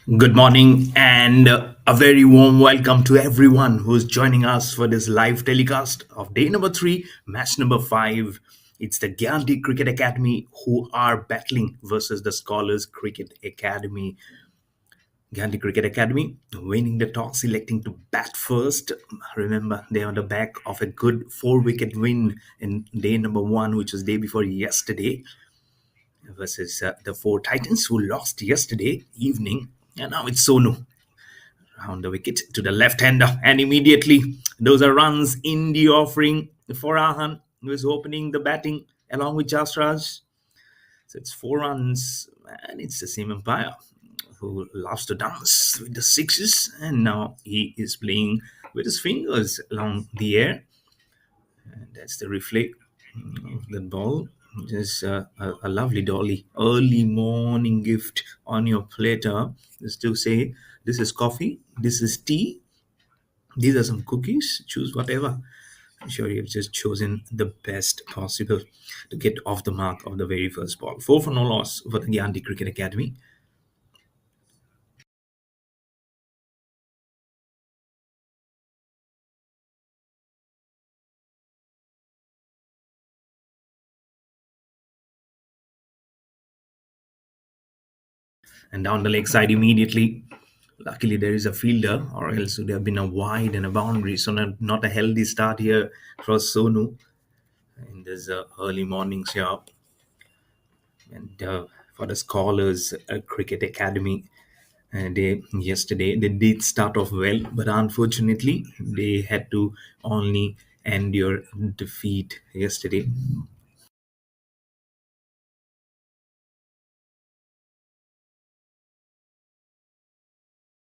Good morning and a very warm welcome to everyone who's joining us for this live telecast of day number three, match number five. It's the Gyanti Cricket Academy who are battling versus the Scholars Cricket Academy. Gandhi Cricket Academy winning the toss, selecting to bat first. Remember, they are on the back of a good four-wicket win in day number one, which was day before yesterday, versus the four Titans who lost yesterday evening. And now it's Sonu round the wicket to the left hander, and immediately those are runs in the offering for Ahan, who is opening the batting along with Jasraj. So it's four runs, and it's the same umpire who loves to dance with the sixes, and now he is playing with his fingers along the air. And that's the replay of the ball. Just a lovely dolly, early morning gift on your platter is to say, this is coffee, this is tea, these are some cookies, choose whatever. I'm sure you've just chosen the best possible to get off the mark of the very first ball. Four for no loss for the Gandhi Cricket Academy. And down the leg side immediately. Luckily, there is a fielder, or else it would have been a wide and a boundary. So, not a healthy start here for Sonu in this early mornings here. And for the Scholars Cricket Academy, they yesterday they did start off well, but unfortunately, they had to only endure defeat yesterday.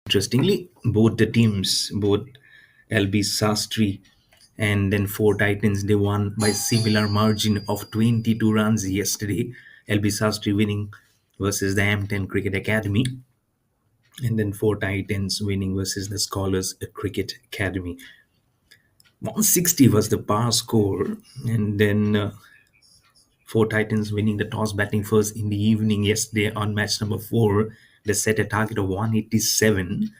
Interestingly, both the teams, both LB Sastri and then four Titans, they won by similar margin of 22 runs yesterday. LB Sastri winning versus the M10 Cricket Academy, and then four Titans winning versus the Scholars Cricket Academy. 160 was the par score, and then four Titans winning the toss, batting first in the evening yesterday on match number four. They set a target of 187.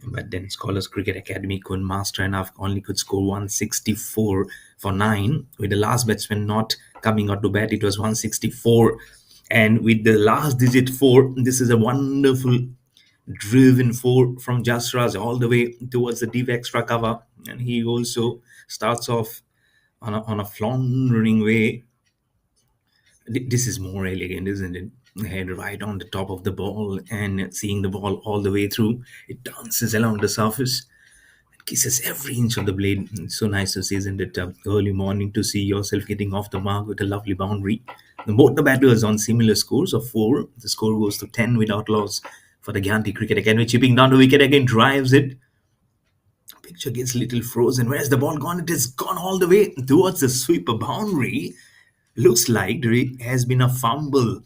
But then Scholars Cricket Academy couldn't master enough, only could score 164 for nine. With the last batsman not coming out to bat, it was 164. And with the last digit four, this is a wonderful driven four from Jasraj all the way towards the deep extra cover. And he also starts off on a floundering way. This is more elegant, isn't it? Head right on the top of the ball and seeing the ball all the way through. It dances along the surface, kisses every inch of the blade. It's so nice to see, isn't it? Early morning to see yourself getting off the mark with a lovely boundary. Both the batters on similar scores of four. The score goes to 10 without loss for the Gyanti Cricket Academy. Chipping down the wicket again, drives it. Picture gets a little frozen. Where's the ball gone? It has gone all the way towards the sweeper boundary. Looks like there has been a fumble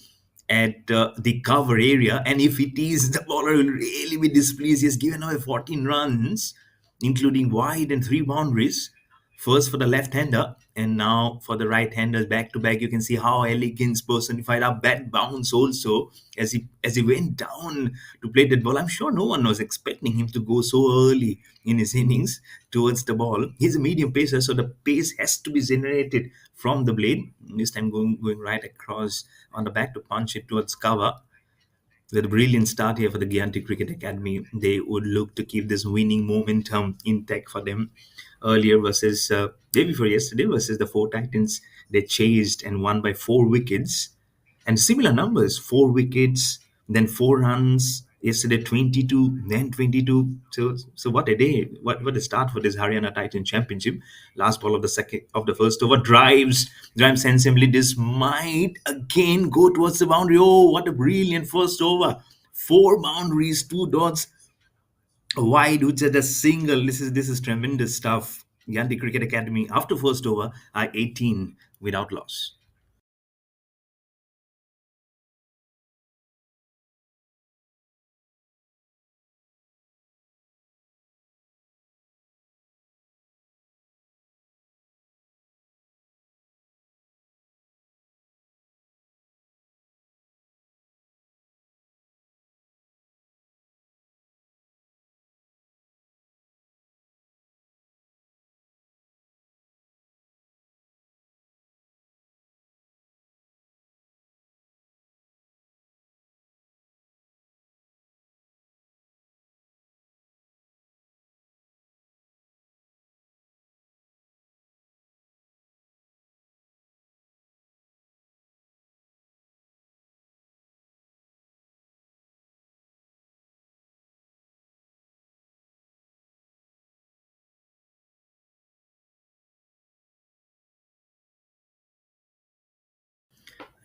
at the cover area, and if it is, the bowler will really be displeased. He has given away 14 runs, including wide and three boundaries. First for the left-hander, and now for the right-handers back to back. You can see how elegance personified a bat bounce also as he went down to play that ball. I'm sure no one was expecting him to go so early in his innings towards the ball. He's a medium pacer, so the pace has to be generated from the blade. This time going right across on the back to punch it towards cover. With a brilliant start here for the Gyanti Cricket Academy, they would look to keep this winning momentum intact for them. Earlier versus day before yesterday versus the four Titans, they chased and won by four wickets, and similar numbers: four wickets, then four runs. Yesterday 22, then 22. So what a day! What a start for this Haryana Titan Championship. Last ball of the first over, drives sensibly. This might again go towards the boundary. Oh, what a brilliant first over! Four boundaries, two dots wide, which at a single. This is tremendous stuff. Gandhi Cricket Academy after first over are 18 without loss.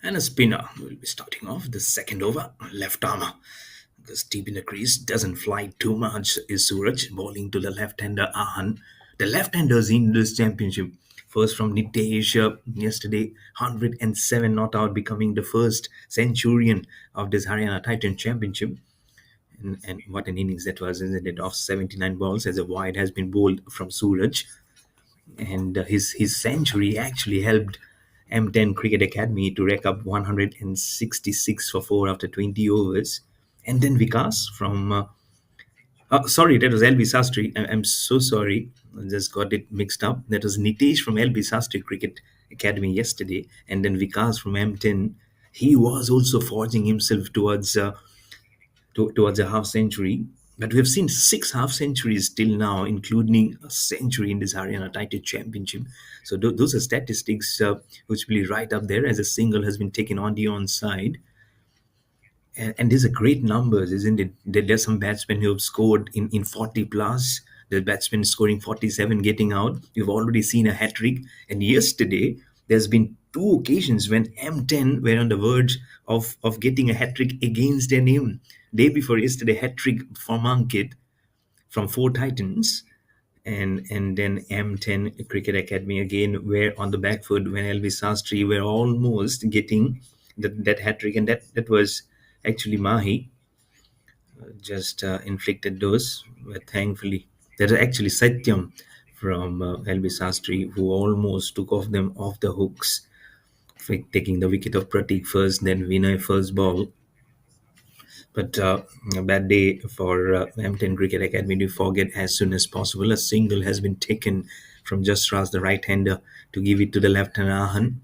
And a spinner will be starting off the second over, left armer. Because deep in the crease doesn't fly too much is Suraj bowling to the left-hander Ahan. The left-handers in this championship. First from Nitesh yesterday, 107 not out, becoming the first centurion of this Haryana Titan Championship. And what an innings that was, isn't it? Of 79 balls as a wide has been bowled from Suraj. And his century actually helped M10 Cricket Academy to rack up 166 for 4 after 20 overs. And then Vikas from sorry, that was LB Sastry. I'm so sorry. I just got it mixed up. That was Nitesh from LB Sastry Cricket Academy yesterday, and then Vikas from M10. He was also forging himself towards a half century. But we have seen six half centuries till now, including a century in this Haryana Title Championship. So those are statistics which will be right up there as a single has been taken on the onside. And these are great numbers, isn't it? There's some batsmen who have scored in 40 plus. The batsmen scoring 47, getting out. We've already seen a hat trick. And yesterday, there's been two occasions when M10 were on the verge of getting a hat trick against their name. Day before yesterday, hat trick from Ankit from four Titans. And then M10 Cricket Academy again were on the back foot when LV Sastry were almost getting that hat trick. And that was actually Mahi just inflicted those. But thankfully, that is actually Satyam from LB Sastry who almost took off them off the hooks, taking the wicket of Pratik first, then Vinay first ball. But a bad day for M10 Cricket Academy to forget as soon as possible. A single has been taken from Jasraj, the right-hander, to give it to the left-hander Ahan.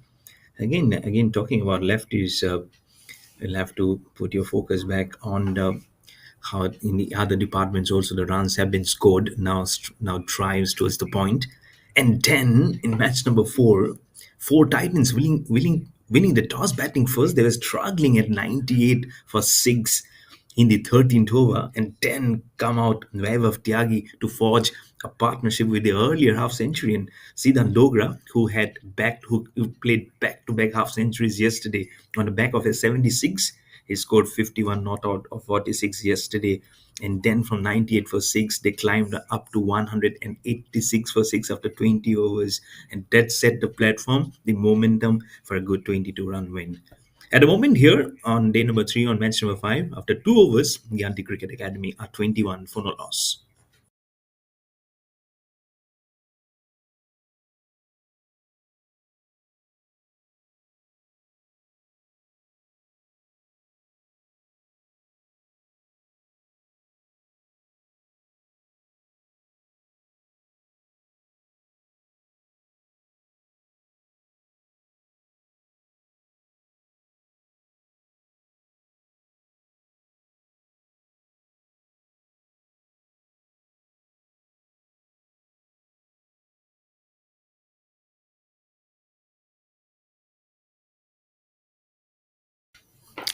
Again, talking about lefties, you'll have to put your focus back on how in the other departments also the runs have been scored. Now drives towards the point, and then in match number four Titans winning the toss, batting first. They were struggling at 98 for 6 in the 13th over, and then come out Vaibhav Tyagi to forge a partnership with the earlier half centurion Siddhan Dogra, who played back-to-back half centuries yesterday on the back of a 76. He scored 51 not out of 46 yesterday. And then from 98 for 6, they climbed up to 186 for 6 after 20 overs. And that set the platform, the momentum for a good 22-run win. At the moment here, on day number 3, on match number 5, after 2 overs, Gyanti Cricket Academy are 21 for no loss.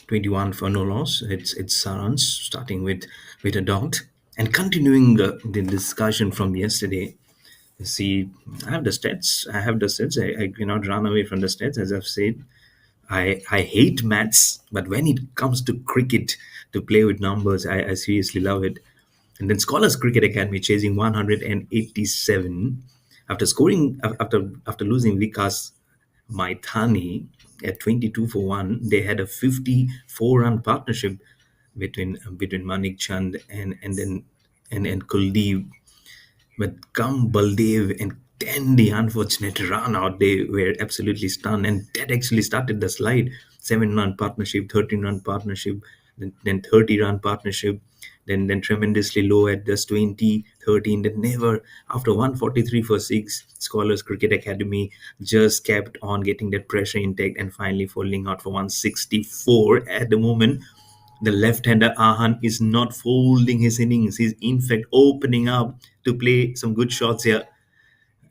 21 for no loss. It's runs starting with a dot and continuing the discussion from yesterday. See, I have the stats. I cannot run away from the stats, as I've said. I hate maths, but when it comes to cricket, to play with numbers, I seriously love it. And then Scholars Cricket Academy chasing 187 after losing Vikas Maithani at 22 for 1. They had a 54-run partnership between Manik Chand and Kuldeep, but come Baldev and then the unfortunate run out, they were absolutely stunned. And that actually started the slide. 7-run partnership, 13-run partnership, then 30-run partnership, then tremendously low at just 20, 13. Then never, after 143 for 6, Scholars Cricket Academy just kept on getting that pressure intact and finally falling out for 164 at the moment. The left-hander Ahan is not folding his innings. He's in fact opening up to play some good shots here.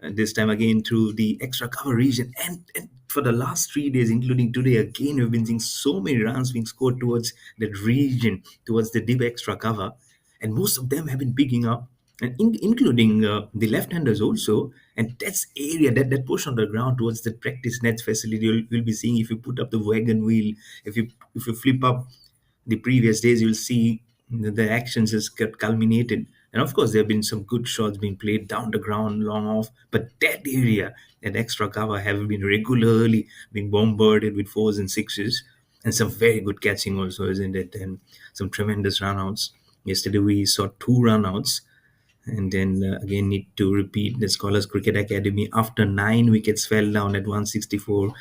And this time again through the extra cover region. And for the last 3 days, including today, again we've been seeing so many runs being scored towards that region, towards the deep extra cover. And most of them have been picking up. and including the left-handers also. And that's area, that portion of the ground towards the practice nets facility, you'll be seeing if you put up the wagon wheel, if you flip up the previous days, you'll see the actions has got culminated. And of course, there have been some good shots being played down the ground, long off. But that area, that extra cover, have been regularly being bombarded with fours and sixes, and some very good catching also, isn't it? And some tremendous runouts. Yesterday we saw two runouts, and then again need to repeat the Scholars Cricket Academy after 9 wickets fell down at 164.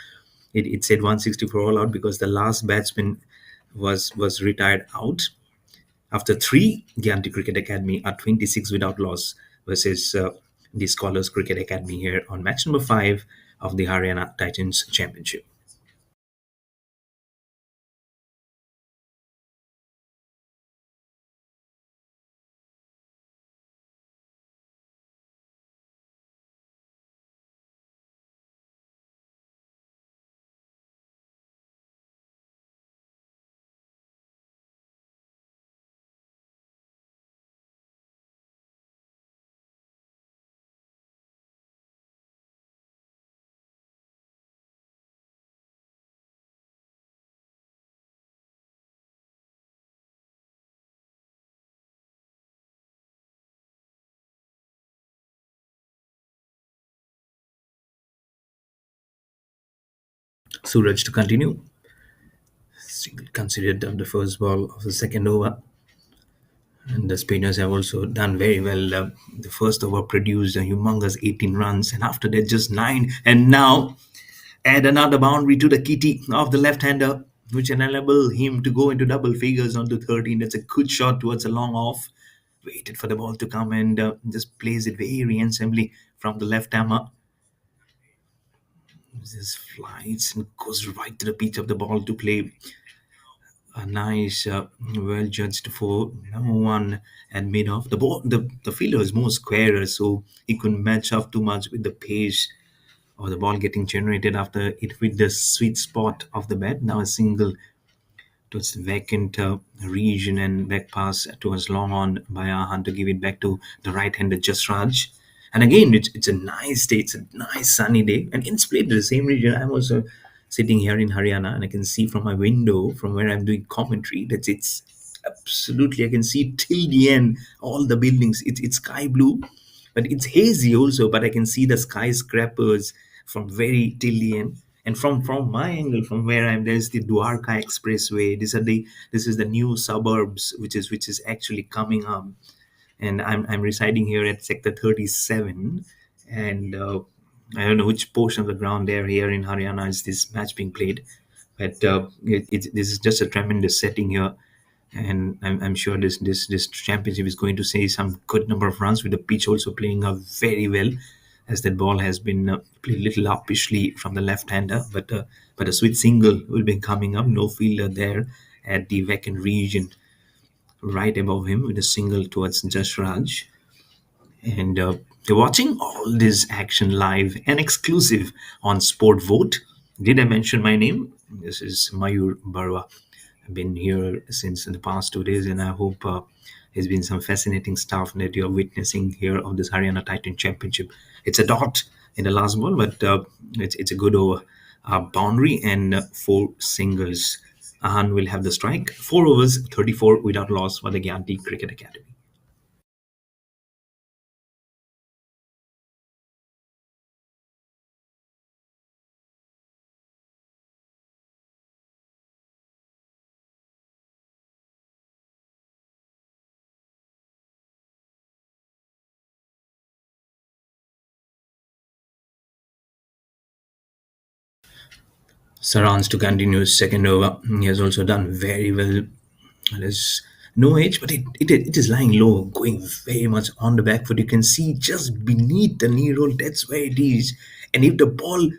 It said 164 all out because the last batsman was retired out. After three, Gyanti Cricket Academy are 26 without loss versus the Scholars Cricket Academy here on match number 5 of the Haryana Titans Championship. Suraj to continue. Single considered on the first ball of the second over. And the spinners have also done very well. The first over produced a humongous 18 runs, and after that, just 9. And now, add another boundary to the kitty of the left hander, which enable him to go into double figures onto 13. That's a good shot towards a long off. Waited for the ball to come and just plays it very handsomely from the left hammer. Just flies and goes right to the pitch of the ball to play a nice, well judged for number one and mid off. The ball, the fielder was more squarer, so he couldn't match up too much with the pace of the ball getting generated after it hit the sweet spot of the bat. Now a single towards the vacant region and back pass towards long on by Ahan to give it back to the right-hander Jasraj. And again, it's a nice day. It's a nice sunny day, and it's played in the same region. I'm also sitting here in Haryana, and I can see from my window, from where I'm doing commentary, that it's absolutely. I can see till the end all the buildings. It's sky blue, but it's hazy also. But I can see the skyscrapers from very till the end. And from my angle, from where I'm, there's the Dwarka Expressway. This is the new suburbs, which is actually coming up. And I'm residing here at sector 37, and I don't know which portion of the ground there here in Haryana is this match being played, but this is just a tremendous setting here, and I'm sure this championship is going to see some good number of runs with the pitch also playing up very well, as that ball has been played a little uppishly from the left hander, but a sweet single will be coming up. No fielder there at the vacant region right above him with a single towards Jasraj. And you're watching all this action live and exclusive on Sport Vote. Did I mention my name? This is Mayur Barwa. I've been here since the past 2 days, and I hope there's been some fascinating stuff that you're witnessing here of this Haryana Titan Championship. It's a dot in the last ball, but it's a good over. Boundary and four singles. Ahan will have the strike. 4 overs, 34 without loss for the Gyanti Cricket Academy. Sarans to continue his second over. He has also done very well. There's no edge, but it is lying low, going very much on the back foot. You can see just beneath the knee roll, that's where it is. And if the ball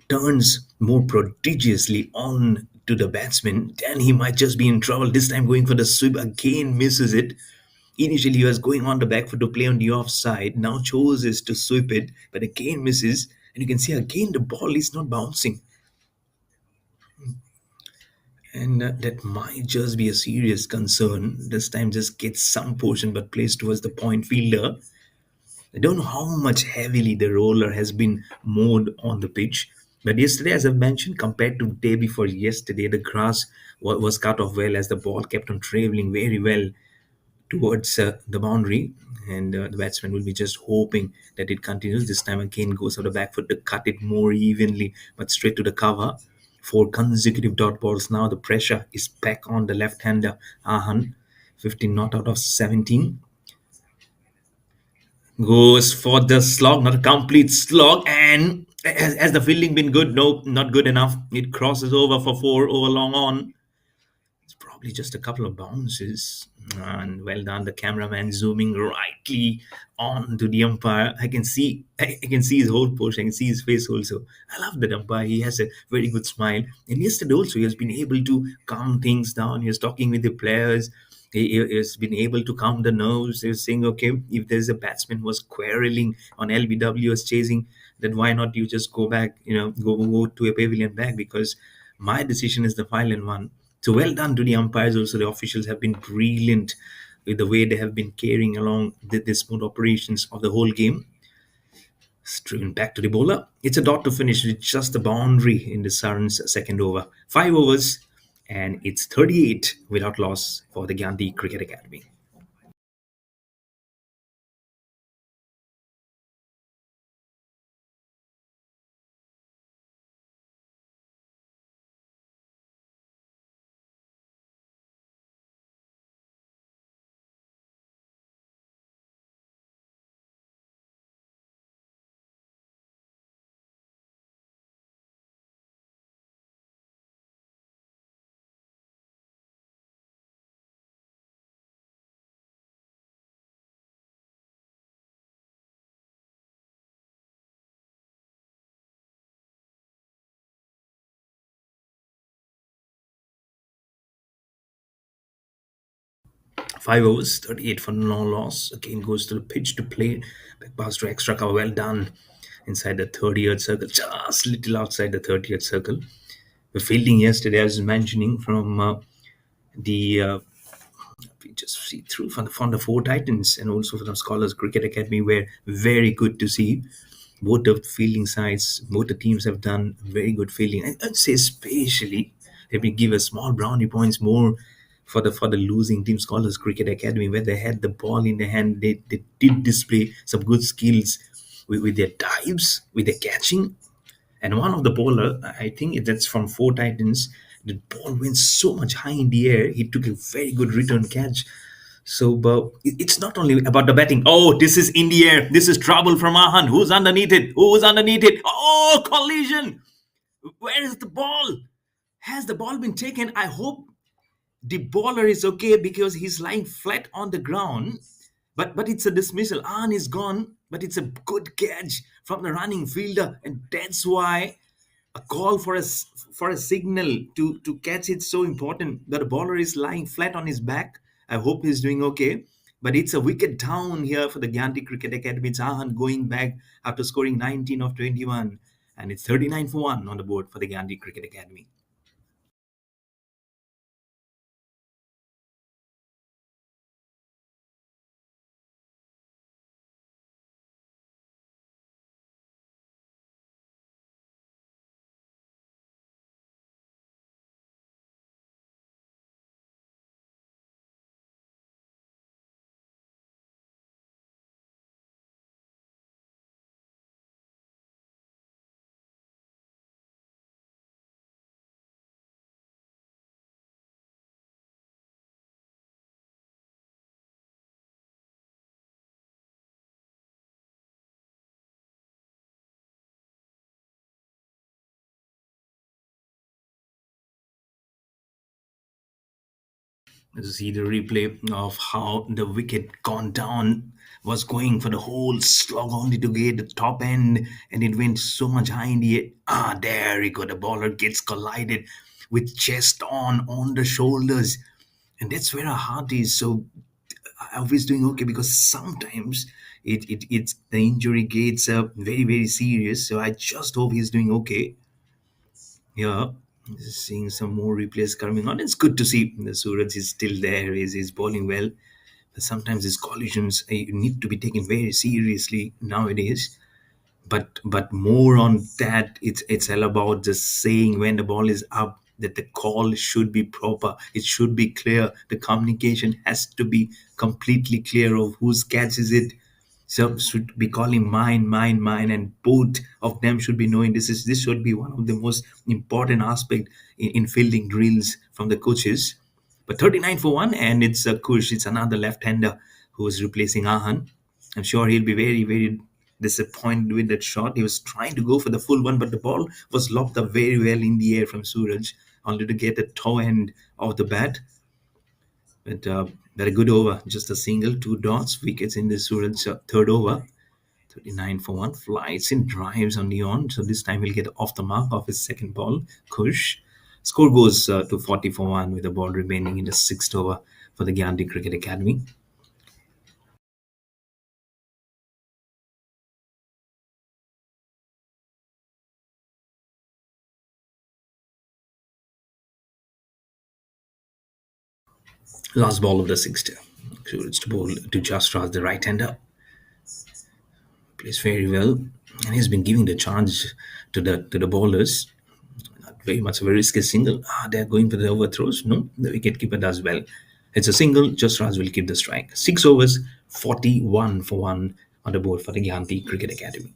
turns more prodigiously on to the batsman, then he might just be in trouble. This time going for the sweep, again misses it. Initially, he was going on the back foot to play on the offside. Now chooses to sweep it, but again misses. And you can see again the ball is not bouncing. And that might just be a serious concern. This time just gets some portion but plays towards the point fielder. I don't know how much heavily the roller has been mowed on the pitch. But yesterday, as I've mentioned, compared to the day before yesterday, the grass was cut off well as the ball kept on traveling very well towards the boundary, and the batsman will be just hoping that it continues. This time again goes on the back foot to cut it more evenly, but straight to the cover. Four consecutive dot balls now. The pressure is back on the left-hander Ahan. 15 not out of 17. Goes for the slog, not a complete slog, and has the fielding been good? Nope, not good enough. It crosses over for four over long on. It's probably just a couple of bounces. And well done, the cameraman zooming rightly on to the umpire. I can see his whole push. I can see his face also. I love that umpire. He has a very good smile. And yesterday also, he has been able to calm things down. He was talking with the players. He has been able to calm the nerves. He was saying, okay, if there's a batsman who was quarreling on LBW was chasing, then why not you just go back, go to a pavilion back, because my decision is the final one. So well done to the umpires. Also, the officials have been brilliant with the way they have been carrying along the smooth operations of the whole game. Driven back to the bowler. It's a dot to finish with just the boundary in the Surren's second over. 5 overs, and it's 38 without loss for the Gyanti Cricket Academy. 5 overs, 38 for no loss. Again goes to the pitch to play. Back pass to extra cover. Well done. Inside the 30th circle, just little outside the 30th circle. The fielding yesterday, I was mentioning from the we just see through from the four Titans and also from Scholars Cricket Academy were very good to see. Both the fielding sides, both the teams have done very good fielding. I'd say especially let me give a small brownie points more for the losing team Scholars Cricket Academy, where they had the ball in their hand. They did display some good skills with their dives, with their catching, and one of the bowler, I think that's from Four Titans, the ball went so much high in the air. He took a very good return catch. So, but it's not only about the batting. Oh, this is in the air. This is trouble from Ahan. Who's underneath it? Who's underneath it? Oh, collision. Where is the ball? Has the ball been taken? I hope the bowler is okay because he's lying flat on the ground. But it's a dismissal. Ahan is gone, but it's a good catch from the running fielder, and that's why a call for for a signal to catch it so important. That the bowler is lying flat on his back. I hope he's doing okay. But it's a wicket down here for the Gyanti Cricket Academy. It's Ahan going back after scoring 19 of 21, and it's 39 for 1 on the board for the Gyanti Cricket Academy. See the replay of how the wicket gone down, was going for the whole slog only to get the top end, and it went so much high in the air. Ah, there you go. The bowler gets collided with chest on the shoulders, and that's where our heart is. So I was doing okay because sometimes it's the injury gets very serious. So I just hope he's doing okay. Yeah, seeing some more replays coming on. It's good to see the Suraj is still there. He's bowling well. Sometimes these collisions need to be taken very seriously nowadays. But more on that, it's all about just saying when the ball is up that the call should be proper, it should be clear, the communication has to be completely clear of whose catches it. So should be calling mine, mine, mine, and both of them should be knowing this should be one of the most important aspect in fielding drills from the coaches. But 39 for one, and it's a Kush, it's another left-hander who is replacing Ahan. I'm sure he'll be very, very disappointed with that shot. He was trying to go for the full one, but the ball was lobbed up very well in the air from Suraj, only to get the toe end of the bat. But a good over, just a single, two dots, wickets in the Suraj third over. 39 for one, flies in, drives on the on. So this time he'll get off the mark of his second ball. Kush. Score goes to 40 for one with the ball remaining in the sixth over for the Gyanti Cricket Academy. Last ball of the sixth. So it's to bowl to Jasraj, the right hander. Plays very well, and he's been giving the charge to the bowlers. Not very much of a risky single. They're going for the overthrows. No, the wicketkeeper does well. It's a single. Jasraj will keep the strike. 6 overs, 41 for one on the board for the Gyanti Cricket Academy.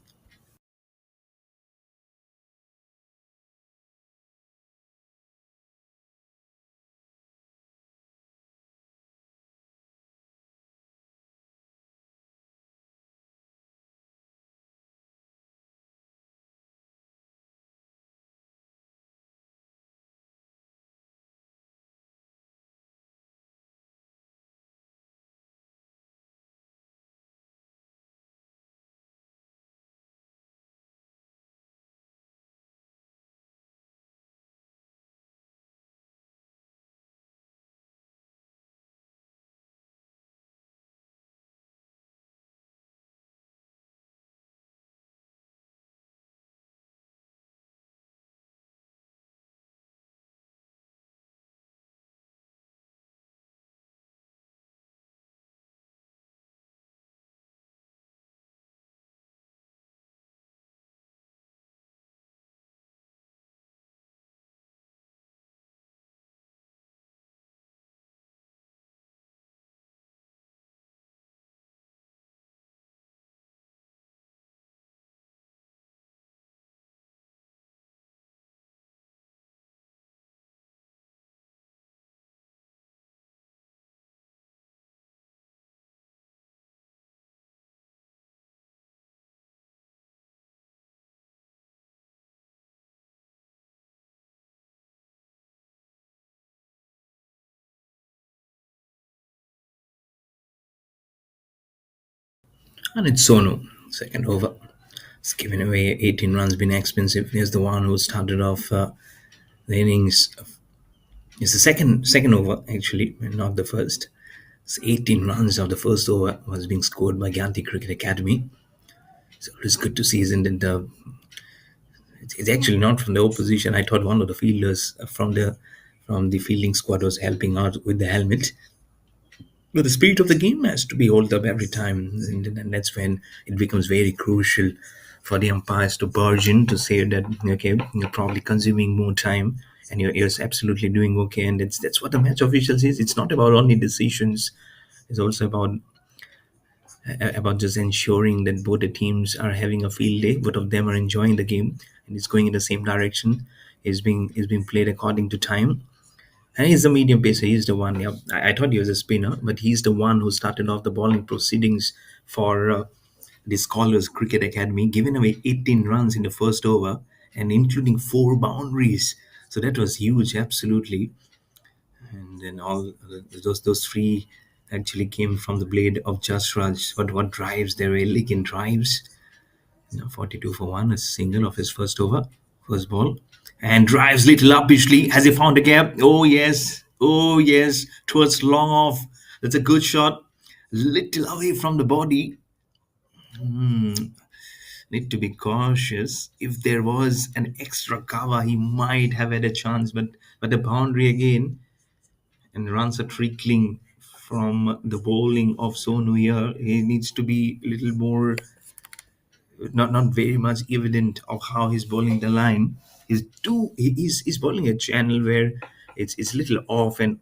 And it's Sonu, second over. It's given away 18 runs, been expensive. He's the one who started off the innings. It's the second over actually, not the first. It's 18 runs of the first over was being scored by Gyanti Cricket Academy. So it's good to see, isn't it? It's actually not from the opposition. I thought one of the fielders from the fielding squad was helping out with the helmet. But the spirit of the game has to be held up every time, and that's when it becomes very crucial for the umpires to barge in to say that okay, you're probably consuming more time, and you're absolutely doing okay, and that's what the match officials is. It's not about only decisions; it's also about just ensuring that both the teams are having a field day, both of them are enjoying the game, and it's going in the same direction. Is being played according to time, and he's the medium pacer. He's the one. Yeah, I thought he was a spinner, but he's the one who started off the bowling proceedings for the Scholars Cricket Academy, giving away 18 runs in the first over and including four boundaries. So that was huge, absolutely. And then all those three actually came from the blade of Jasraj. What drives? Their elegant drives. 42 for one, a single of his first over, first ball, and drives little uppishly. Has he found a gap? Oh yes, towards long off. That's a good shot, little away from the body. Need to be cautious. If there was an extra cover, he might have had a chance, but the boundary again, and runs are trickling from the bowling of Sonu here. He needs to be a little more, not very much evident of how he's bowling the line. He's bowling a channel where it's little off and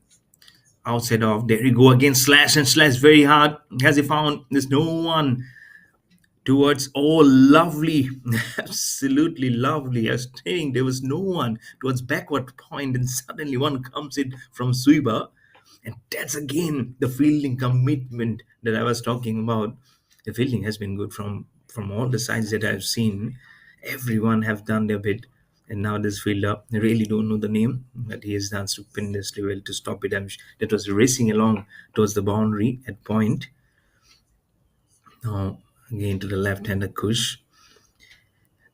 outside of. There you go again, slash and slash very hard. Has he found? There's no one towards. Oh, lovely, absolutely lovely. I was saying there was no one towards backward point, and suddenly one comes in from sweeper, and that's again the fielding commitment that I was talking about. The fielding has been good from all the sides that I've seen. Everyone have done their bit. And now this fielder, I really don't know the name, but he has done stupendously well to stop it. That was racing along towards the boundary at point. Now again to the left-hander Kush.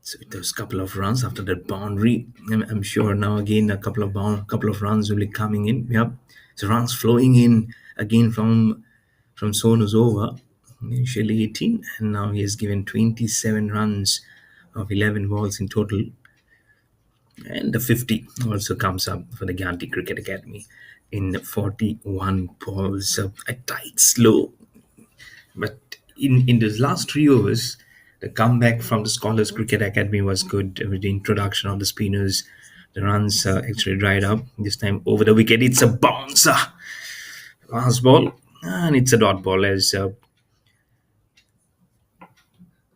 So there was a couple of runs after that boundary. I'm sure now again a couple of runs will be coming in. Yep. So runs flowing in again from Sonu's over. Initially 18, and now he has given 27 runs of 11 balls in total. And the 50 also comes up for the Gyanti Cricket Academy in 41 balls. A tight slow. But in those last 3 overs, the comeback from the Scholars Cricket Academy was good with the introduction of the spinners. The runs actually dried up. This time over the wicket, it's a bouncer. Last ball, and it's a dot ball as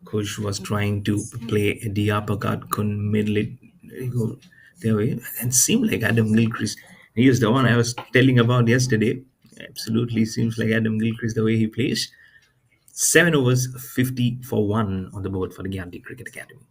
Kush was trying to play the uppercut, couldn't middle it. There you go. There we and seemed like Adam Gilchrist. He is the one I was telling about yesterday. Absolutely seems like Adam Gilchrist the way he plays. 7 overs, 50 for 1 on the board for the Gyanti Cricket Academy.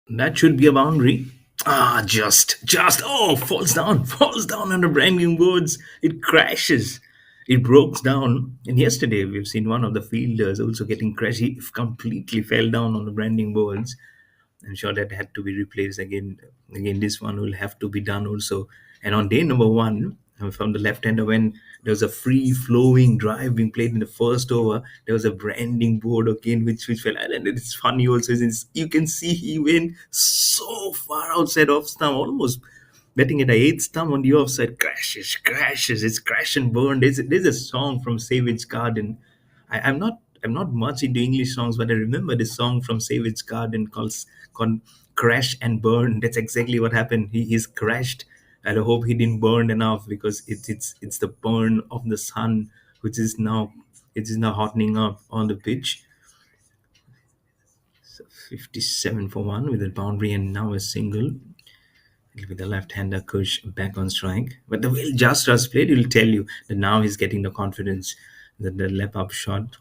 That should be a boundary. Ah, just. Oh, falls down on the branding boards. It crashes. It breaks down. And yesterday, we've seen one of the fielders also getting crashed. He completely fell down on the branding boards. I'm sure that had to be replaced again. Again, this one will have to be done also. And on day number one, from the left-hander, when there was a free-flowing drive being played in the first over, there was a branding board again, which fell. And it's funny also, since you can see he went so far outside off stump, almost betting at the eighth stump on the offside. Crashes. It's crash and burn. There's a song from Savage Garden. I'm not much into English songs, but I remember this song from Savage Garden called "Crash and Burn." That's exactly what happened. He's crashed, and I hope he didn't burn enough, because it's the burn of the sun which is now hottening up on the pitch. So 57 for 1 with a boundary and now a single. It'll be the left-hander Kush back on strike. But the way Jastra's played, will tell you that now he's getting the confidence that the lap-up shot.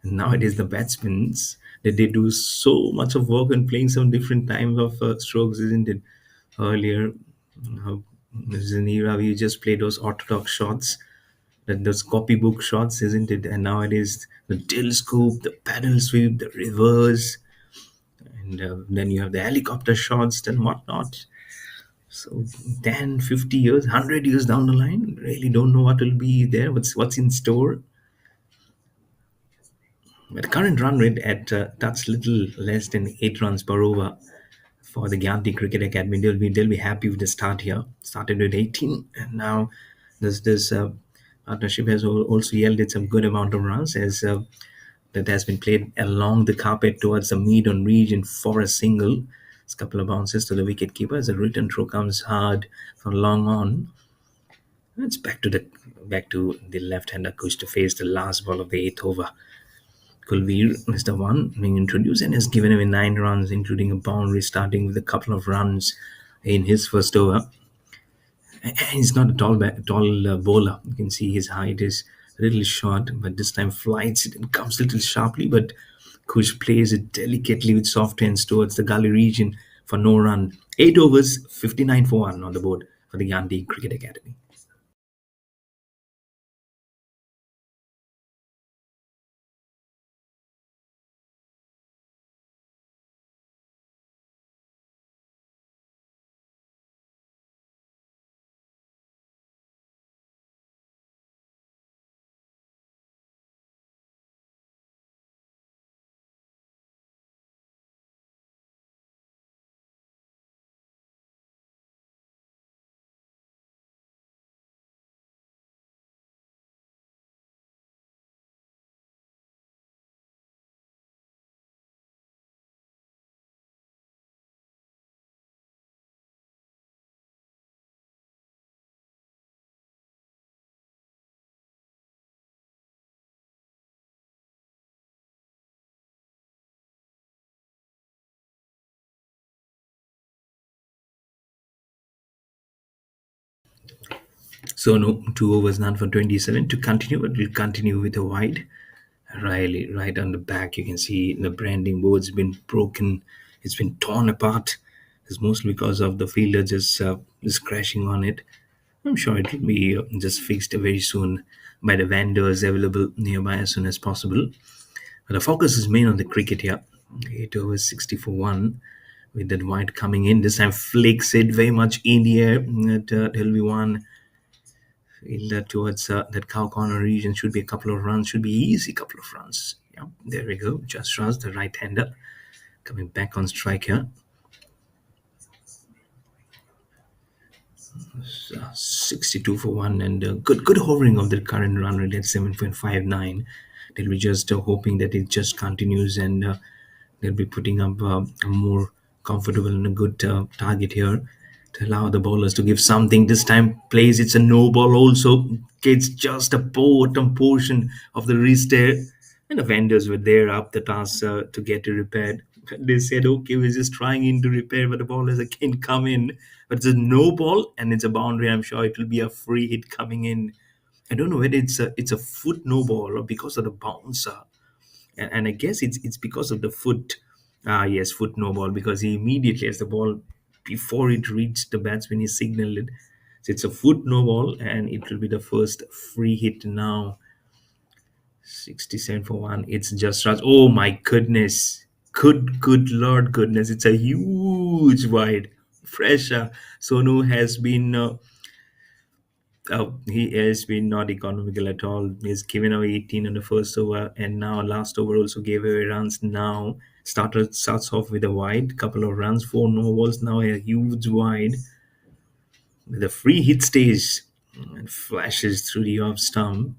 And nowadays, the batsmen, that they do so much of work on playing some different types of strokes, isn't it? Earlier, there's an era where you just play those orthodox shots, that those copybook shots, isn't it? And nowadays, the tail scoop, the paddle sweep, the reverse, and then you have the helicopter shots and whatnot. So 10, 50 years, 100 years down the line, really don't know what will be there, what's in store. But the current run rate at that's little less than 8 runs per over for the Gyanti Cricket Academy. They'll be happy with the start here. Started with 18, and now this partnership has also yielded some good amount of runs, as that has been played along the carpet towards the mid-on region for a single. It's a couple of bounces to the wicket keeper as a return throw comes hard for long on. It's back to the left-hander coach to face the last ball of the eighth over. Kulveer is the one being introduced and has given away 9 runs, including a boundary, starting with a couple of runs in his first over. And he's not a tall bowler. You can see his height is a little short, but this time flights it and comes a little sharply. But Kush plays it delicately with soft hands towards the gully region for no run. 8 overs, 59 for 1 on the board for the Gandhi Cricket Academy. So no 2 overs, none for 27 to continue, but we'll continue with a wide. Riley, right on the back, you can see the branding board's been broken. It's been torn apart. It's mostly because of the fielder just crashing on it. I'm sure it will be just fixed very soon by the vendors available nearby as soon as possible. But the focus is main on the cricket here. 8 overs, 60 for 1 with that white coming in. This time flicks it very much in the air. It'll be one fielder towards that cow corner region. Should be a couple of runs. Should be easy couple of runs. Yeah, there we go. Just Raz, the right-hander, coming back on strike here. 62 for 1 and good hovering of the current run rate at 7.59. They'll be just hoping that it just continues and they'll be putting up a more comfortable and a good target here to allow the bowlers to give something. This time plays it's a no ball also gets just a bottom portion of the wrist there, and the vendors were there up the task to get it repaired. They said, okay, we're just trying in to repair, but the ball has again come in. But it's a no ball and it's a boundary. I'm sure it will be a free hit coming in. I don't know whether it's a foot no ball or because of the bouncer. And I guess it's because of the foot. Ah, yes, foot no ball because he immediately as the ball before it reached the batsman, he signaled it. So it's a foot no ball, and it will be the first free hit now. 67 for 1. It's just runs. Oh my goodness. Good Lord goodness. It's a huge wide. Pressure. Sonu has been he has been not economical at all. He's given away 18 in the first over, and now last over also gave away runs. Now starts off with a wide, couple of runs, 4 no balls. Now a huge wide with a free hit stage and flashes through the off stump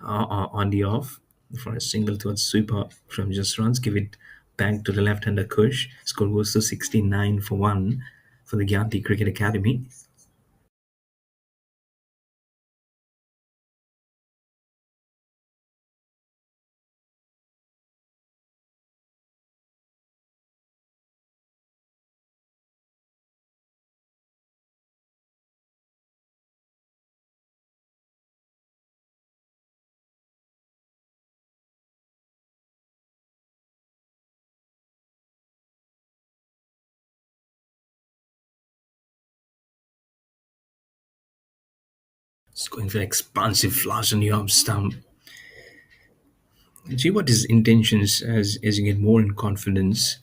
on the off for a single towards sweeper from just runs. Give it back to the left-hander Kush. Score goes to 69 for 1 for the Gyanti Cricket Academy. It's going for expansive flash on the off stump. See what his intentions as you get more in confidence.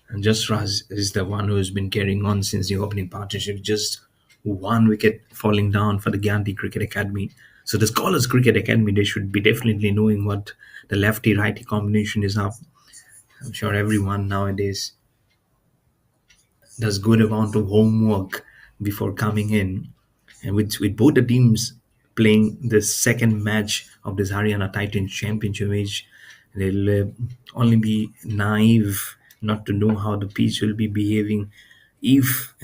And just Raz is the one who's been carrying on since the opening partnership. Just 1 wicket falling down for the Gandhi Cricket Academy. So the Scholars Cricket Academy, they should be definitely knowing what the lefty righty combination is up. I'm sure everyone nowadays does good amount of homework before coming in. And with both the teams playing the second match of this Haryana Titans Championship, which They'll only be naive not to know how the pitch will be behaving. If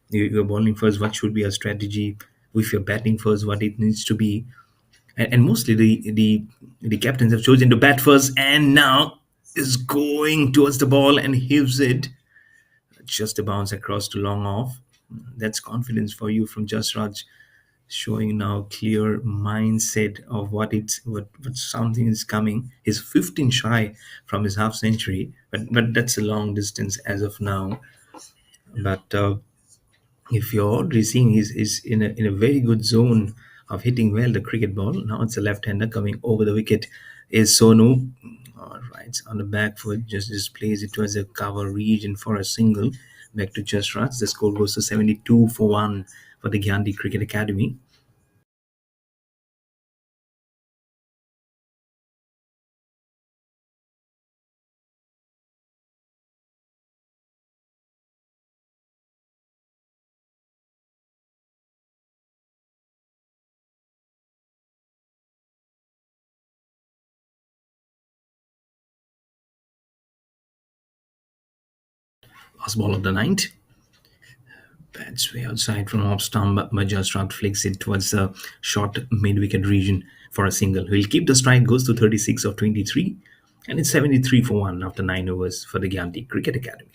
you're bowling first, what should be a strategy? If you're batting first, what it needs to be. And mostly the captains have chosen to bat first, and now is going towards the ball and heaves it just a bounce across to long off. That's confidence for you from Jasraj, showing now clear mindset of what something is coming. He's 15 shy from his half century, but that's a long distance as of now. But if you're already seeing he's in a very good zone of hitting well the cricket ball. Now it's a left-hander coming over the wicket. Is Sonu. All right, on the back foot, just plays it towards the cover region for a single. Back to Jasraj. The score goes to 72 for 1 for the Gyanti Cricket Academy. Last ball of the night. Bats way outside from off stump, but Majasraj flicks it towards the short mid-wicket region for a single. He'll keep the strike, goes to 36 of 23, and it's 73 for 1 after 9 overs for the Gyanti Cricket Academy.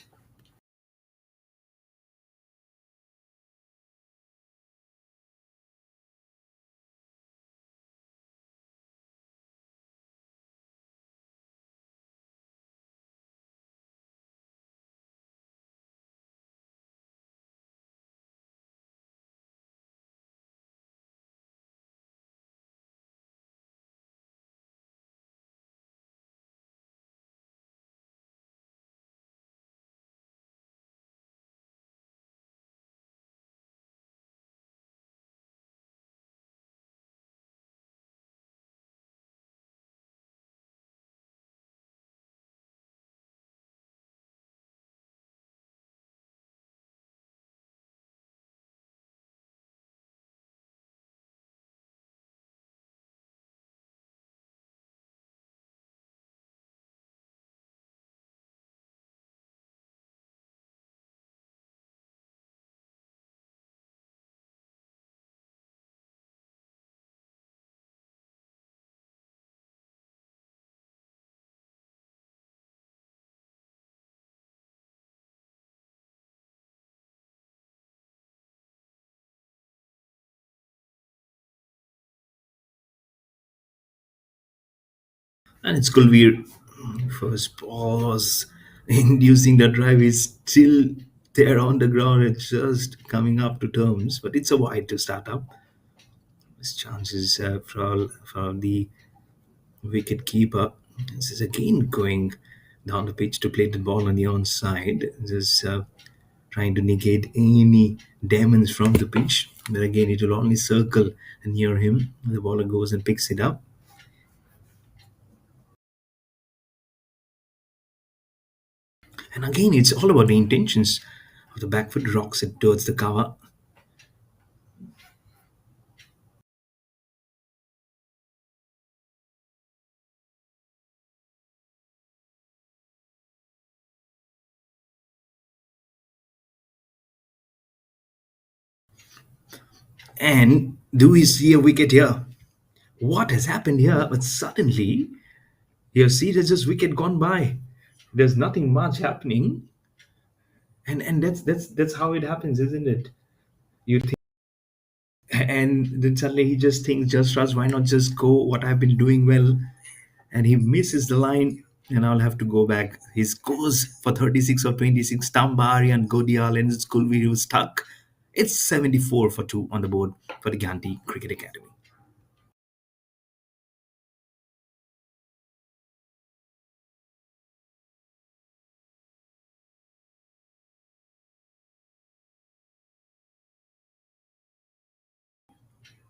And it's Kulveer. First ball was inducing the drive. Is still there on the ground. It's just coming up to terms, but it's a wide to start up. His chances for the wicket keeper. This is again going down the pitch to play the ball on the onside. Just trying to negate any damage from the pitch. But again, it will only circle near him. The bowler goes and picks it up. And again, it's all about the intentions of the back foot, rocks it towards the cover. And do we see a wicket here? What has happened here? But suddenly, you see there's just wicket gone by. There's nothing much happening, and that's how it happens, isn't it? You think, and then suddenly he just thinks, just Raj, why not just go what I've been doing well? And he misses the line, and I'll have to go back. He scores for 36 or 26. Tambari and Godial and Kulveer was stuck. It's 74 for 2 on the board for the Gandhi Cricket Academy.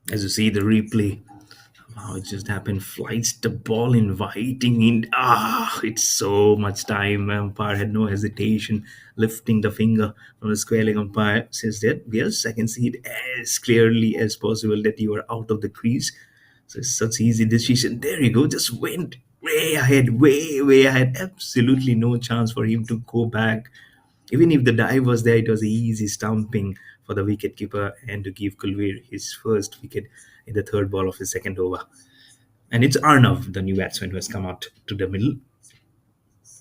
As you see the replay, wow, it just happened. Flights the ball, inviting in. Ah, it's so much time. Umpire had no hesitation, lifting the finger from the square leg. Umpire says that, yes, I can see it as clearly as possible that you are out of the crease. So it's such easy decision. There you go, just went way ahead, way ahead. Absolutely no chance for him to go back. Even if the dive was there, it was an easy stumping for the wicketkeeper and to give Kulveer his first wicket in the third ball of his second over. And it's Arnav, the new batsman, who has come out to the middle.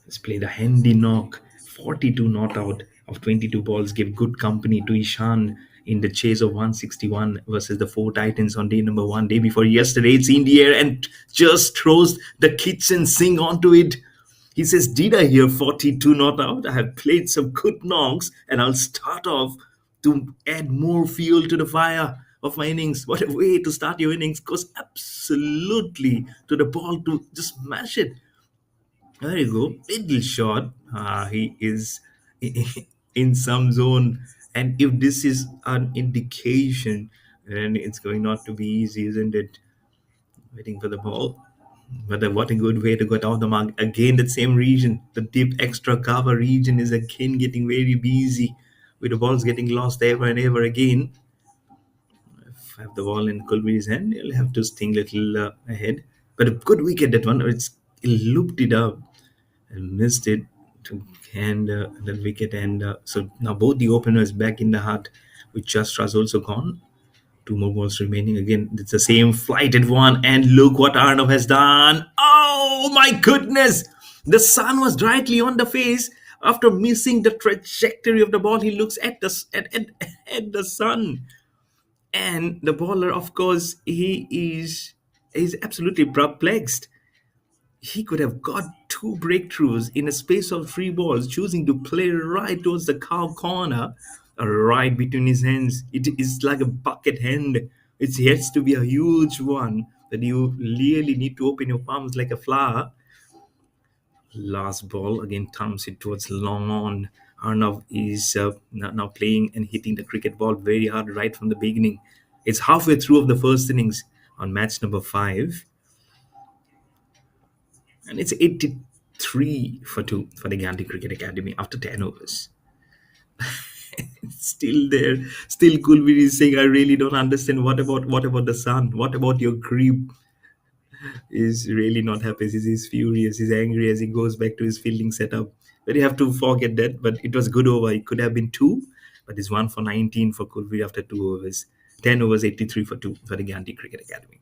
Let's play the handy knock. 42 not out of 22 balls give good company to Ishan in the chase of 161 versus the four Titans on day number one. Day before yesterday, it's in the air and just throws the kitchen sink onto it. He says, did I hear 42 not out? I have played some good knocks and I'll start off to add more fuel to the fire of my innings. What a way to start your innings. Goes absolutely to the ball to just smash it. There you go. Little shot. He is in some zone. And if this is an indication, then it's going not to be easy, isn't it? Waiting for the ball. But what a good way to get out the mark. Again, that same region, the deep extra cover region is again getting very busy with the balls getting lost ever and ever again. If I have the ball in Kulveer's hand, he'll have to think a little ahead. But a good wicket, that one. It's looped it up and missed it to hand the wicket. And so now both the openers back in the hut, with Chastra's also gone. Two more balls remaining. Again, it's the same flighted one. And look what Arnav has done. Oh my goodness! The sun was directly on the face. After missing the trajectory of the ball, he looks at at the sun. And the bowler, of course, he is absolutely perplexed. He could have got two breakthroughs in a space of three balls, choosing to play right towards the cow corner, right between his hands. It is like a bucket hand. It has to be a huge one that you really need to open your palms like a flower. Last ball again thumbs it towards long on. Arnav is now playing and hitting the cricket ball very hard right from the beginning. It's halfway through of the first innings on match number 5. And it's 83 for 2 for the Gandhi Cricket Academy after 10 overs. Still there. Still Kulveer is saying, I really don't understand. What about the sun? What about your creep? Is really not happy. He's furious. He's angry as he goes back to his fielding setup. But you have to forget that. But it was good over. It could have been 2, but it's 1 for 19 for Kulveer after 2 overs. 10 overs, 83 for 2 for the Gandhi Cricket Academy.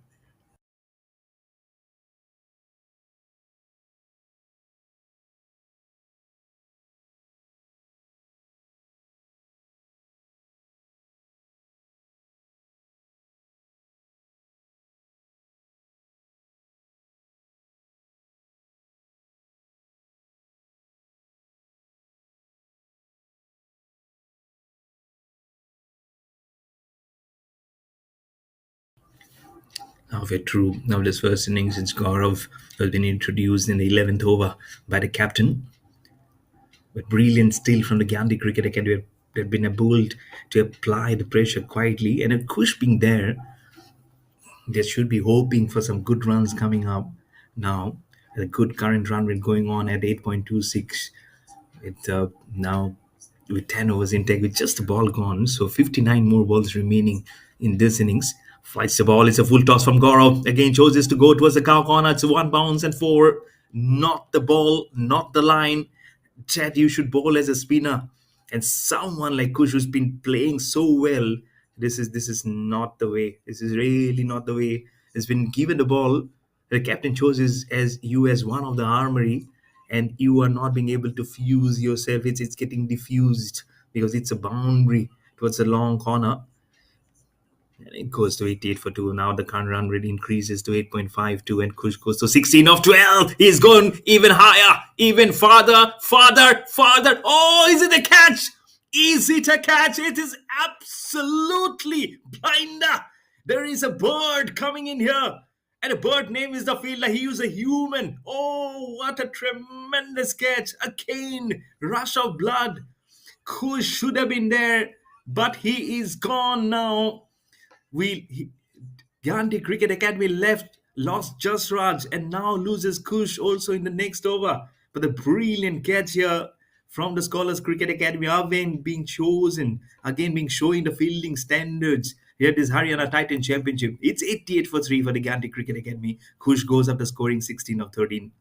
Halfway through now this first innings, it's Gaurav has been introduced in the 11th over by the captain. With brilliant steal from the Gandhi Cricket Academy, they've been able to apply the pressure quietly. And a Kush being there, they should be hoping for some good runs coming up now. A good current run rate going on at 8.26. With now with 10 overs in take with just a ball gone. So 59 more balls remaining in this innings. Flights the ball. It's a full toss from Gaurav. Again, chooses to go towards the cow corner. It's a one bounce and 4. Not the ball, not the line. Chad, you should bowl as a spinner. And someone like Kush who's been playing so well, this is not the way. This is really not the way. Has been given the ball. The captain chooses as you as one of the armory, and you are not being able to fuse yourself. It's getting diffused because it's a boundary towards the long corner. And it goes to 88 for 2. Now the current run rate increases to 8.52 and Kush goes to 16 of 12. He's gone even higher, even farther, farther. Oh, is it a catch? Is it a catch? It is absolutely blinder. There is a bird coming in here. And a bird name is the fielder. He is a human. Oh, what a tremendous catch. A cane, rush of blood. Kush should have been there, but he is gone now. Gandhi Cricket Academy lost Just Raj, and now loses Kush also in the next over. But the brilliant catch here from the Scholars Cricket Academy, again being chosen, again being showing the fielding standards. Here it is Haryana Titan Championship. It's 88 for 3 for the Gyanti Cricket Academy. Khush goes after scoring 16 of 13.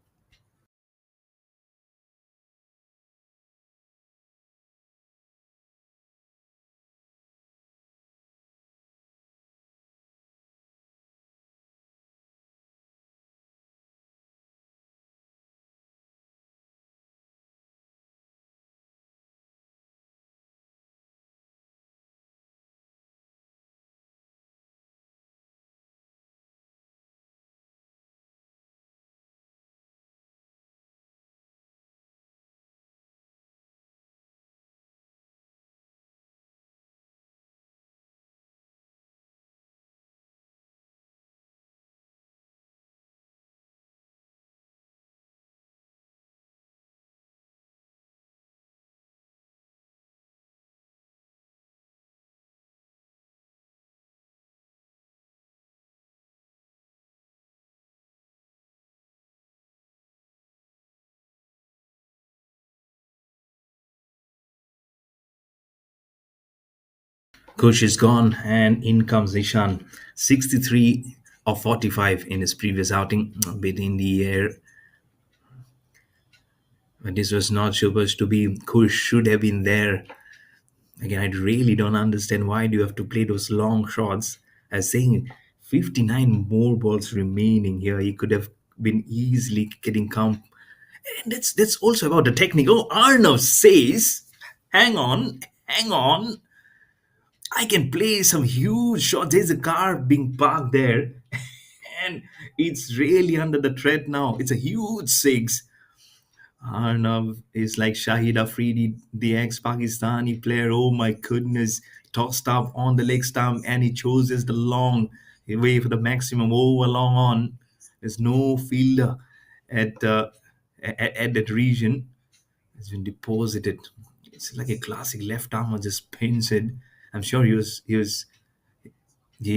Khush is gone, and in comes Ishan. 63 of 45 in his previous outing. A bit in the air, but this was not supposed to be. Khush should have been there. Again, I really don't understand why do you have to play those long shots. As saying 59 more balls remaining here, he could have been easily getting count. And that's also about the technique. Oh, Arnav says, hang on, I can play some huge shots. There's a car being parked there, and it's really under the threat now. It's a huge six. Arnav is like Shahid Afridi, the ex-Pakistani player. Oh my goodness, tossed up on the leg stump, and he chooses the long way for the maximum over long on. There's no fielder at at that region. It's been deposited. It's like a classic left armer just pins it. I'm sure he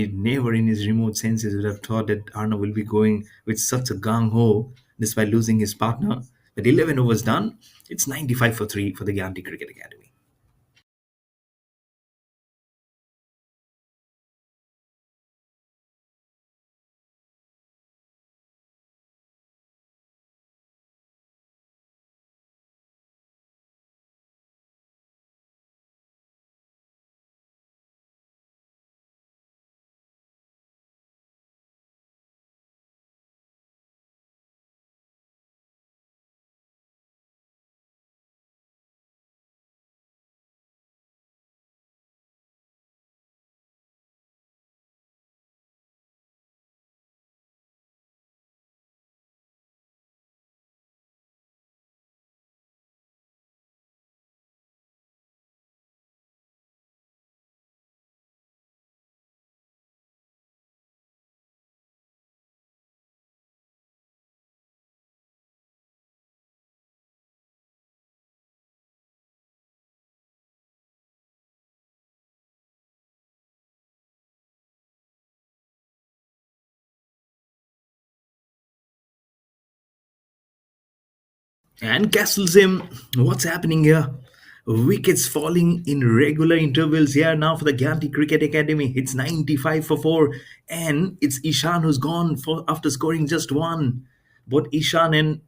never in his remote senses would have thought that Arnav will be going with such a gung ho despite losing his partner. But 11 overs done, it's 95 for 3 for the Gyanti Cricket Academy. And castles him. What's happening here? Wickets falling in regular intervals here now for the Gyanti Cricket Academy. It's 95 for 4, and it's Ishan who's gone for after scoring just one. Both Ishan and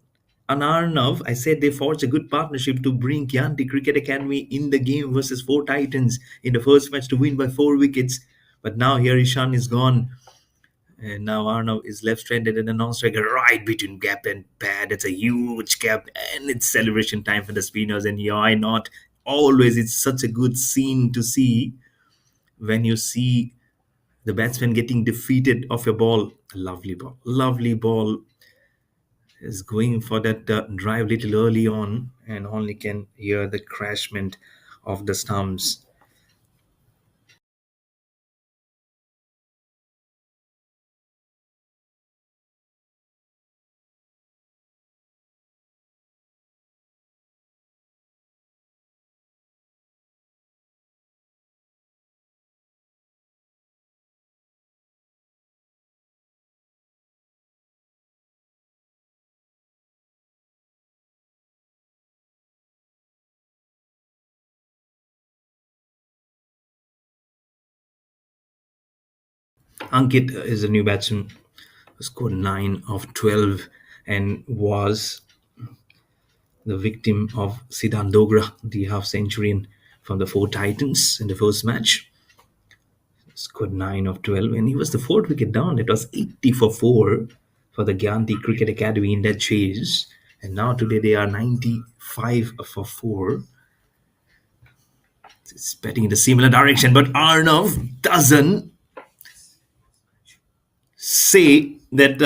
Anarnav, I said they forged a good partnership to bring Gyanti Cricket Academy in the game versus four Titans in the first match to win by 4 wickets. But now here Ishan is gone. And now Arnav is left stranded in a non-striker right between gap and pad. It's a huge gap, and it's celebration time for the spinners. And why not? Always, it's such a good scene to see when you see the batsman getting defeated off your ball. Lovely ball is going for that drive little early on, and only can hear the crashment of the stumps. Ankit is a new batsman, scored 9 of 12 and was the victim of Siddhan Dogra, the half centurion from the Four Titans in the first match. Scored 9 of 12 and he was the fourth wicket down. It was 80 for 4 for the Gyanti Cricket Academy in that chase. And now today they are 95 for 4. It's betting in a similar direction, but Arnav doesn't say that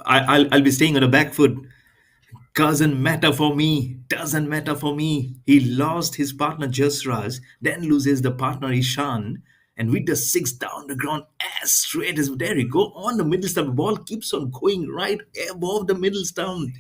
I'll be staying on the back foot. Doesn't matter for me. Doesn't matter for me. He lost his partner Jasraj, then loses the partner Ishan, and with the six down the ground as straight as there you go on the middle stump. The ball keeps on going right above the middle stump.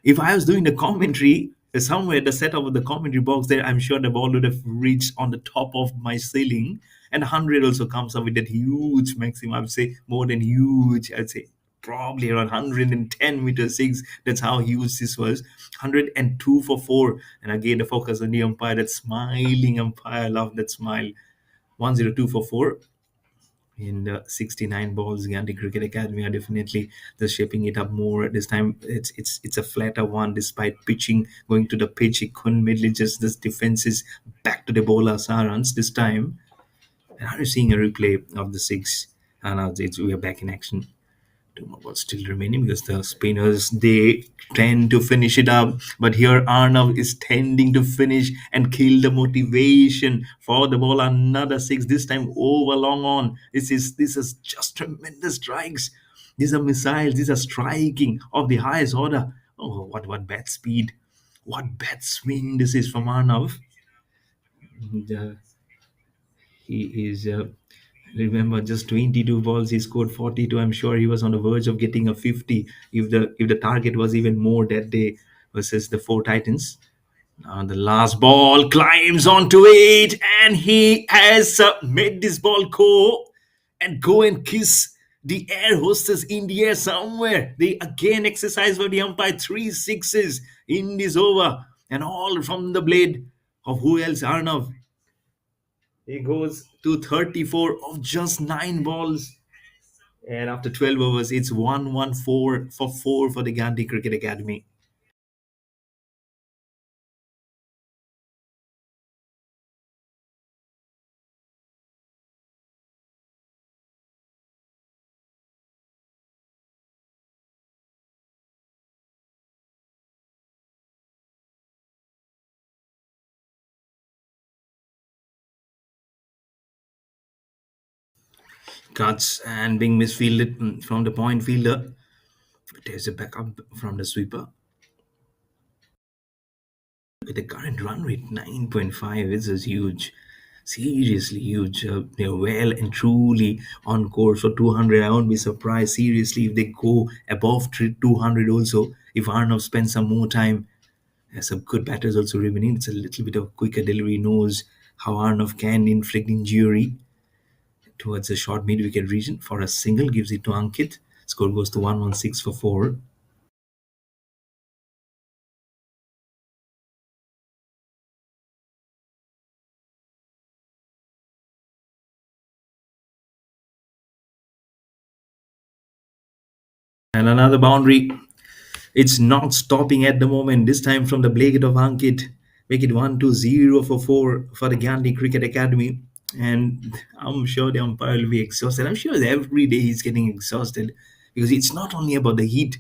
If I was doing the commentary, somewhere the setup of the commentary box there, I'm sure the ball would have reached on the top of my ceiling. And 100 also comes up with that huge maximum. I would say more than huge. I'd say probably around 110 meters six. That's how huge this was. 102 for 4. And again, the focus on the umpire, that smiling umpire. I love that smile. 102 for 4 in the 69 balls. Gandhi Cricket Academy are definitely just shaping it up more. This time it's a flatter one despite pitching going to the pitch. He couldn't mainly just this defenses back to the bowler Sarans this time. And are you seeing a replay of the six? And now we are back in action. Two more balls still remaining because the spinners they tend to finish it up, but here Arnav is tending to finish and kill the motivation for the ball. Another six, this time over long on. This is just tremendous strikes. These are missiles. These are striking of the highest order. Oh, what bat speed, what bat swing this is from Arnav. And, he is remember just 22 balls he scored 42. I'm sure he was on the verge of getting a 50 if the target was even more that day versus the Four Titans. Now the last ball climbs onto it and he has made this ball go and go and kiss the air hostess in the air somewhere. They again exercise for the umpire. Three sixes in this over and all from the blade of who else? Arnav. He goes to 34 of just 9 balls. And after 12 overs, it's 114 for 4 for the Gandhi Cricket Academy. Cuts and being misfielded from the point fielder. There's a backup from the sweeper. Look at the current run rate 9.5. This is huge. Seriously huge. They're well and truly on course for 200. I won't be surprised, seriously, if they go above 200 also. If Arnav spends some more time. There's some good batters also remaining. It's a little bit of quicker delivery. Knows how Arnav can inflict injury towards the short mid-wicket region for a single. Gives it to Ankit. Score goes to 116 for 4. And another boundary. It's not stopping at the moment. This time from the blanket of Ankit. Make it 1-0 for 4 for the Gandhi Cricket Academy. And I'm sure the umpire will be exhausted. I'm sure that every day he's getting exhausted because it's not only about the heat,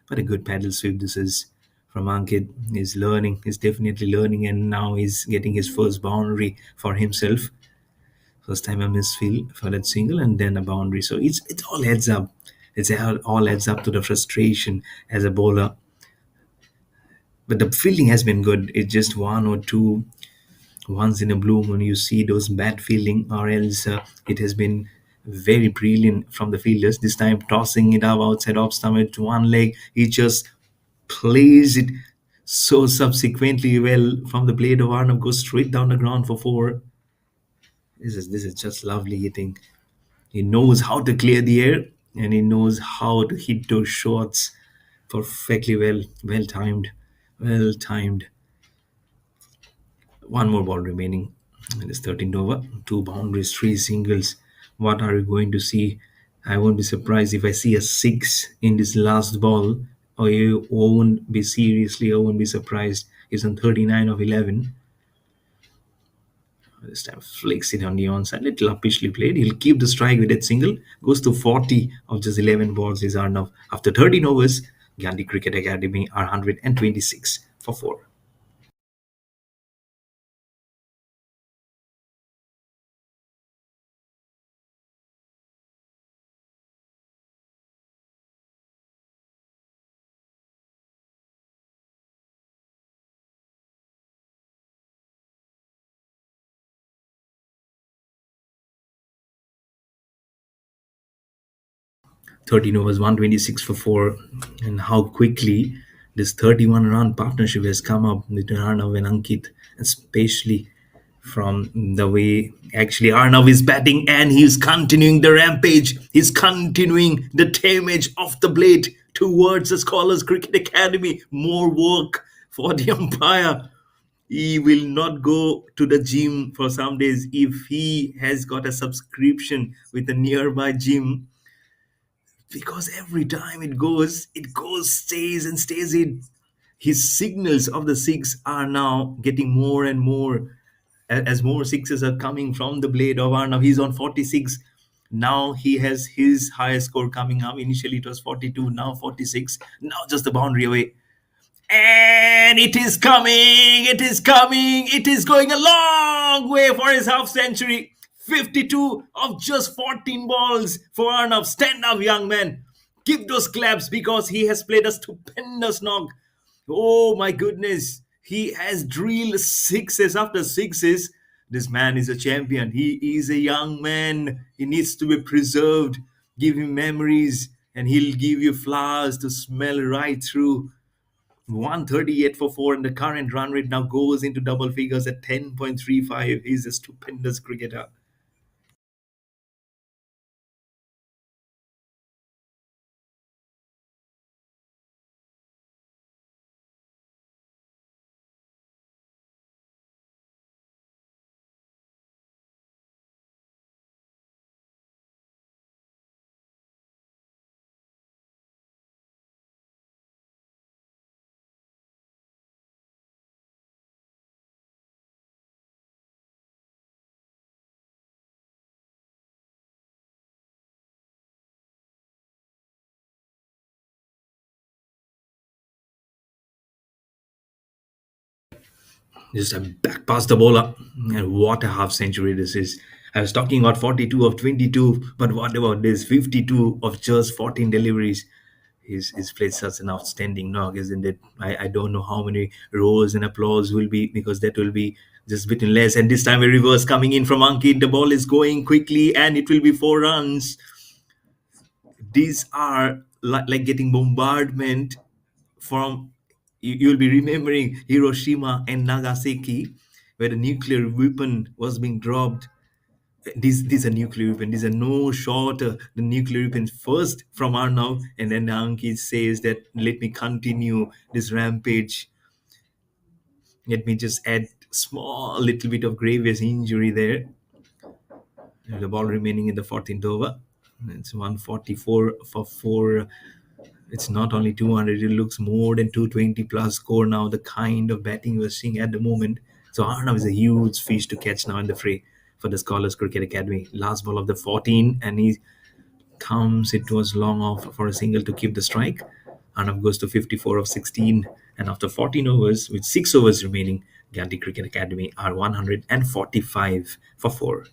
but a good paddle sweep. This is from Ankit. He's learning. He's definitely learning, and now he's getting his first boundary for himself. First time a misfield for that single, and then a boundary. So it all adds up. All adds up to the frustration as a bowler. But the fielding has been good. It's just one or two once in a blue moon you see those bad fielding, or else it has been very brilliant from the fielders. This time tossing it up outside off stomach to one leg, he just plays it so subsequently well from the blade of Arnav, goes straight down the ground for 4. This is just lovely hitting. He knows how to clear the air and he knows how to hit those shots perfectly well. Well timed. One more ball remaining. It is 13th over. 2 boundaries, 3 singles. What are we going to see? I won't be surprised if I see a six in this last ball, or you won't be seriously, I won't be surprised. He's on 39 of 11. This time flicks it on the onside. Little uppishly played. He'll keep the strike with that single. Goes to 40 of just 11 balls is Arnav. After 13 overs, Gandhi Cricket Academy are 126 for 4. 13 overs, 126 for 4. And how quickly this 31 run partnership has come up with Arnav and Ankit, especially from the way actually Arnav is batting and he's continuing the rampage. He's continuing the damage of the blade towards the Scholars Cricket Academy. More work for the umpire. He will not go to the gym for some days if he has got a subscription with a nearby gym, because every time it goes, stays and stays. His signals of the six are now getting more and more as more sixes are coming from the blade of Arnav. He's on 46. Now he has his highest score coming up. Initially it was 42, now 46. Now just the boundary away. And it is coming, it is coming, it is going a long way for his half century. 52 of just 14 balls for Arnav. Stand up, young man. Give those claps because he has played a stupendous knock. Oh my goodness. He has drilled sixes after sixes. This man is a champion. He is a young man. He needs to be preserved. Give him memories, and he'll give you flowers to smell right through. 138 for 4, and the current run rate now goes into double figures at 10.35. He's a stupendous cricketer. Just a back past the bowler. And what a half century this is. I was talking about 42 of 22, but what about this 52 of just 14 deliveries? He's played such an outstanding knock, isn't it? I don't know how many roars and applause will be, because that will be just a bit less. And this time a reverse coming in from Ankit. The ball is going quickly and it will be 4 runs. These are like getting bombardment from, you'll be remembering Hiroshima and Nagasaki, where the nuclear weapon was being dropped. These are nuclear weapon. These are no shorter the nuclear weapon first from Arnav, and then Ankit says that let me continue this rampage. Let me just add small little bit of grievous injury there. The ball remaining in the 14th over. It's 144 for 4. It's not only 200, it looks more than 220 plus score now, the kind of batting we're seeing at the moment. So Arnav is a huge fish to catch now in the fray for the Scholars Cricket Academy. Last ball of the 14, and he comes, it was long off for a single to keep the strike. Arnav goes to 54 of 16, and after 14 overs, with 6 overs remaining, Gyanti Cricket Academy are 145 for 4.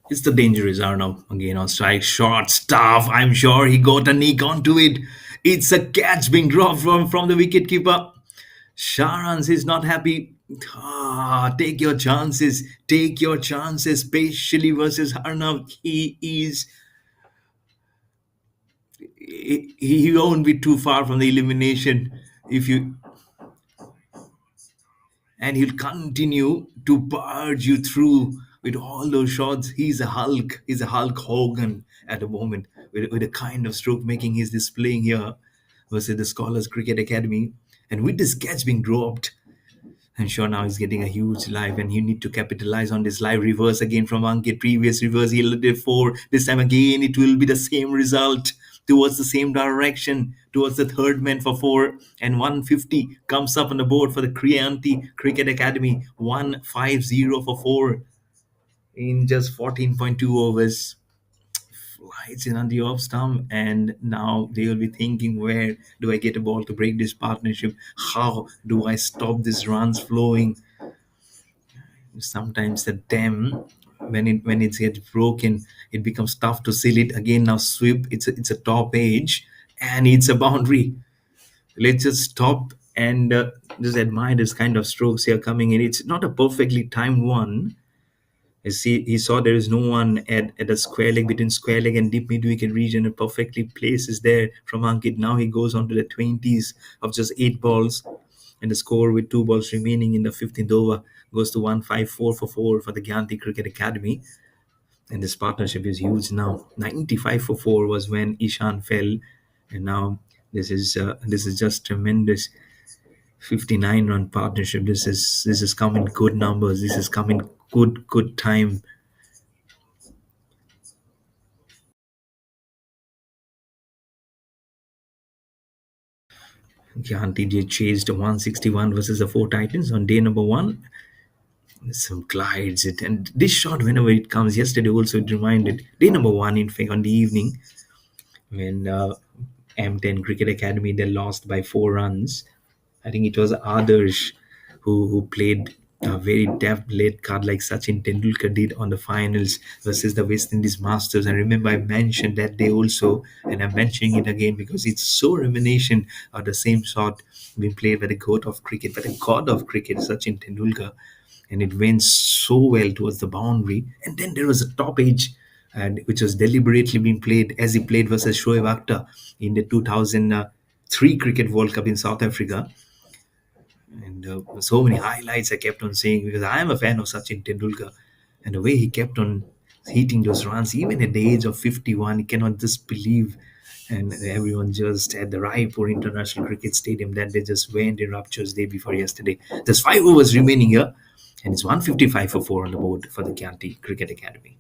It's the dangerous Arnav again on strike. Short stuff. I'm sure he got a nick onto it. It's a catch being dropped from the wicket keeper. Sharans is not happy. Take your chances. Take your chances, especially versus Arnav. He won't be too far from the elimination if you and he'll continue to barge you through with all those shots. He's a Hulk. He's a Hulk Hogan at the moment with the kind of stroke making he's displaying here versus the Scholars Cricket Academy. And with this catch being dropped, I'm sure now he's getting a huge live, and you need to capitalize on this live reverse again from Ankit. Previous reverse he did four. This time again, it will be the same result towards the same direction, towards the third man for four. And 150 comes up on the board for the Gyanti Cricket Academy. 150 for four in just 14.2 overs. Flies in on the off stump, and now they will be thinking, where do I get a ball to break this partnership? How do I stop this runs flowing? Sometimes the dam, when it gets broken, it becomes tough to seal it again. Now sweep, it's a top edge, and it's a boundary. Let's just stop and just admire this kind of strokes here coming in. It's not a perfectly timed one. You see, he saw there is no one at a square leg, between square leg and deep mid wicket region. It perfectly places there from Ankit. Now he goes on to the 20s of just 8 balls, and the score with 2 balls remaining in the 15th over goes to 154 for 4 for the Gyanti Cricket Academy. And this partnership is huge now. 95 for 4 was when Ishan fell, and now this is just tremendous. 59-run partnership. This is come in good numbers. This is come in good time. Gyanti did chased 161 versus the four Titans on day number one. Some glides it, and this shot, whenever it comes, yesterday also it reminded day number one, in fact, on the evening when M10 Cricket Academy they lost by 4 runs. I think it was Adarsh who played a very deft late card like Sachin Tendulkar did on the finals versus the West Indies Masters. And remember, I mentioned that day also, and I'm mentioning it again because it's so reminiscent of the same shot being played by the goat of cricket, by the god of cricket, Sachin Tendulkar, and it went so well towards the boundary. And then there was a top edge, and which was deliberately being played as he played versus Shoaib Akhtar in the 2003 Cricket World Cup in South Africa. And so many highlights I kept on saying because I am a fan of Sachin Tendulkar, and the way he kept on hitting those runs, even at the age of 51, you cannot just believe. And everyone just at the Raipur International Cricket Stadium that they just went in raptures day before yesterday. There's 5 overs remaining here, and it's 155 for 4 on the board for the Gyanti Cricket Academy.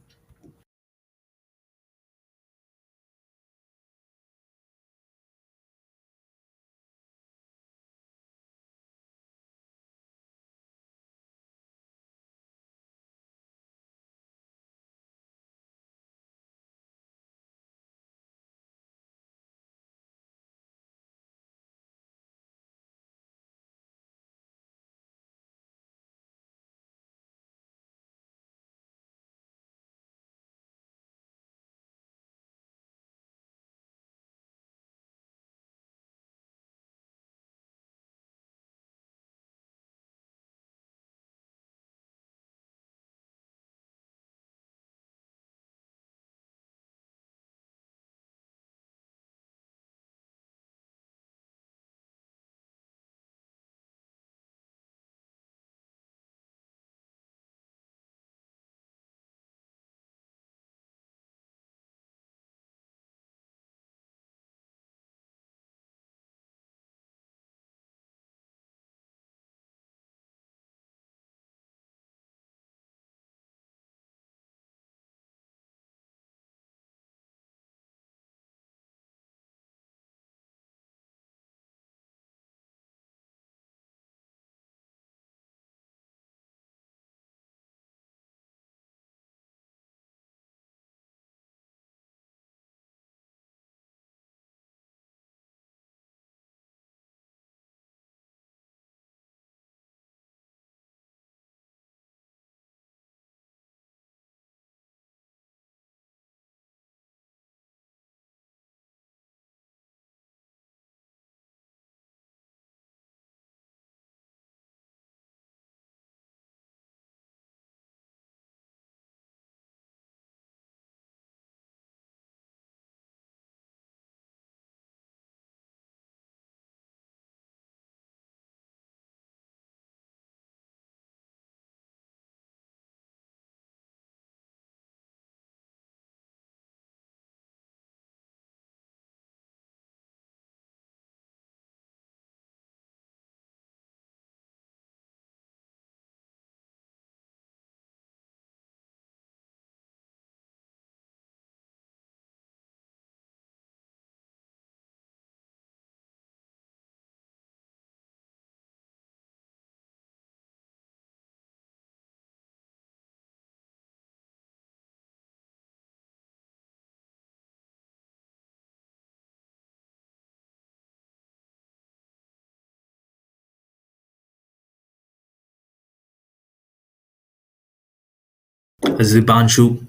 Zipanshu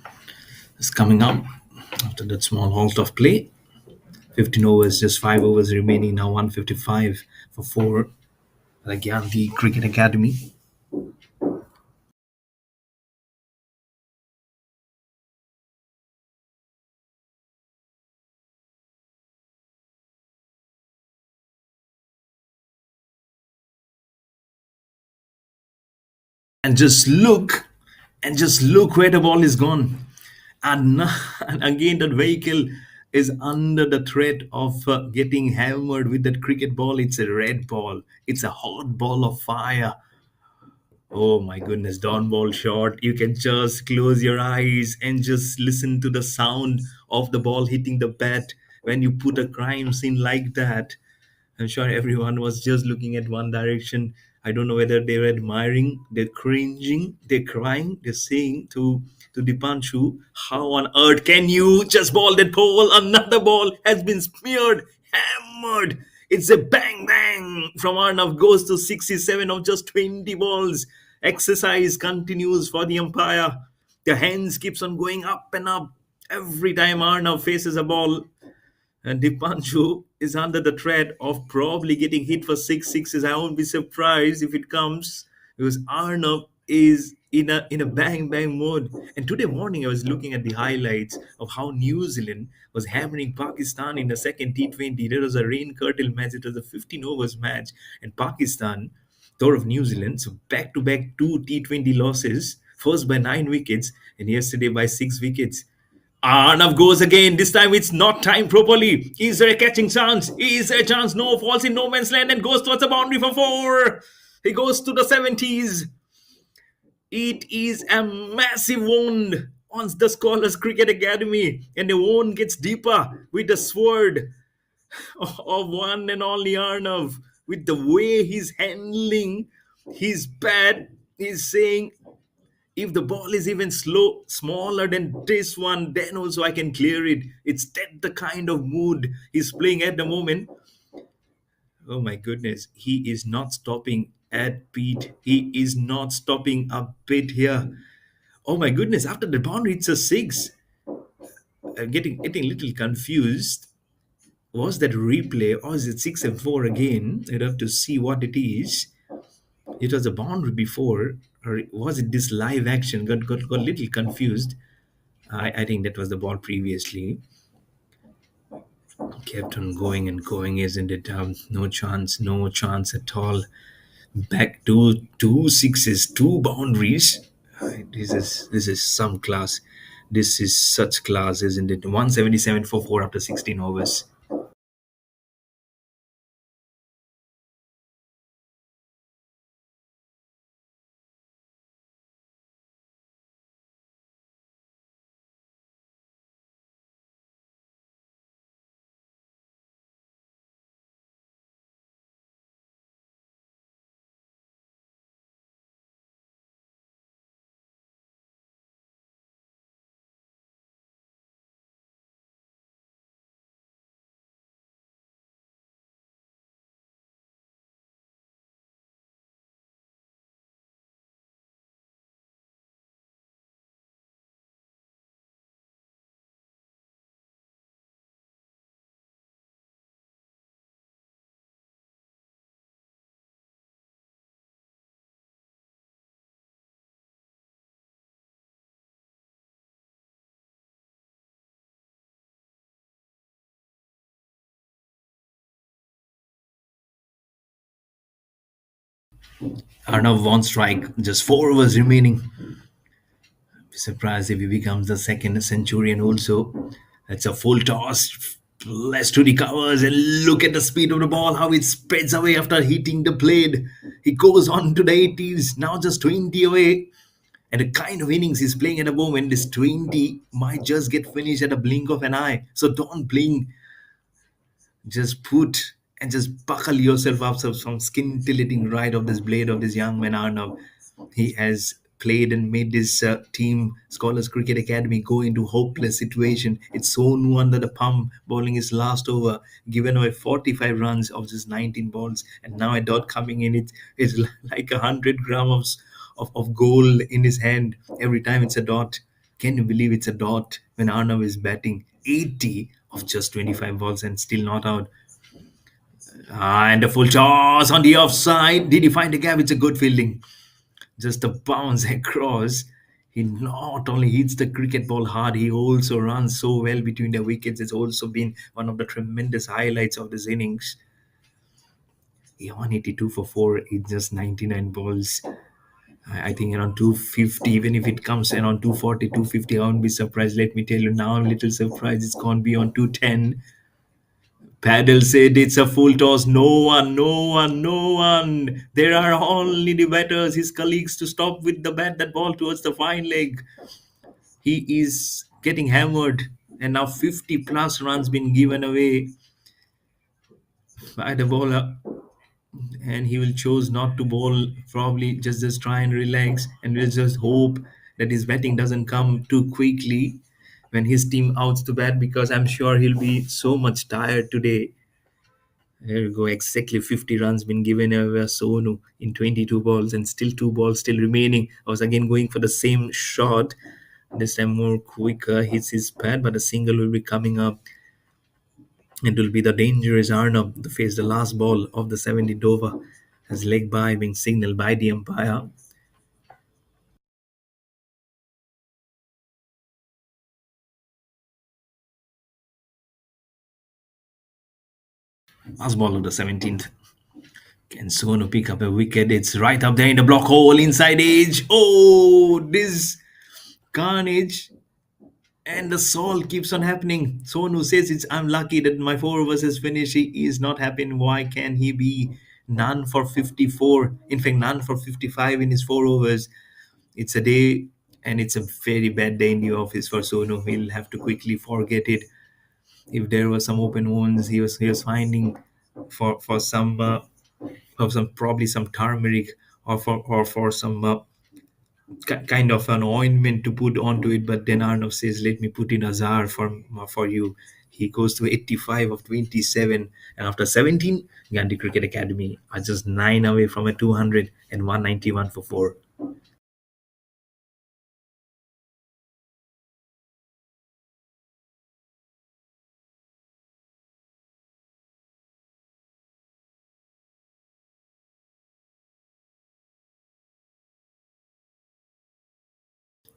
is coming up after that small halt of play. 15 overs, just 5 overs remaining now, 155 for 4. The Gyanti Cricket Academy. And just look where the ball is gone. And, and again, that vehicle is under the threat of getting hammered with that cricket ball. It's a red ball, it's a hot ball of fire. Oh my goodness, down ball shot. You can just close your eyes and just listen to the sound of the ball hitting the bat when you put a crime scene like that. I'm sure everyone was just looking at one direction. I don't know whether they were admiring, they're cringing, they're crying, they're saying to Dipanshu, how on earth can you just ball that ball? Another ball has been smeared, hammered. It's a bang bang from Arnav goes to 67 of just 20 balls. Exercise continues for the umpire. The hands keeps on going up and up every time Arnav faces a ball. And Dipanshu is under the threat of probably getting hit for six sixes. I won't be surprised if it comes because Arnav is in a bang bang mode. And today morning I was looking at the highlights of how New Zealand was hammering Pakistan in the second T20. There was a rain curtail match. It was a 15 overs match, and Pakistan, thought of New Zealand, so back to back two T20 losses. First by 9 wickets, and yesterday by 6 wickets. Arnav goes again. This time it's not timed properly. Is there a catching chance? Is there a chance? No, falls in no man's land and goes towards the boundary for 4. He goes to the 70s. It is a massive wound on the Scholars Cricket Academy, and the wound gets deeper with the sword of one and only Arnav. With the way he's handling his bat, he's saying, if the ball is even smaller than this one, then also I can clear it. It's that the kind of mood he's playing at the moment. Oh my goodness, he is not stopping at beat. He is not stopping a bit here. Oh my goodness, after the boundary, it's a 6. Getting a little confused. Was that replay or is it 6 and 4 again? You'd have to see what it is. It was a boundary before, or was it this live action? Got a little confused. I think that was the ball previously. Kept on going and going, isn't it? No chance, no chance at all. Back to 2 6s, two boundaries. This is some class. This is such class, isn't it? 177 for 4 after 16 overs. Arnav one strike, just 4 overs remaining. Be surprised if he becomes the second centurion also. That's a full toss. Let's to the covers and look at the speed of the ball, how it spreads away after hitting the blade. He goes on to the 80s, now just 20 away. And the kind of innings he's playing at the moment, this 20 might just get finished at a blink of an eye. So don't blink, just put and just buckle yourself up some scintillating ride of this blade of this young man Arnav. He has played and made this team, Scholars Cricket Academy, go into hopeless situation. It's Sonu under the pump, bowling his last over, given away 45 runs of just 19 balls, and now a dot coming in. It's like 100 grams of goal in his hand. Every time it's a dot. Can you believe it's a dot when Arnav is batting 80 of just 25 balls and still not out? And a full toss on the offside. Did he find a gap? It's a good fielding. Just a bounce across. He not only hits the cricket ball hard, he also runs so well between the wickets. It's also been one of the tremendous highlights of this innings. He 182 for 4 in just 99 balls. I think around 250, even if it comes around 240, 250, I won't be surprised. Let me tell you now, I'm a little surprised it's gone beyond 210. Paddle said it's a full toss. No one, no one, no one. There are only the batters, his colleagues, to stop with the bat that ball towards the fine leg. He is getting hammered, and now 50 plus runs been given away by the bowler, and he will choose not to bowl. Probably just try and relax, and we'll just hope that his batting doesn't come too quickly when his team outs to bat, because I'm sure he'll be so much tired today. There you go, exactly 50 runs been given away Sonu in 22 balls, and still two balls still remaining. I was again going for the same shot, this time more quicker, hits his pad, but a single will be coming up. It will be the dangerous Arnab to face the last ball of the 70 over, as leg by being signaled by the umpire. Last ball of the 17th. Can Sonu pick up a wicket? It's right up there in the block hole, inside edge. Oh, this carnage. And the salt keeps on happening. Sonu says it's I'm lucky that my 4 overs is finished. He is not happy. Why can he be none for 54? In fact, none for 55 in his 4 overs. It's a day, and it's a very bad day in the office for Sonu. He'll have to quickly forget it. If there were some open wounds, he was finding for some probably some turmeric, or for some kind of an ointment to put onto it. But then Arnav says, "Let me put in Azar for you." He goes to 85 of 27, and after 17, Gandhi Cricket Academy are just 9 away from a 200 and 191 for 4.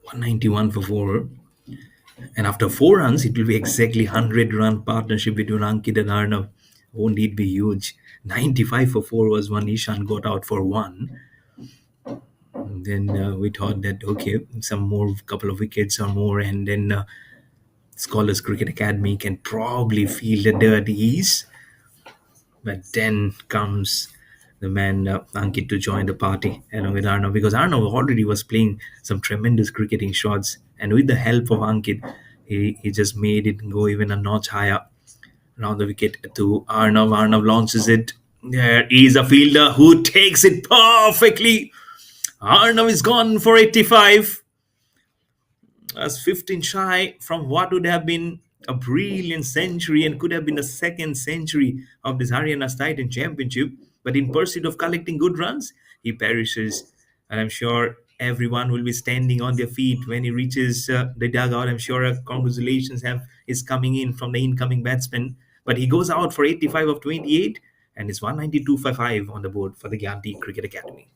One 91 for 4. And after 4 runs, it will be exactly 100-run partnership between Ankit and Arnav. Won't it be huge? 95 for 4 was one. Ishan got out for 1. Then we thought that, okay, some more, couple of wickets or more, and then Scholars Cricket Academy can probably feel the dirt ease. But then comes the man Ankit to join the party along with Arnav, because Arnav already was playing some tremendous cricketing shots, and with the help of Ankit, he just made it go even a notch higher. Around the wicket to Arnav. Arnav launches it. There is a fielder who takes it perfectly. Arnav is gone for 85, as 15 shy from what would have been a brilliant century and could have been the second century of this Haryana's Titan Championship. But in pursuit of collecting good runs, he perishes. And I'm sure everyone will be standing on their feet when he reaches the dugout. I'm sure congratulations is coming in from the incoming batsman. But he goes out for 85 of 28, and it's 192 for 5 on the board for the Gyanti Cricket Academy.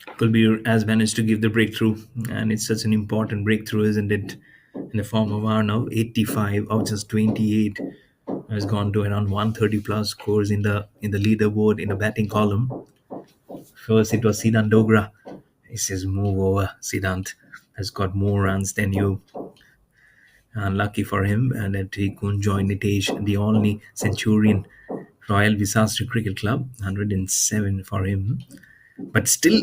Kulbir has managed to give the breakthrough, and it's such an important breakthrough, isn't it? In the form of Arnav, 85 of just 28, has gone to around 130 plus scores in the leaderboard in the batting column. First, it was Siddhant Dogra. He says, "Move over, Siddhant has got more runs than you." Unlucky for him, and that he couldn't join Nitesh, the only Centurion Royal Visastra Cricket Club, 107 for him. But still,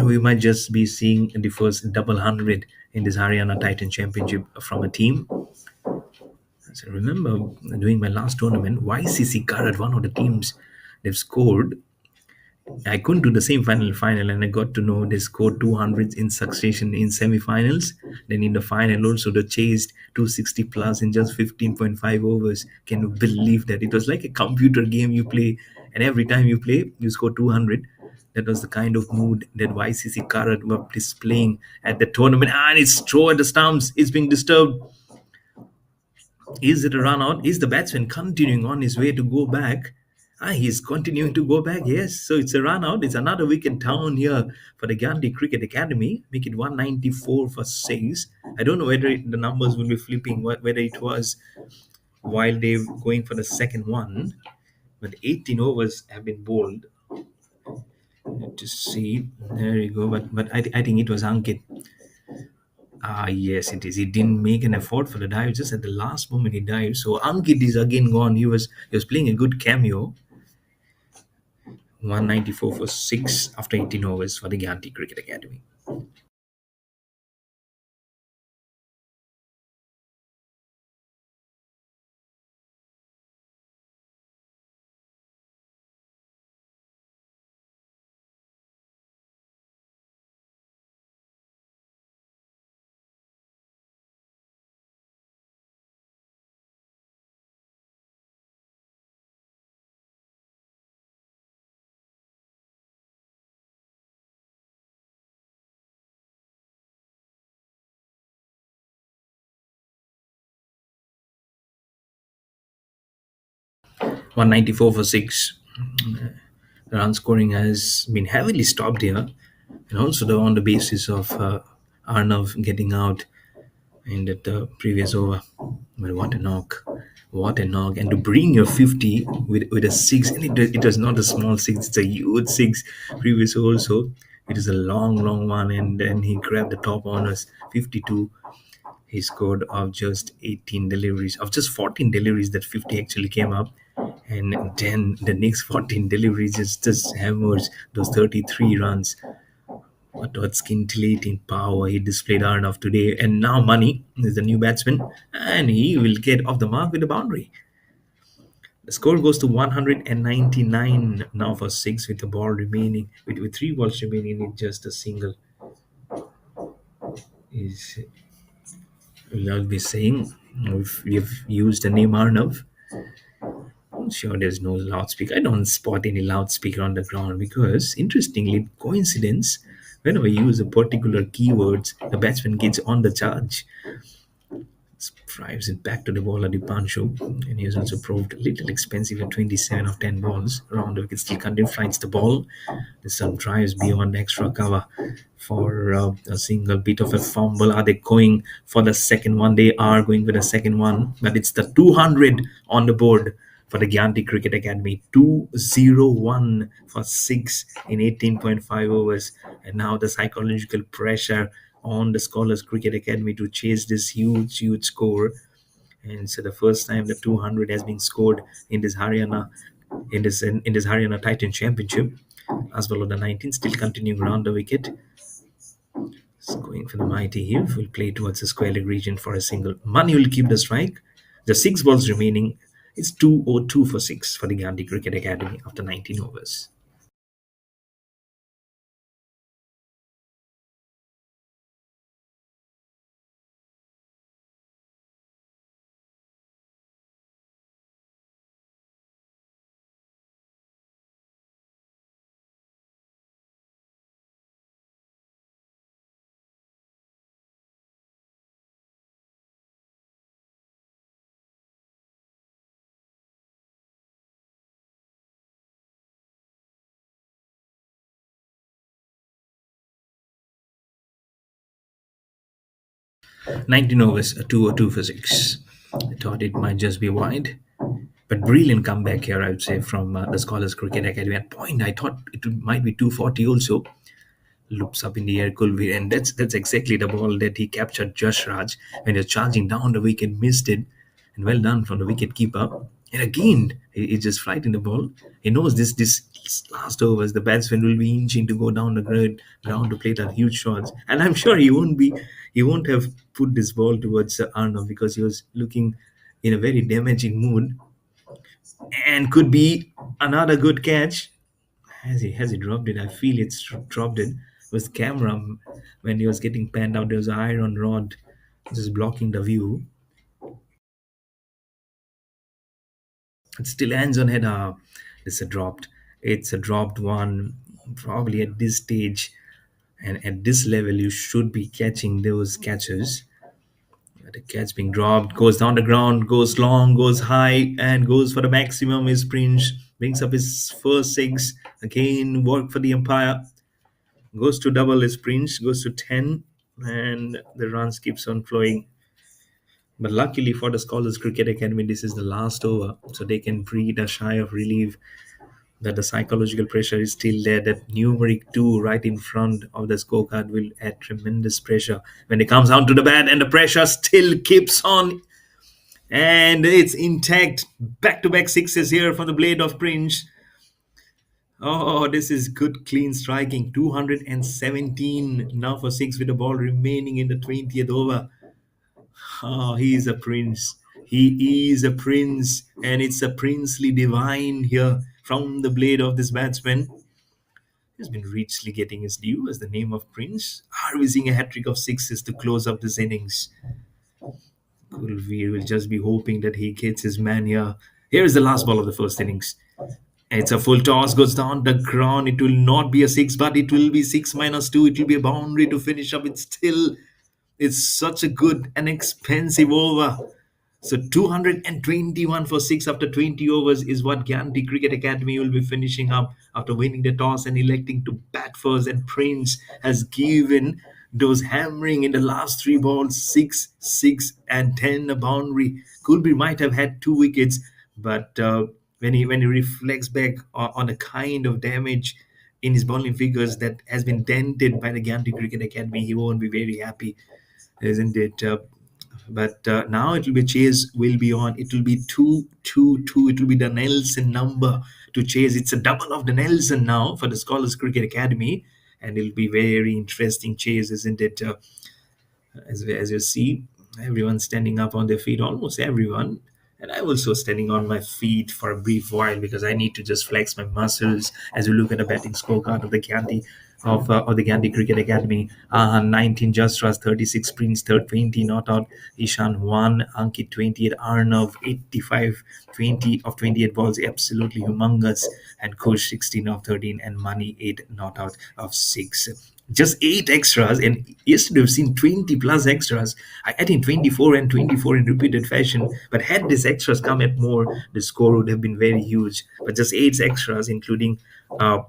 we might just be seeing the first double hundred in this Haryana Titan Championship from a team. So remember, during my last tournament, YCC Karat, one of the teams, they've scored. I couldn't do the same final, and I got to know they scored 200s in succession in semi-finals. Then in the final, also they chased 260 plus in just 15.5 overs. Can you believe that? It was like a computer game you play, and every time you play, you score 200. That was the kind of mood that YCC Karat were displaying at the tournament. And it's throw at the stumps. It's being disturbed. Is it a run out? Is the batsman continuing on his way to go back? He's continuing to go back, yes. So it's a run out. It's another wicket down here for the Gandhi Cricket Academy. Make it 194 for 6. I don't know whether the numbers will be flipping, whether it was while they're going for the second one. But 18 overs have been bowled. To see. There you go. But I think it was Ankit. Yes, it is. He didn't make an effort for the dive. Just at the last moment, he dived. So Ankit is again gone. He was playing a good cameo. 194 for 6 after 18 overs for the Gyanti Cricket Academy. 194 for 6. The run scoring has been heavily stopped here, and also on the basis of Arnav getting out in the previous over. But what a knock! What a knock! And to bring your 50 with a 6, and it was not a small 6, it's a huge 6 previous also. It is a long, long one, and then he grabbed the top honors 52. He scored of just 18 deliveries, of just 14 deliveries that 50 actually came up. And then the next 14 deliveries just hammers those 33 runs. What scintillating power he displayed Arnav today. And now Money is the new batsman, and he will get off the mark with a boundary. The score goes to 199 now for 6 with the ball remaining, with 3 balls remaining in just a single. Is I'll be saying, if you've used the name Arnav, I'm sure there's no loudspeaker. I don't spot any loudspeaker on the ground because, interestingly, coincidence, whenever you use a particular keywords, the batsman gets on the charge. Drives it back to the bowler Dipanshu, and he has also proved a little expensive at 27 of 10 balls. Around the wicket, still continues, finds the ball. There's some drives beyond extra cover for a single bit of a fumble. Are they going for the second one? They are going for the second one, but it's the 200 on the board for the Gyanti Cricket Academy. 201 for 6 in 18.5 overs. And now the psychological pressure on the Scholars Cricket Academy to chase this huge, huge score. And so the first time the 200 has been scored in this Haryana, in this Haryana Titan Championship, as well as the 19, still continuing around the wicket. It's going for the mighty here. Will play towards the square leg region for a single. Money will keep the strike. The 6 balls remaining. It's 202 for 6 for the Gandhi Cricket Academy after 19 overs. 19 overs, a 202 for 6. I thought it might just be wide. But brilliant comeback here, I would say, from the Scholars Cricket Academy. At point, I thought might be 240 also. Loops up in the air, Kulveer, and that's exactly the ball that he captured. Josh Raj when he was charging down the wicket, missed it, and well done from the wicket keeper. And again, he just flighting the ball. He knows this last overs, the batsman will be inching to go down the ground to play the huge shots, and I'm sure he won't have put this ball towards Arnav because he was looking in a very damaging mood and could be another good catch. Has he dropped it? I feel it's dropped it. With camera when he was getting panned out, there was an iron rod just blocking the view. It still ends on head. It's a dropped. It's a dropped one. Probably at this stage and at this level, you should be catching those catches. The catch being dropped goes down the ground, goes long, goes high, and goes for the maximum. His Prince brings up his first six. Again, work for the umpire. Goes to double his Prince, goes to 10, and the runs keeps on flowing. But luckily for the Scholars Cricket Academy, this is the last over, so they can breathe a sigh of relief that the psychological pressure is still there. That numeric 2 right in front of the scorecard will add tremendous pressure when it comes down to the bat, and the pressure still keeps on. And it's intact. Back to back sixes here from the blade of Prince. Oh, this is good, clean striking. 217 now for six with the ball remaining in the 20th over. Oh, he is a prince. He is a prince, and it's a princely divine here from the blade of this batsman. He's been richly getting his due as the name of Prince, harvesting a hat trick of sixes to close up this innings. Kulveer will just be hoping that he gets his man here. Here is the last ball of the first innings. It's a full toss, goes down the ground. It will not be a six, but it will be six minus two. It will be a boundary to finish up. It's such a good and expensive over. So 221 for 6 after 20 overs is what Gyanti Cricket Academy will be finishing up after winning the toss and electing to bat first. And Prince has given those hammering in the last three balls 6, 6, and 10 a boundary. Kulbi might have had two wickets, but when he reflects back on the kind of damage in his bowling figures that has been dented by the Gyanti Cricket Academy, he won't be very happy, isn't it? But now it will be chase will be on. It will be 2-2-2. It will be the Nelson number to chase. It's a double of the Nelson now for the Scholars Cricket Academy, and it'll be very interesting chase, isn't it? As you see, everyone standing up on their feet, almost everyone. And I'm also standing on my feet for a brief while because I need to just flex my muscles as we look at the batting scorecard of the Gandhi Cricket Academy. 19 Just Raj, 36 Prince, third 20 not out. Ishan 1, Ankit 28, Arnav 85, 20 of 28 balls, absolutely humongous. And Kush 16 of 13, and Money 8 not out of 6. Just 8 extras, and yesterday we've seen 20 plus extras. I think 24 and 24 in repeated fashion. But had these extras come at more, the score would have been very huge. But just 8 extras, including a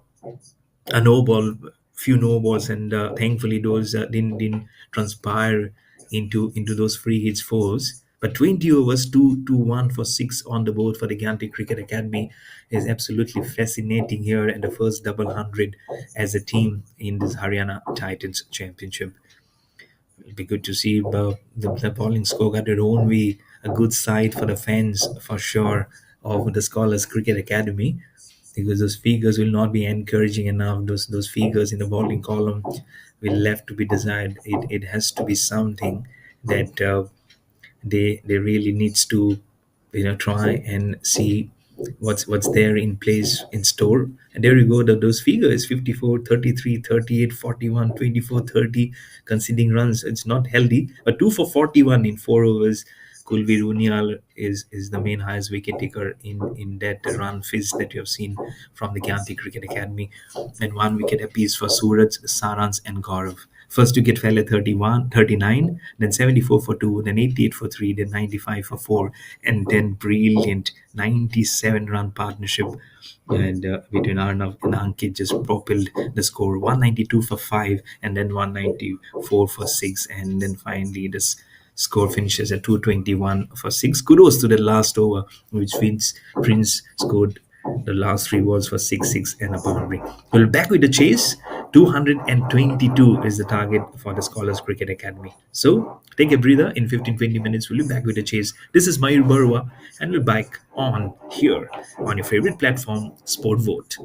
no ball, few no balls, and thankfully those didn't transpire into those free hits fours. But 20 overs, 2-1 for 6 on the board for the Gyanti Cricket Academy is absolutely fascinating here, and the first double hundred as a team in this Haryana Titans Championship. It'll be good to see the bowling scorecard. It won't be a good sight for the fans for sure of the Scholars Cricket Academy, because those figures will not be encouraging enough. Those figures in the bowling column will left to be desired. It has to be something that they really needs to try and see what's there in place in store. And there you go, those figures: 54, 33, 38, 41, 24, 30 conceding runs. It's not healthy, but 2 for 41 in 4 overs. Kulveer Unial is the main highest wicket taker in that run fist that you have seen from the Gyanti Cricket Academy, and 1 wicket apiece for Suraj, Sarans, and Gaurav. First wicket fell at 31, 39, then 74 for 2, then 88 for 3, then 95 for 4, and then brilliant 97-run partnership and between Arnav and Ankit just propelled the score 192 for 5 and then 194 for 6, and then finally this score finishes at 221 for 6. Kudos to the last over, which Prince scored the last three balls for 6 and a boundary. Well, back with the chase. 222 is the target for the Scholars Cricket Academy. So take a breather. In 15-20 minutes, we'll be back with the chase. This is Mayur Barua, and we're back on here on your favorite platform, Sport Vote.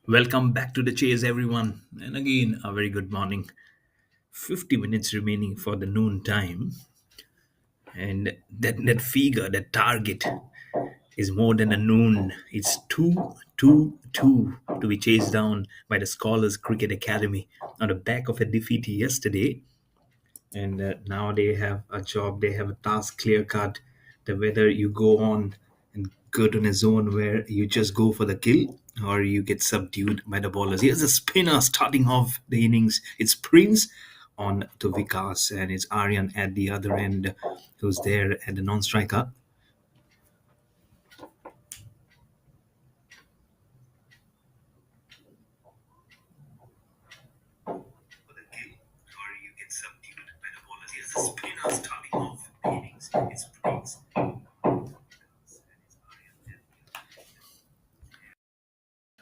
Welcome back to the chase, everyone. And again, a very good morning. 50 minutes remaining for the noon time. And that figure, that target, is more than a noon. It's 2-2-2 to be chased down by the Scholars Cricket Academy on the back of a defeat yesterday. And now they have a job, they have a task clear cut, that whether you go on and go to a zone where you just go for the kill or you get subdued by the bowlers. Here's a spinner starting off the innings. It's Prince on to Vikas, and it's Aryan at the other end who's there at the non-striker. For the kill or you get subdued by the bowlers. Here's a spinner starting off the innings. It's Prince.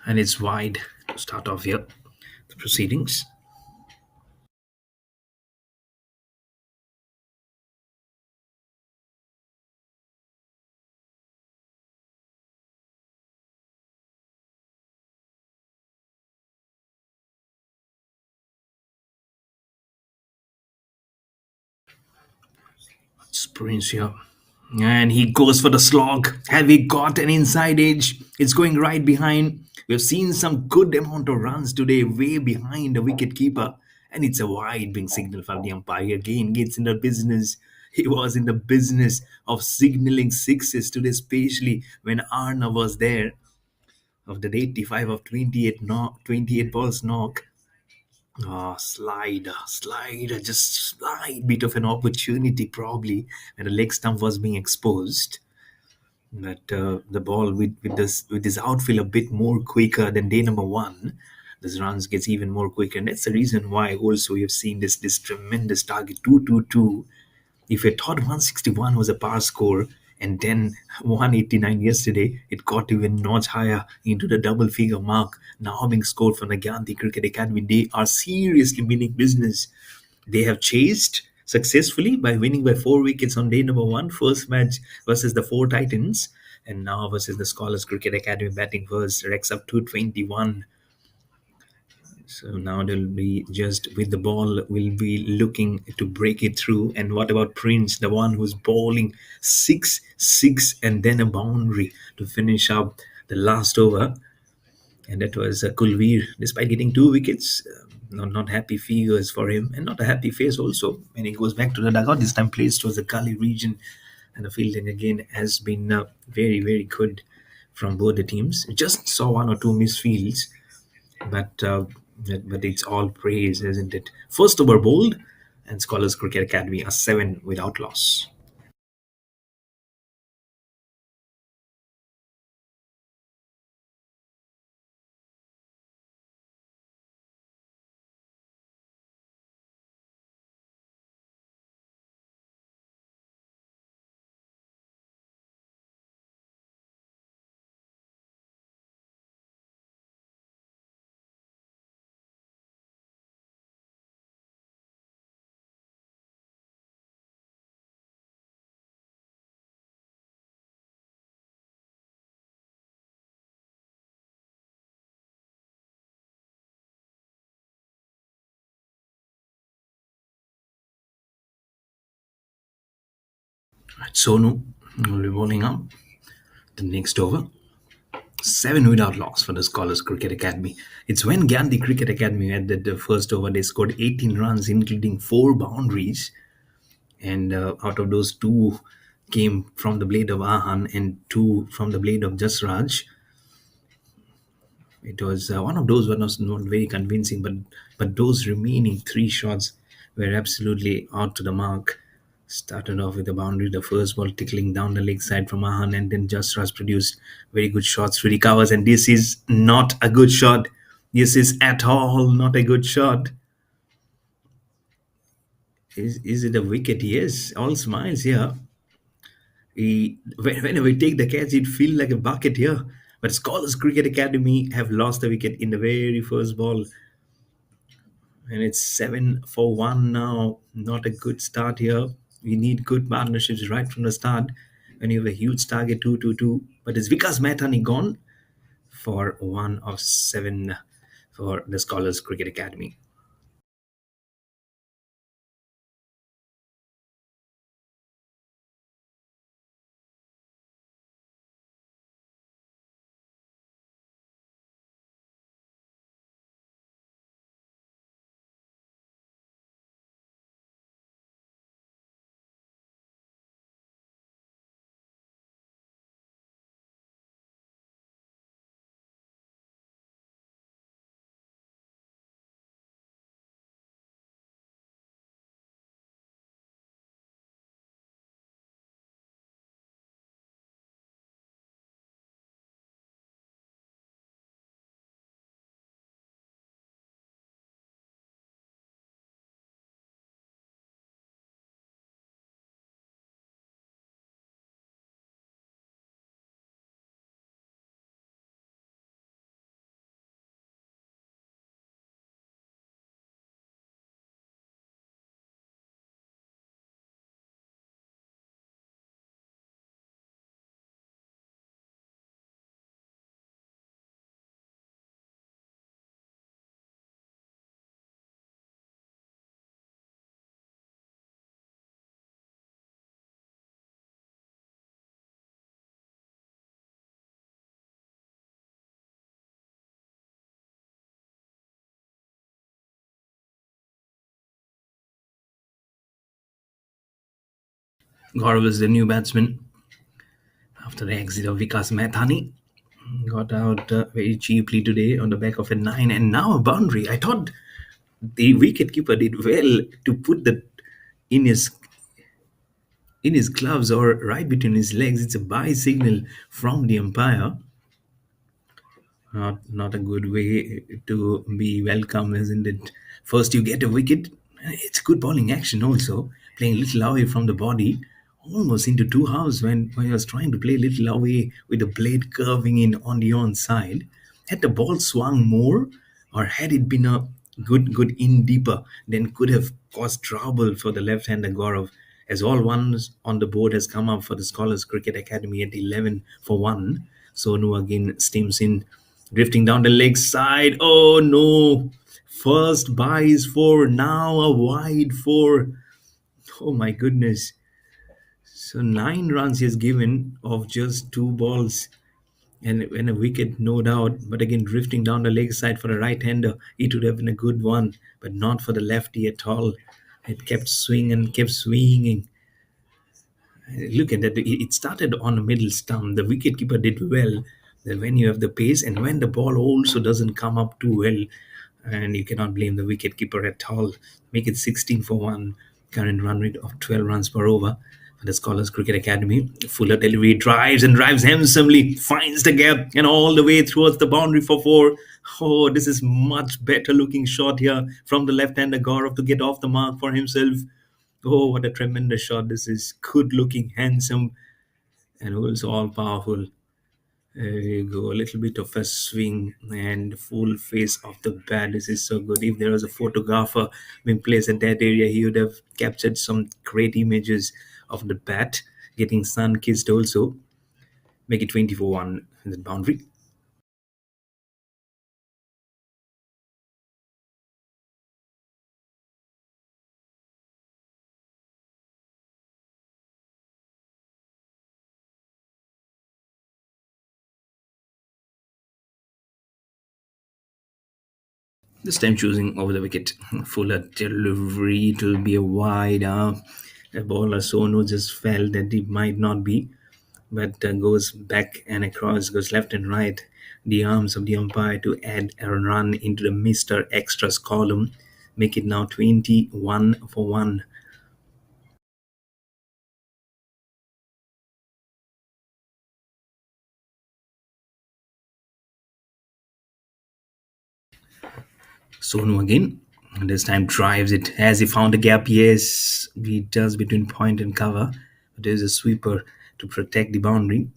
And it's wide to start off here the proceedings. Sprints here. And he goes for the slog. Have we got an inside edge? It's going right behind. We've seen some good amount of runs today, way behind the wicket keeper. And it's a wide being signal from the umpire. Again, gets in the business. He was in the business of signaling sixes today, especially when Arna was there. Of that 85 of 28 knock, 28 balls knock. Oh, slider, just slight bit of an opportunity probably when the leg stump was being exposed. But the ball with this outfield a bit more quicker than day number one, this runs gets even more quicker, and that's the reason why also you've seen this tremendous target 222. If you thought 161 was a par score and then 189 yesterday, it got even notch higher into the double figure mark. Now being scored from the Gyanti Cricket Academy, they are seriously winning business. They have chased successfully by winning by 4 wickets on day number one, first match versus the four Titans, and now versus the Scholars Cricket Academy batting first. Rex up 221. So now they'll be just with the ball, will be looking to break it through. And what about Prince, the one who's bowling 6 6 and then a boundary to finish up the last over? And that was Kulveer, despite getting 2 wickets. Not happy figures for him, and not a happy face also when he goes back to the dugout. This time placed towards the gully region, and the fielding again has been very, very good from both the teams. Just saw one or two misfields, but it's all praise, isn't it? First over bowled, and Scholars Cricket Academy are 7 without loss. Right, Sonu will be bowling up the next over. 7 without loss for the Scholars Cricket Academy. It's when Gandhi Cricket Academy had the first over, they scored 18 runs, including 4 boundaries. And out of those, 2 came from the blade of Ahan and 2 from the blade of Jasraj. It was one of those was not very convincing, but those remaining 3 shots were absolutely out to the mark. Started off with the boundary, the first ball tickling down the leg side from Ahan, and then Jasraj produced very good shots to recovers. And this is not a good shot. This is at all not a good shot. Is it a wicket? Yes, all smiles here. Whenever we take the catch, it feels like a bucket here. But Scholars Cricket Academy have lost the wicket in the very first ball. And it's 7 for 1 now. Not a good start here. We need good partnerships right from the start. When you have a huge target 2-2-2. But it's Vikas Mehta gone for one of seven for the Scholars Cricket Academy. Gaurav is the new batsman after the exit of Vikas Mehthani. Got out very cheaply today on the back of a nine, and now a boundary. I thought the wicketkeeper did well to put the in his gloves or right between his legs. It's a buy signal from the umpire. Not a good way to be welcome, isn't it? First, you get a wicket. It's good bowling action also, playing a little away from the body, almost into two halves when he was trying to play a little away with the blade curving in on the on side. Had the ball swung more, or had it been a good in deeper, then could have caused trouble for the left-hander Gaurav. As all ones on the board has come up for the Scholars Cricket Academy at 11 for 1. Sonu again steams in, drifting down the leg side. Oh no! First buys four, now a wide four. Oh my goodness. So 9 runs he has given of just two balls and a wicket, no doubt. But again, drifting down the leg side for a right hander, it would have been a good one, but not for the lefty at all. It kept swinging and kept swinging. Look at that. It started on a middle stump. The wicketkeeper did well. That when you have the pace and when the ball also doesn't come up too well, and you cannot blame the wicketkeeper at all. Make it 16 for 1. Current run rate of 12 runs per over for the Scholars Cricket Academy. Fuller delivery, drives and drives handsomely, finds the gap and all the way towards the boundary for 4. Oh, this is much better looking shot here from the left-hander Gaurav to get off the mark for himself. Oh, what a tremendous shot. This is good looking, handsome, and also all powerful. There you go. A little bit of a swing and full face of the bat. This is so good. If there was a photographer being placed at that area, he would have captured some great images of the bat getting sun kissed also. Make it 20 for 1 in the boundary. This time choosing over the wicket. Fuller delivery. It will be a wide arm. The bowler Sonu just felt that it might not be, but goes back and across, goes left and right. The arms of the umpire to add a run into the Mr. Extras column. Make it now 21 for 1. Sonu again. And this time drives it. Has he found a gap? Yes, he does between point and cover. But there's a sweeper to protect the boundary.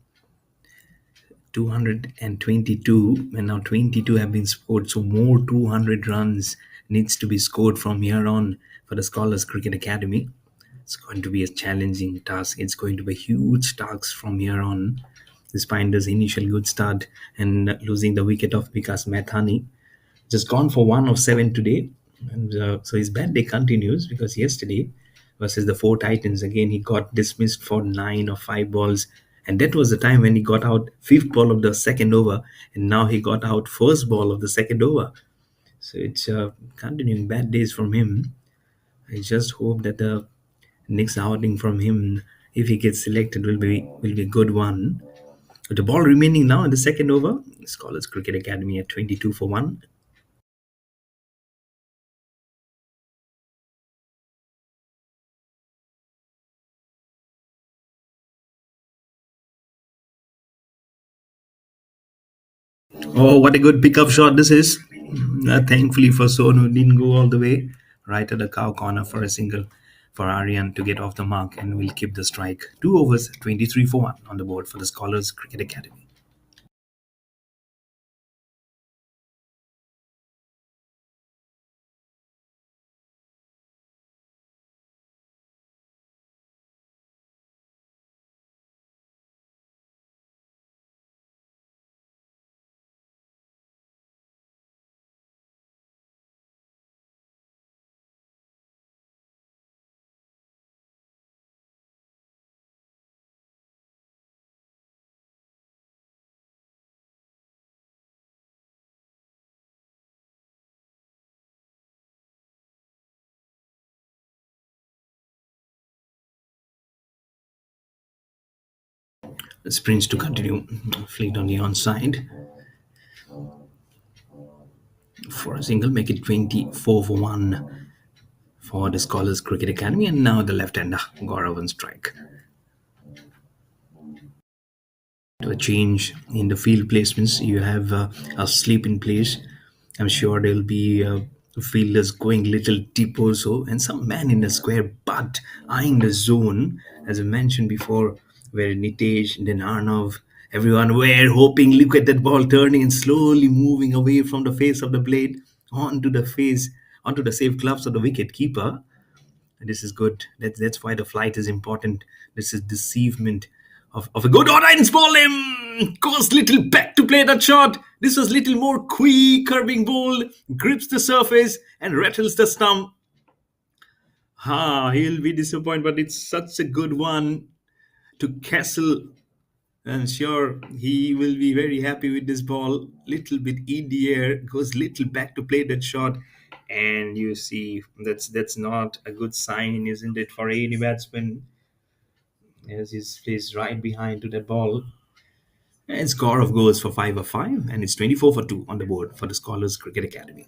222, and now 22 have been scored. So more 200 runs needs to be scored from here on for the Scholars Cricket Academy. It's going to be a challenging task. It's going to be a huge task from here on. despite his initial good start and losing the wicket of Vikas Methani. Just gone for 1 of 7 today. And so his bad day continues because yesterday versus the four Titans, again, he got dismissed for 9 of 5 balls. And that was the time when he got out fifth ball of the second over. And now he got out first ball of the second over. So it's continuing bad days from him. I just hope that the next outing from him, if he gets selected, will be a good one. With the ball remaining now in the second over, Scholars Cricket Academy at 22 for 1. Oh, what a good pickup shot this is. Thankfully for Sonu, didn't go all the way. Right at the cow corner for a single for Aryan to get off the mark and will keep the strike. 2 overs, 23 for 1 on the board for the Scholars Cricket Academy. The sprints to continue. Fleet on the onside for a single, make it 24 for 1 for the Scholars Cricket Academy. And now the left-hander, Gaurav on strike. To a change in the field placements. You have a sleep in place. I'm sure there'll be fielders going little deep also, and some man in the square, but eyeing the zone, as I mentioned before, where Nitesh, then Arnav, everyone were hoping. Look at that ball turning and slowly moving away from the face of the blade onto the safe gloves of the wicket keeper. This is good. That's why the flight is important. This is deceivement of a good Orion's ball. Goes little back to play that shot. This was little more quick curving ball. Grips the surface and rattles the stump. He'll be disappointed, but it's such a good one to Castle. I'm sure he will be very happy with this ball. Little bit in the air, goes little back to play that shot, and you see that's not a good sign, isn't it, for any batsman? As he's placed right behind to that ball. And score of goals for 5 of 5, and it's 24 for 2 on the board for the Scholars Cricket Academy.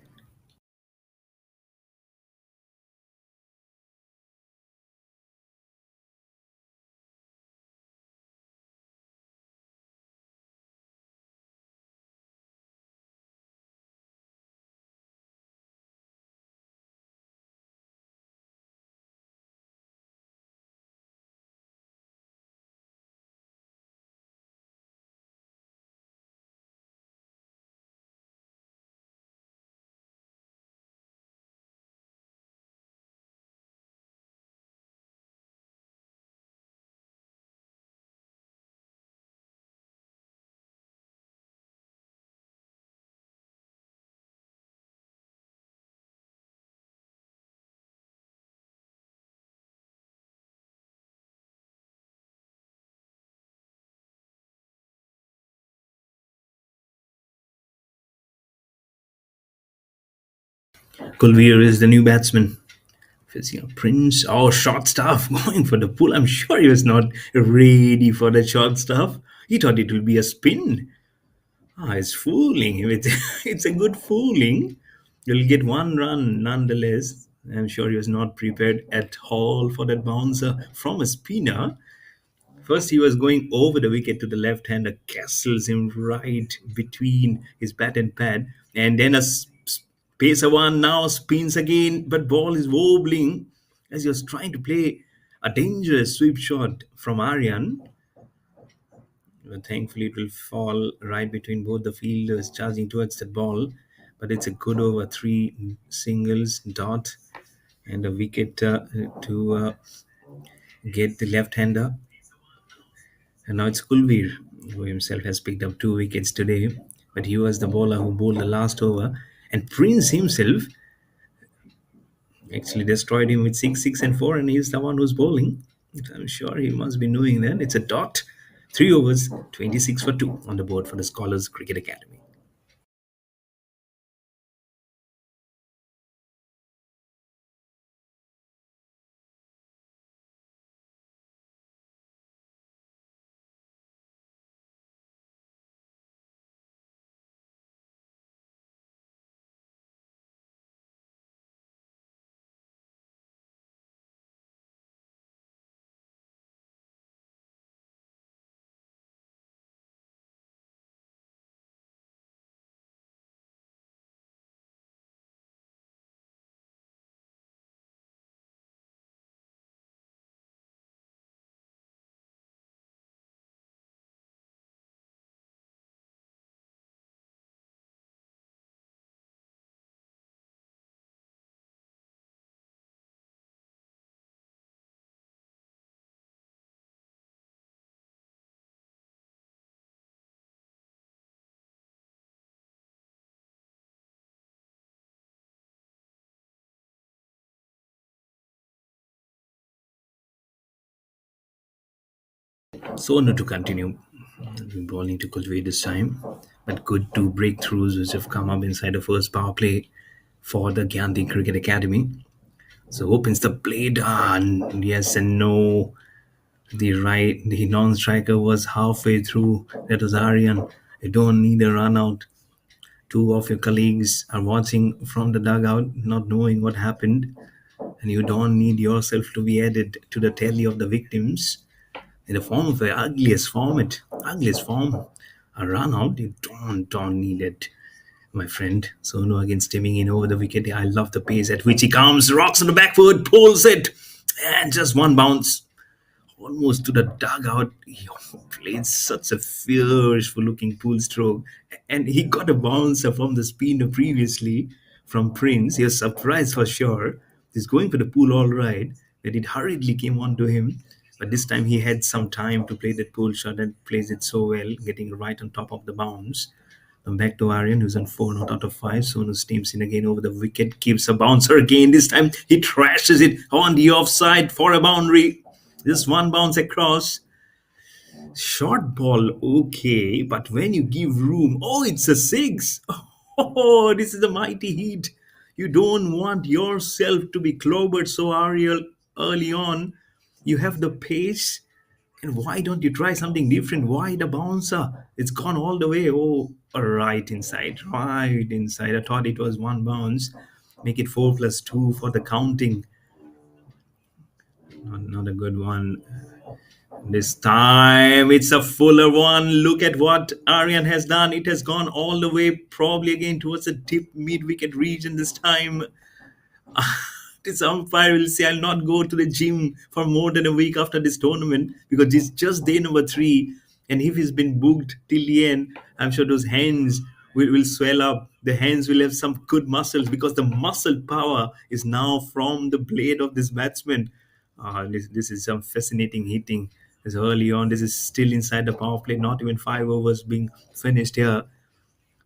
Kulveer is the new batsman. Facing a Prince. Oh, short stuff going for the pull. I'm sure he was not ready for the short stuff. He thought it would be a spin. It's fooling. It's a good fooling. You'll get 1 run nonetheless. I'm sure he was not prepared at all for that bouncer from a spinner. First, he was going over the wicket to the left hander, castles him right between his bat and pad, and then pacer one now spins again, but ball is wobbling as he was trying to play a dangerous sweep shot from Aryan. But thankfully, it will fall right between both the fielders charging towards that ball. But it's a good over, 3 singles, dot, and a wicket to get the left hander. And now it's Kulveer. who himself has picked up 2 wickets today. But he was the bowler who bowled the last over. And Prince himself actually destroyed him with 6, 6, and 4, and he's the one who's bowling. I'm sure he must be knowing that. It's a dot. 3 overs, 26 for 2 on the board for the Scholars Cricket Academy. So, no to continue. Bowling to cultivate this time, but good two breakthroughs which have come up inside the first power play for the Gyanti Cricket Academy. So opens the plate, and yes and no. The non-striker was halfway through. That was Aryan. You don't need a run out. Two of your colleagues are watching from the dugout, not knowing what happened, and you don't need yourself to be added to the tally of the victims in the form of the ugliest form. A run out, you don't need it, my friend. Sonu again steaming in over the wicket. I love the pace at which he comes, rocks on the back foot, pulls it, and just one bounce almost to the dugout. He played such a fearful looking pull stroke, and he got a bouncer from the spinner previously from Prince. He was surprised for sure. He's going for the pull all right, that it hurriedly came on to him. But this time he had some time to play that pull shot and plays it so well, getting right on top of the bounce. Back to Aryan, who's on 4 not out of 5. Sonu steams in again over the wicket, keeps a bouncer again. This time he trashes it on the offside for a boundary. Just one bounce across. Short ball, okay, but when you give room, oh, it's a 6. Oh, this is a mighty heat. You don't want yourself to be clobbered so Ariel early on. You have the pace, and why don't you try something different? Why the bouncer? It's gone all the way. Oh, right inside, right inside. I thought it was one bounce. Make it 4 plus 2 for the counting. Not a good one. This time it's a fuller one. Look at what Aryan has done. It has gone all the way, probably again towards the deep mid wicket region this time. This umpire will say, I'll not go to the gym for more than a week after this tournament because it's just day number 3. And if he's been booked till the end, I'm sure those hands will swell up. The hands will have some good muscles because the muscle power is now from the blade of this batsman. This is some fascinating hitting. This early on, this is still inside the power play, not even 5 overs being finished here,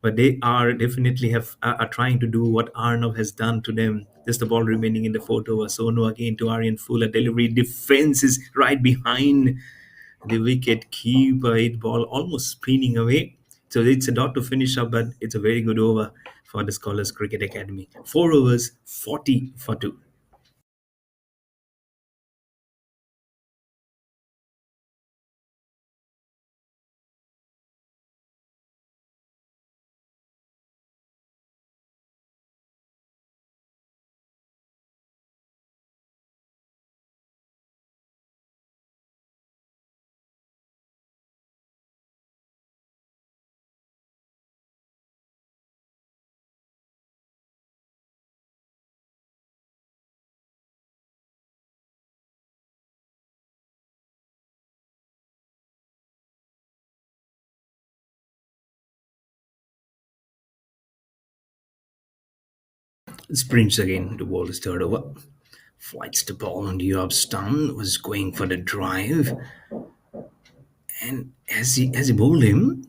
but they are definitely are trying to do what Arnav has done to them. Just the ball remaining in the fourth over. Sonu again to Aryan, fuller delivery. Defense is right behind the wicket keeper. It ball almost spinning away. So it's a dot to finish up, but it's a very good over for the Scholars Cricket Academy. 4 overs, 40 for 2. Sprints again to ball is third over. Flights the ball on the off stump, was going for the drive, And as he bowled him,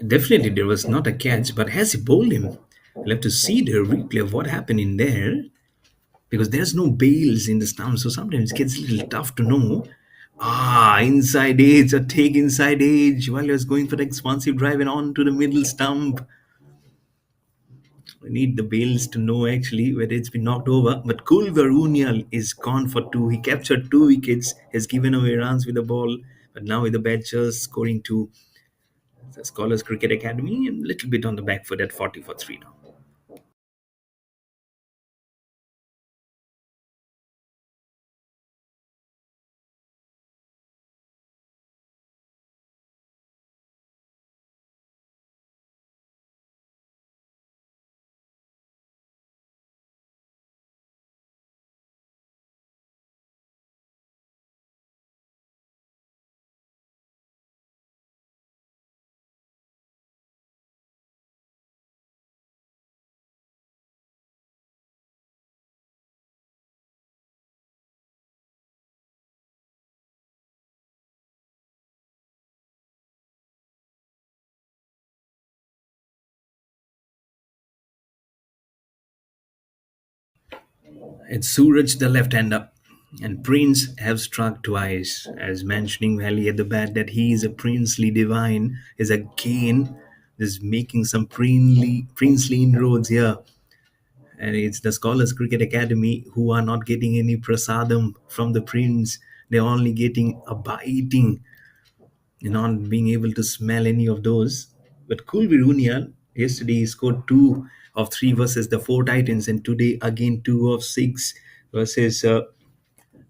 definitely there was not a catch, but as he bowled him, you'll have to see the replay of what happened in there, because there's no bails in the stump, so sometimes it gets a little tough to know. Inside edge, a take inside edge while he was going for the expansive drive and on to the middle stump. We need the bails to know actually whether it's been knocked over. But Kulvarunial is gone for two. He captured two wickets, has given away runs with the ball, but now with the Badgers scoring two. The Scholars Cricket Academy a little bit on the back foot at 40 for 3 now. It's Suraj, the left-hander, and Prince have struck twice. As mentioning Valley at the bat that he is a princely divine is again just making some princely inroads here. And it's the Scholars Cricket Academy who are not getting any prasadam from the prince. They're only getting a biting, not being able to smell any of those. But Kulvirunian yesterday he scored two of three versus the four Titans, and today again two of six versus the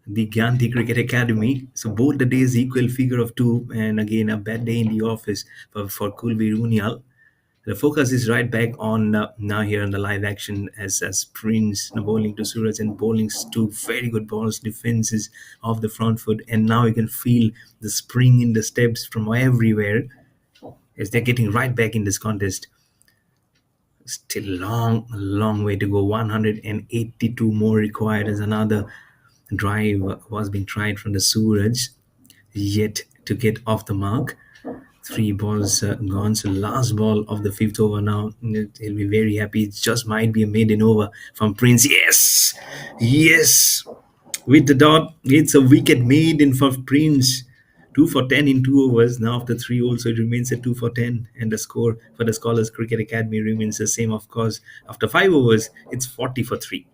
Gyanti Cricket Academy. So both the days equal figure of two, and again a bad day in the office for Kulvirunial. The focus is right back on now here in the live action as Prince bowling to Suraj and bowling two very good balls, defenses of the front foot, and now you can feel the spring in the steps from everywhere as they're getting right back in this contest. Still long way to go. 182 more required as another drive was being tried from the Suraj, yet to get off the mark. Three balls gone. So last ball of the fifth over now. He'll be very happy. It just might be a maiden over from Prince. Yes, yes. With the dot, it's a wicket maiden for Prince. 2 for 10 in 2 overs. Now after three, also it remains at 2 for 10, and the score for the Scholars Cricket Academy remains the same. Of course, after 5 overs, it's 40 for 3.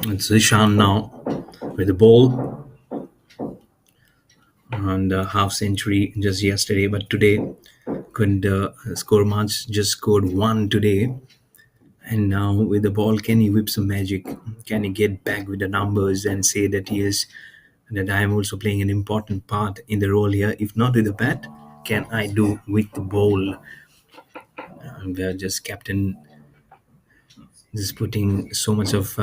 It's Ishan now with the ball and a half century just yesterday, but today couldn't score much. Just scored one today. And now with the ball, can he whip some magic? Can he get back with the numbers and say that he is that I am also playing an important part in the role here? If not with the bat, can I do with the ball? And we are just captain just putting so much of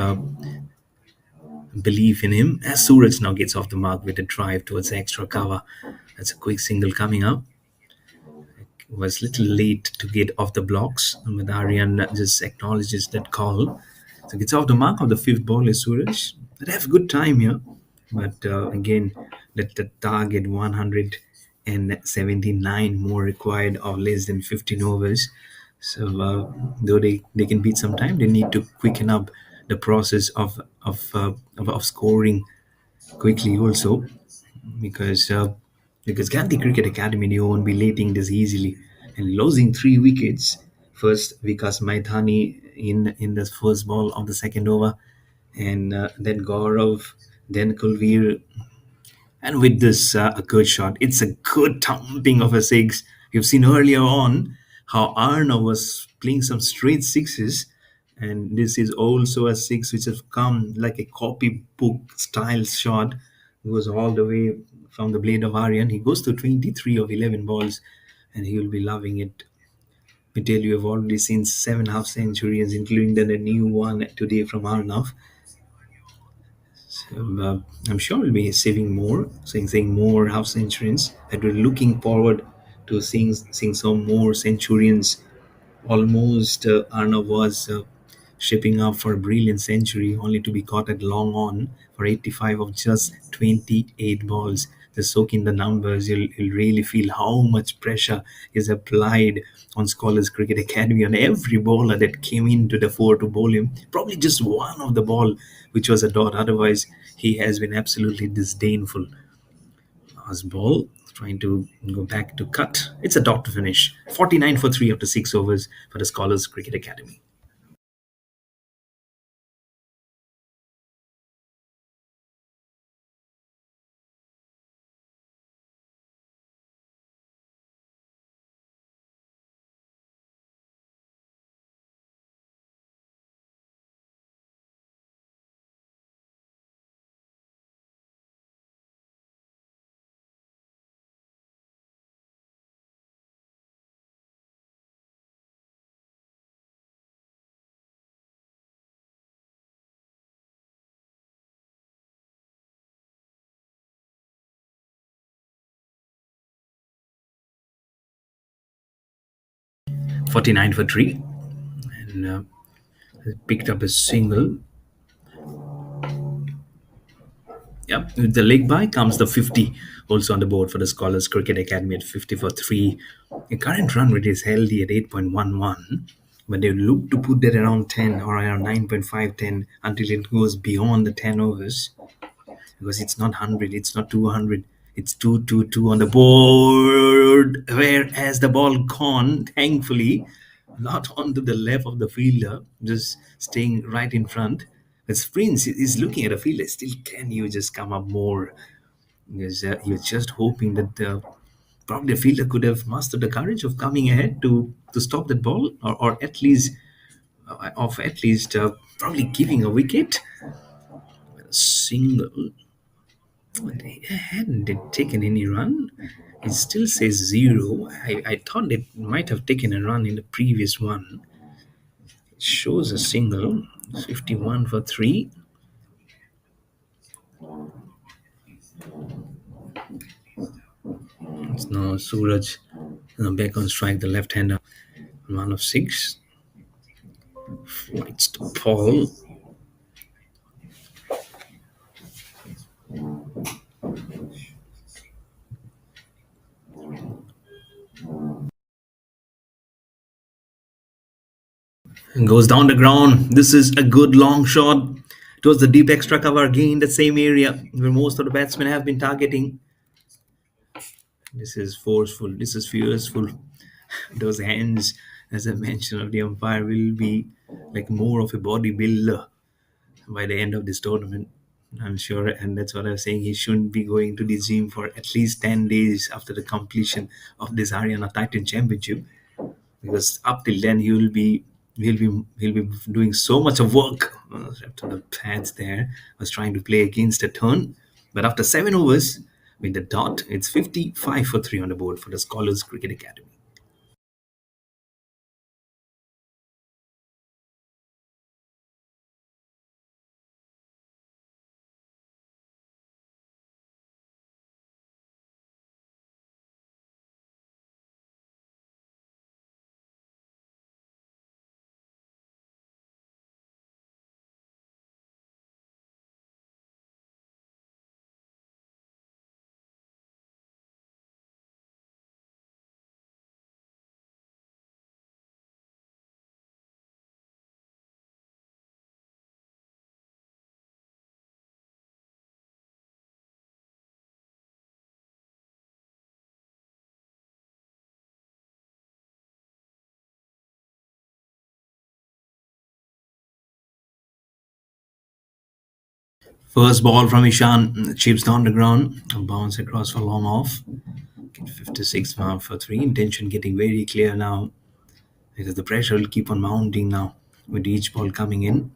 belief in him. As Suraj now gets off the mark with a drive towards the extra cover. That's a quick single coming up. Was little late to get off the blocks, but Aryan just acknowledges that call. So gets off the mark of the fifth ball is Suraj. They have a good time here, but again, the target 179 more required of less than 15 overs. So though they can beat some time, they need to quicken up the process of scoring quickly also, because Gandhi Cricket Academy they won't be letting this easily and losing 3 wickets. First, Vikas Maithani in the first ball of the second over, and then Gaurav, then Kulveer, and with this, a good shot. It's a good thumping of a six. You've seen earlier on how Arnav was playing some straight sixes, and this is also a six which has come like a copybook style shot. It goes all the way from the blade of Aryan. He goes to 23 of 11 balls, and he will be loving it. We tell you, I've already seen seven half centuries, including then a new one today from Arnav. I'm sure we'll be saving more, saying more half centuries. And we're looking forward to seeing some more centurions. Almost Arnav was shaping up for a brilliant century, only to be caught at long on for 85 of just 28 balls. Just soak in the numbers, you'll really feel how much pressure is applied on Scholars Cricket Academy on every bowler that came into the four to bowl him. Probably just one of the ball, which was a dot. Otherwise, he has been absolutely disdainful. Last ball, trying to go back to cut. It's a dot to finish. 49 for 3 after 6 overs for the Scholars Cricket Academy. 49 for 3. And picked up a single. Yep, with the leg by comes the 50, also on the board for the Scholars Cricket Academy at 50 for 3. The current run rate is healthy at 8.11, but they look to put that around 10 or around 9.5, 10 until it goes beyond the 10 overs, because it's not 100, it's not 200, it's 222 on the board. Whereas the ball gone, thankfully, not onto the left of the fielder, just staying right in front. But Prince is looking at a fielder. Still, can you just come up more? Because you're just hoping that probably the fielder could have mustered the courage of coming ahead to stop that ball, or at least probably giving a wicket. Single. Hadn't it taken any run? It still says zero. I thought it might have taken a run in the previous one. It shows a single. 51 for 3. It's now Suraj back on strike, the left hander. One of 6. Flights to Paul. Goes down the ground. This is a good long shot towards the deep extra cover again, the same area where most of the batsmen have been targeting. This is forceful. This is fierceful. Those hands, as I mentioned, of the umpire will be like more of a bodybuilder by the end of this tournament. I'm sure, and that's what I'm saying. He shouldn't be going to the gym for at least 10 days after the completion of this Haryana Titan Championship, because up till then he'll be doing so much of work. Wrapped on the pads there, was trying to play against a turn, but after 7 overs with the dot, it's 55 for 3 on the board for the Scholars Cricket Academy. First ball from Ishan, chips down the ground, bounce across for long off. Get 56 mark for three. Intention getting very clear now because the pressure will keep on mounting now with each ball coming in.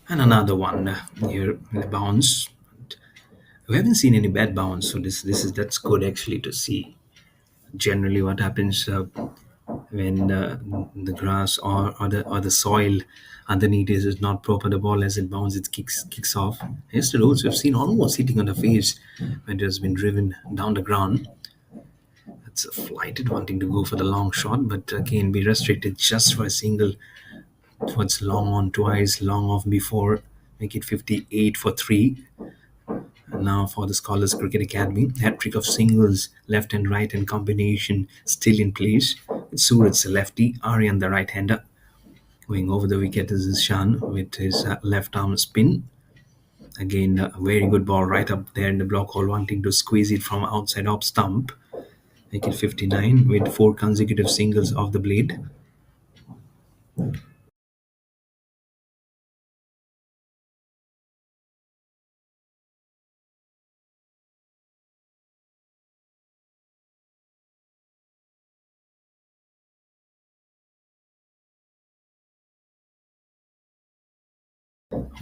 And another one here, the bounce. We haven't seen any bad bounce, so this is that's good actually to see. Generally, what happens when the grass or the soil underneath is not proper, the ball as it bounces, it kicks off. Yesterday also, I've seen almost hitting on the face when it has been driven down the ground. It's a flighted wanting to go for the long shot, but again be restricted just for a single towards long on twice, long off before, make it 58 for three. And now for the Scholars Cricket Academy, hat trick of singles, left and right and combination still in place. It's Suraj the lefty, Aryan the right hander. Going over the wicket is Shan with his left arm spin. Again, a very good ball right up there in the block hole, wanting to squeeze it from outside off stump. Make it 59 with four consecutive singles off the blade.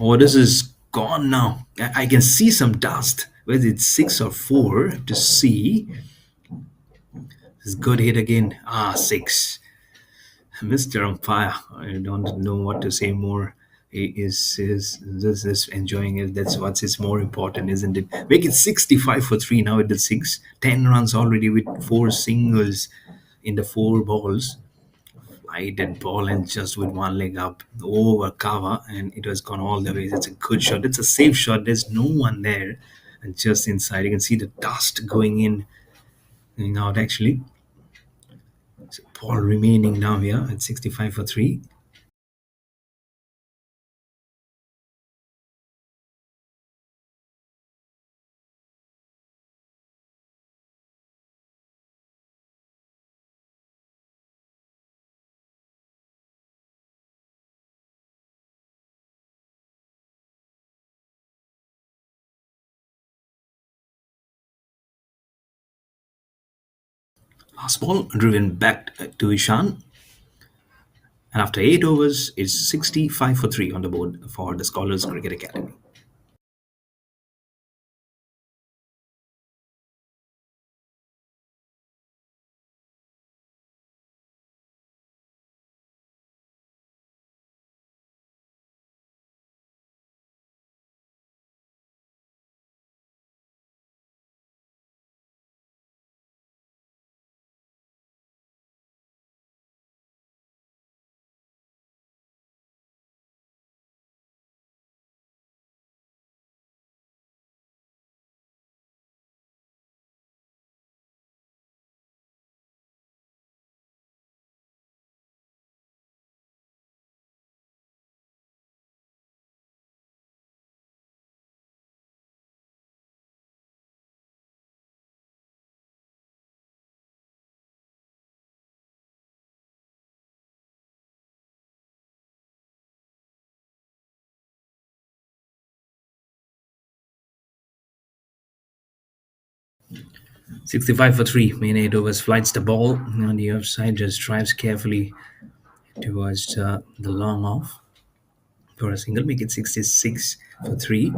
Oh, this is gone now. I can see some dust. Whether it's six or four to see. This is good hit again. Ah, six. Mr. Umpire, I don't know what to say more. He is enjoying it. That's what's is more important, isn't it? Make it 65 for three now at the six. 10 runs already with four singles in the four balls. Lighted ball and just with one leg up over cover, and it was gone all the way. It's a good shot. It's a safe shot. There's no one there, and just inside you can see the dust going in, going out. Actually, so ball remaining now here at 65 for three. Last ball driven back to Ishan, and after 8 overs, it's 65 for three on the board for the Scholars Cricket Academy. Sixty-five for three. Main 8 overs flights the ball on the offside, just drives carefully towards the long off for a single. Make it 66 for three.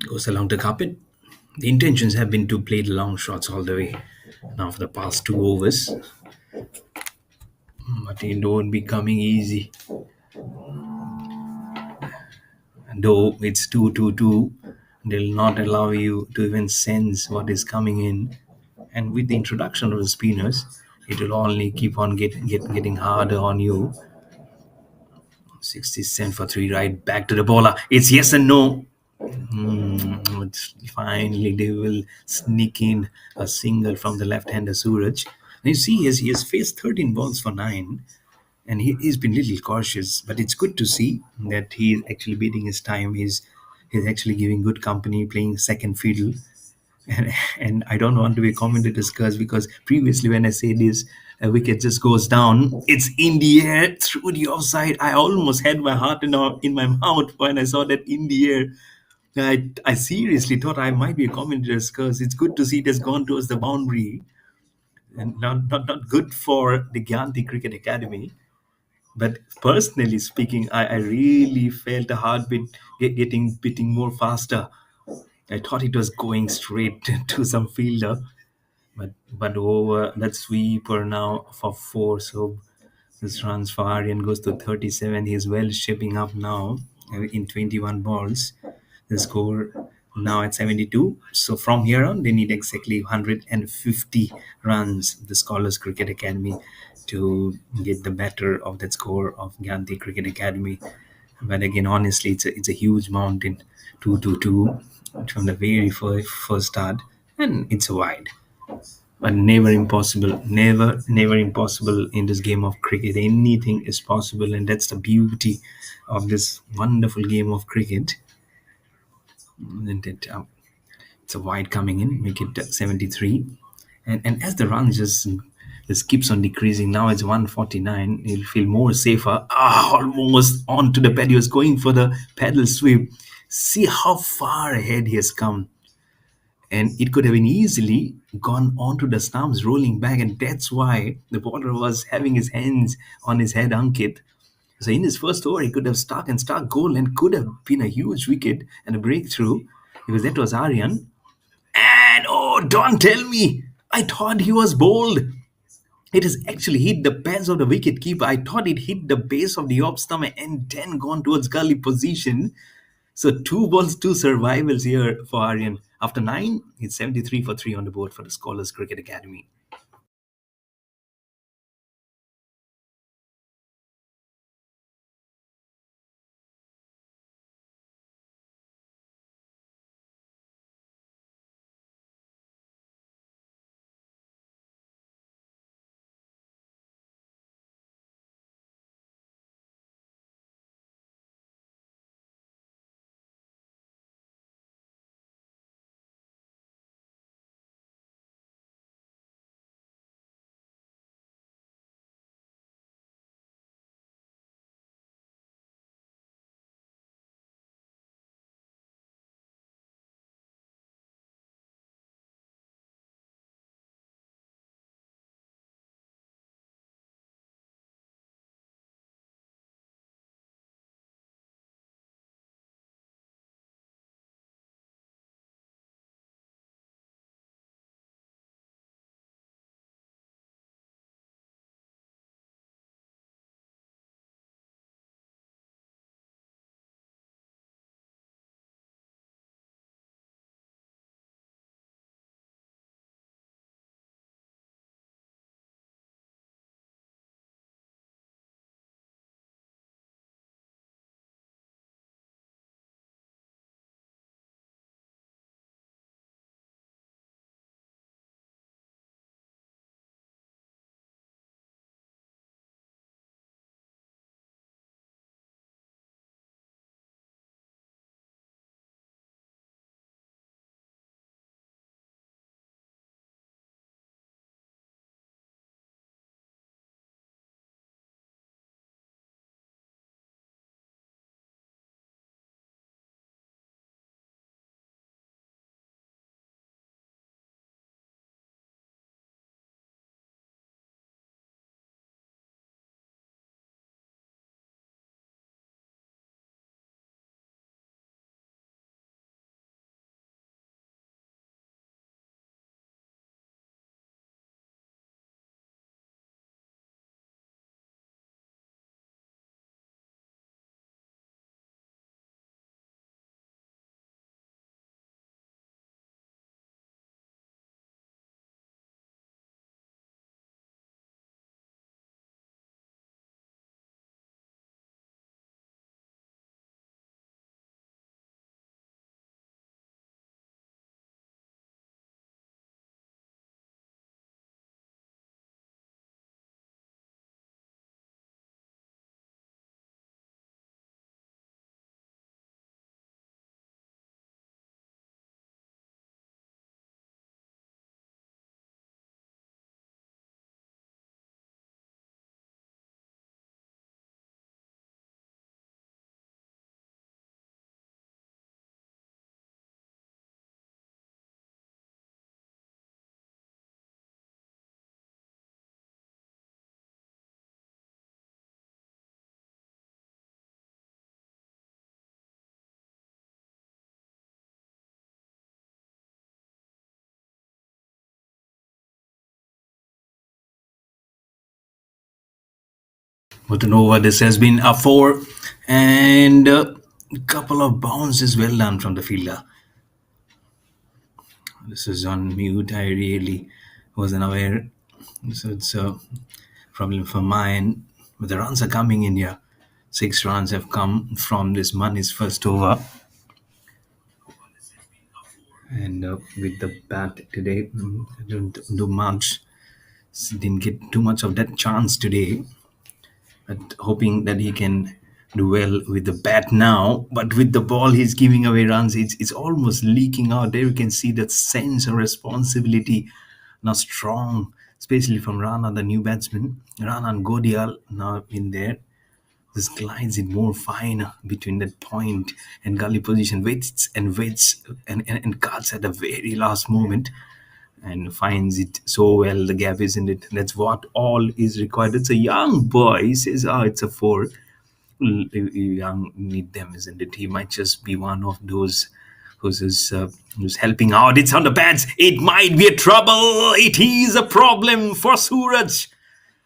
Goes along the carpet. The intentions have been to play the long shots all the way now for the past 2 overs, but it won't be coming easy. Though it's 2-2-2, they'll not allow you to even sense what is coming in. And with the introduction of the spinners, it will only keep on getting harder on you. 60 cent for three, right back to the bowler. It's yes and no. Finally, they will sneak in a single from the left-hander Suraj. And you see, he has faced 13 balls for nine, and he's been a little cautious. But it's good to see that he's actually beating his time. He's actually giving good company, playing second fiddle. And I don't want to be a commentator's curse, because previously when I say this, a wicket just goes down, it's in the air through the offside. I almost had my heart in my mouth when I saw that in the air. I seriously thought I might be a commentator's curse. It's good to see it has gone towards the boundary, and not good for the Gyanti Cricket Academy. But personally speaking, I really felt the heartbeat getting beating more faster. I thought it was going straight to some fielder, but over that sweeper now for four. So this runs for Aryan goes to 37. He's well shaping up now in 21 balls. The score now at 72. So from here on, they need exactly 150 runs, the Scholars Cricket Academy, to get the better of that score of Gandhi Cricket Academy. But again, honestly, it's a huge mountain, 2-2-2 from the very first start, and it's a wide. But never impossible, never impossible in this game of cricket. Anything is possible, and that's the beauty of this wonderful game of cricket. And it's a wide coming in, make it 73. And as the run just keeps on decreasing, now it's 149. You'll feel more safer. Almost onto the pad. He was going for the paddle sweep. See how far ahead he has come. And it could have been easily gone onto the stumps, rolling back. And that's why the bowler was having his hands on his head, Ankit. So in his first over, he could have struck and struck goal and could have been a huge wicket and a breakthrough, because that was Aryan. And oh, don't tell me! I thought he was bowled. It has actually hit the pads of the wicket keeper. I thought it hit the base of the off stump and then gone towards gully position. So two balls, two survivals here for Aryan. After nine, it's 73 for three on the board for the Scholars Cricket Academy. With an over, this has been a four, and a couple of bounces well done from the fielder. This is on mute. I really wasn't aware. So it's a problem for mine. But the runs are coming in here. 6 runs have come from this Mani's first over. And with the bat today, I don't do much. Didn't get too much of that chance today. But hoping that he can do well with the bat now. But with the ball, he's giving away runs. It's almost leaking out. There you can see that sense of responsibility now strong, especially from Rana, the new batsman. Rana and Godial now in there. This glides in more fine between that point and gully position, waits and cuts at the very last moment and finds it so well. The gap, isn't it? That's what all is required. It's a young boy. He says, "Oh, it's a four." Young need them, isn't it? He might just be one of those who's helping out. It's on the pads. It might be a trouble. It is a problem for Suraj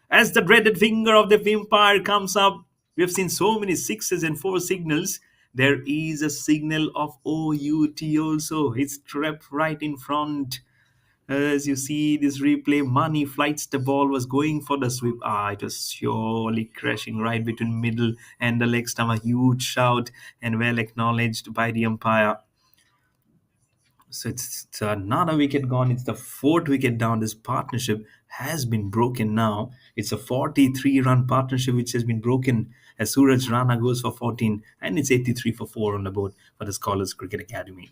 as the dreaded finger of the vampire comes up. We have seen so many sixes and four signals. There is a signal of OUT also. It's trapped right in front. As you see this replay, Money flights the ball was going for the sweep. It was surely crashing right between middle and the leg stump. A huge shout and well acknowledged by the umpire. So it's another wicket gone. It's the fourth wicket down. This partnership has been broken now. It's a 43-run partnership which has been broken as Suraj Rana goes for 14 and it's 83 for 4 on the board for the Scholars Cricket Academy.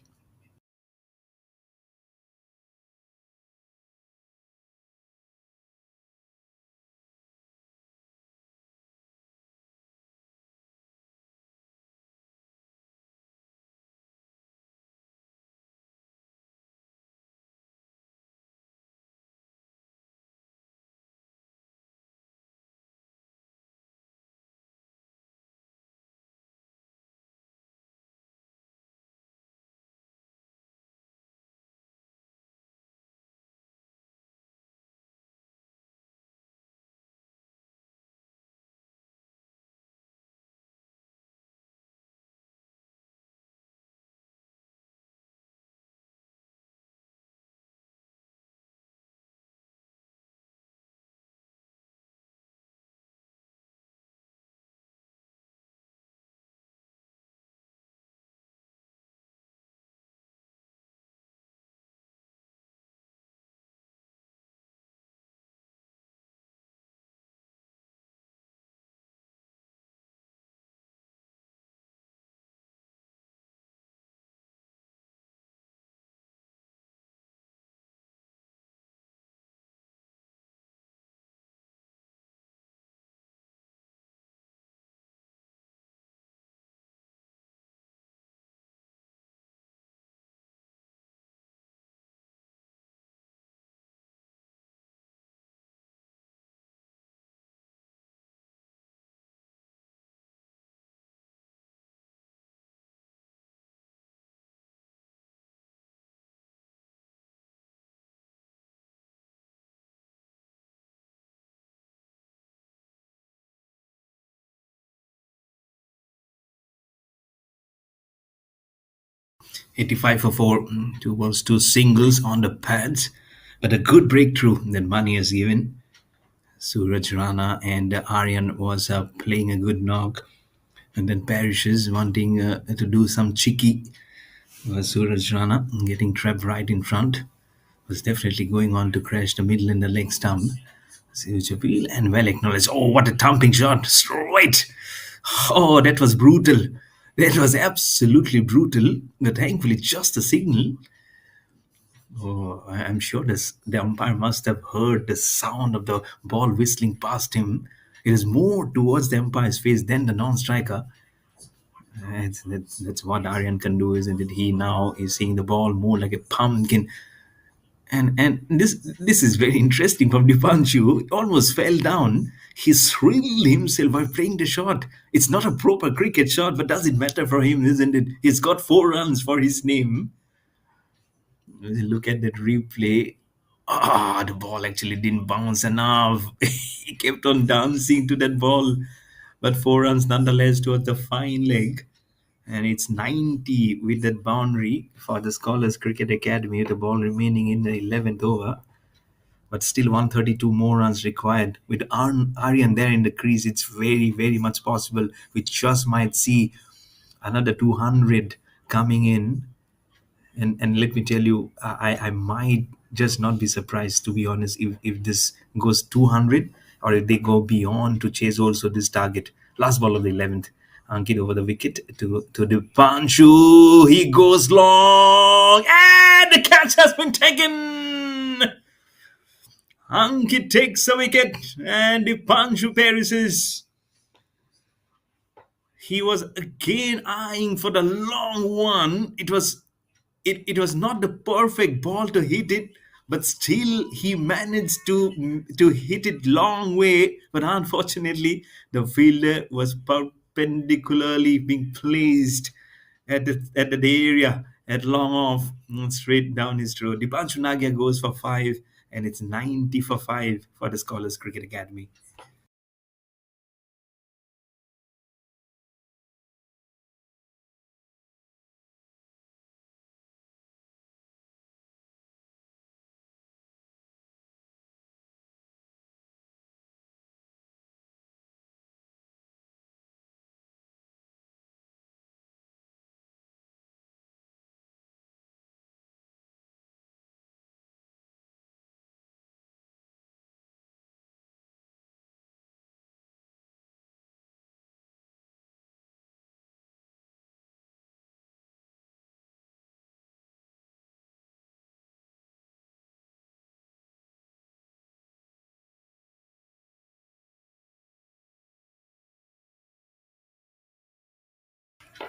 '85 for 4, two balls, two singles on the pads. But a good breakthrough that Money has given. Suraj Rana and Aryan was playing a good knock. And then Parishes wanting to do some cheeky. Suraj Rana getting trapped right in front. Was definitely going on to crash the middle and the leg stump. Huge appeal and well acknowledged. Oh, what a thumping shot! Straight. Oh, that was brutal. That was absolutely brutal. But thankfully, just a signal. Oh, I'm sure the umpire must have heard the sound of the ball whistling past him. It is more towards the umpire's face than the non-striker. That's what Aryan can do, isn't it? He now is seeing the ball more like a pumpkin. And this is very interesting from Dipanshu. He almost fell down. He thrilled himself by playing the shot. It's not a proper cricket shot, but does it matter for him, isn't it? He's got 4 runs for his name. Look at that replay. The ball actually didn't bounce enough. He kept on dancing to that ball. but 4 runs nonetheless towards the fine leg. And it's 90 with that boundary for the Scholars Cricket Academy, the ball remaining in the 11th over. But still 132 more runs required. With Aryan there in the crease, it's very, very much possible. We just might see another 200 coming in. And let me tell you, I might just not be surprised, to be honest, if this goes 200 or if they go beyond to chase also this target. Last ball of the 11th. Ankit over the wicket to the Panshu. He goes long and the catch has been taken. Ankit takes a wicket and the Panshu perishes. He was again eyeing for the long one. It was not the perfect ball to hit it, but still he managed to hit it long way. But unfortunately, the fielder was perpendicularly being placed at the area at long off, straight down his throat. Dipanshu Nagia goes for five, and it's 90 for five for the Scholars Cricket Academy.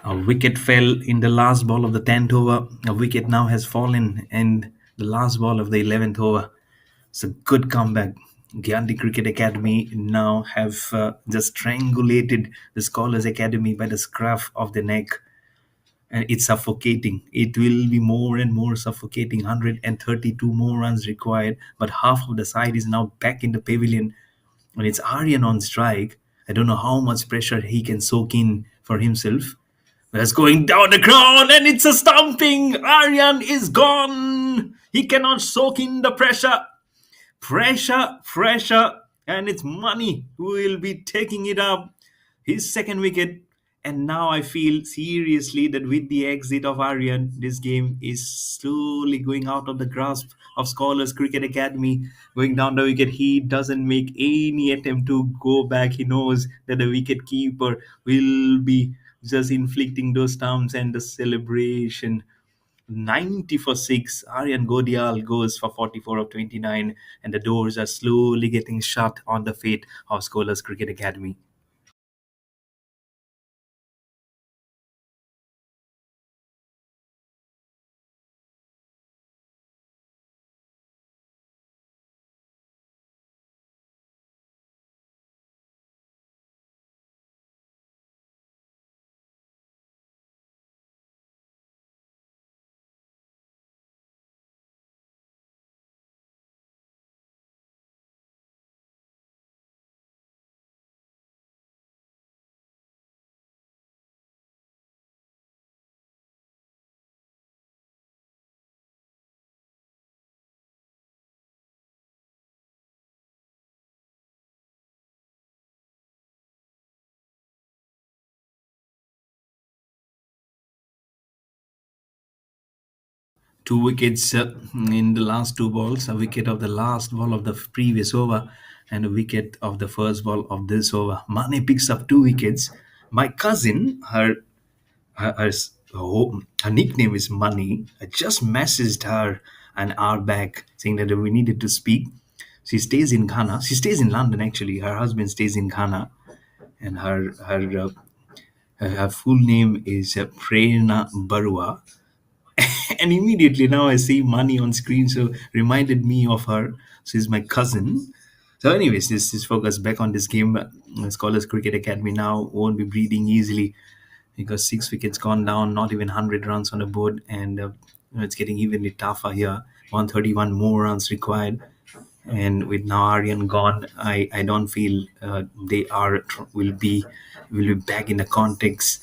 A wicket fell in the last ball of the 10th over. A wicket now has fallen in the last ball of the 11th over. It's a good comeback. Gyanti Cricket Academy now have just strangulated the Scholars Academy by the scruff of the neck. And it's suffocating. It will be more and more suffocating. 132 more runs required, but half of the side is now back in the pavilion. And it's Aryan on strike. I don't know how much pressure he can soak in for himself. That's going down the ground and it's a stumping. Aryan is gone. He cannot soak in the pressure. Pressure, and it's Money who will be taking it up. His second wicket. And now I feel seriously that with the exit of Aryan, this game is slowly going out of the grasp of Scholars Cricket Academy. Going down the wicket, he doesn't make any attempt to go back. He knows that the wicket keeper will be just inflicting those stumps and the celebration. 90 for 6. Aryan Godial goes for 44 of 29, and the doors are slowly getting shut on the fate of Scholars Cricket Academy. 2 wickets in the last two balls, a wicket of the last ball of the previous over, and a wicket of the first ball of this over. Mane picks up 2 wickets. My cousin, her, her nickname is Money. I just messaged her an hour back saying that we needed to speak. She stays in Ghana. She stays in London actually. Her husband stays in Ghana, and her full name is Prerna Barua. And immediately now I see Money on screen, so reminded me of her. She's my cousin. So, anyways, this is focus back on this game. Scholars Cricket Academy now won't be breathing easily because 6 wickets gone down, not even 100 runs on the board, and it's getting evenly tougher here. 131 more runs required. And with now Aryan gone, I don't feel they are will be back in the context.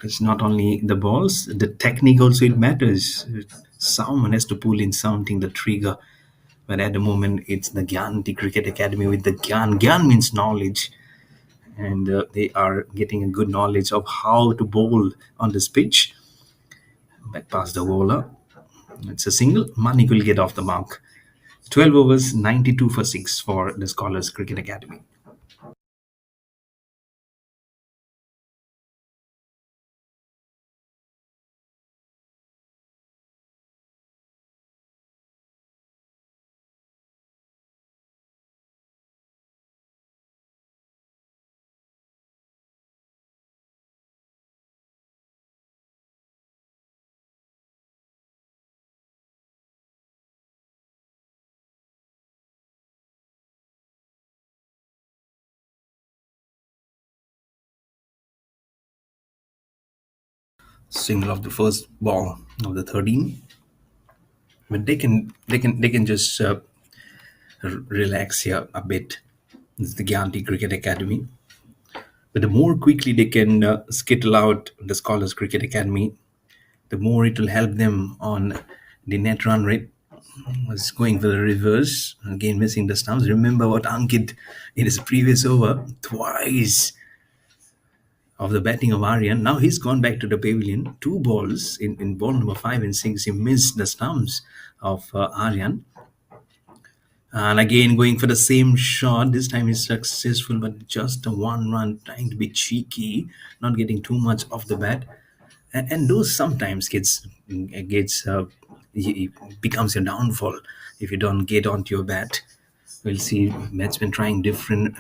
It's not only the balls, the technique also it matters. Someone has to pull in something, the trigger. But at the moment, it's the Gyanti Cricket Academy with the Gyan. Gyan means knowledge, and they are getting a good knowledge of how to bowl on this pitch. Back past the bowler, it's a single. Manik will get off the mark. 12 overs, 92 for 6 for the Scholars Cricket Academy. Single of the first ball of the 13. But they can just relax here a bit. It's the Gyanti Cricket Academy. But the more quickly they can skittle out the Scholars Cricket Academy, the more it will help them on the net run rate. Was going for the reverse, again missing the stumps. Remember what Ankit in his previous over, twice of the batting of Aryan. Now he's gone back to the pavilion. Two balls in ball number 5 and 6. He missed the stumps of Aryan. And again going for the same shot. This time he's successful, but just a one run, trying to be cheeky, not getting too much off the bat. And those sometimes gets becomes your downfall if you don't get onto your bat. We'll see batsmen trying different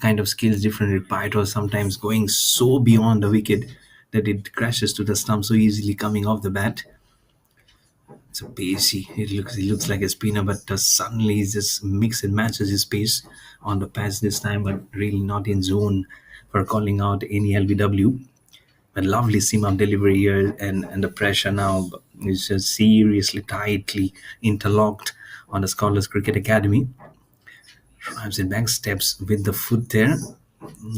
kind of skills, different repertoire, or sometimes going so beyond the wicket that it crashes to the stump so easily coming off the bat. It's a pacey. He looks like a spinner, but suddenly he just mix and matches his pace on the patch this time, but really not in zone for calling out any LBW. A lovely seam up delivery here, and the pressure now is just seriously tightly interlocked on the Scholars Cricket Academy. Drives it back, steps with the foot there.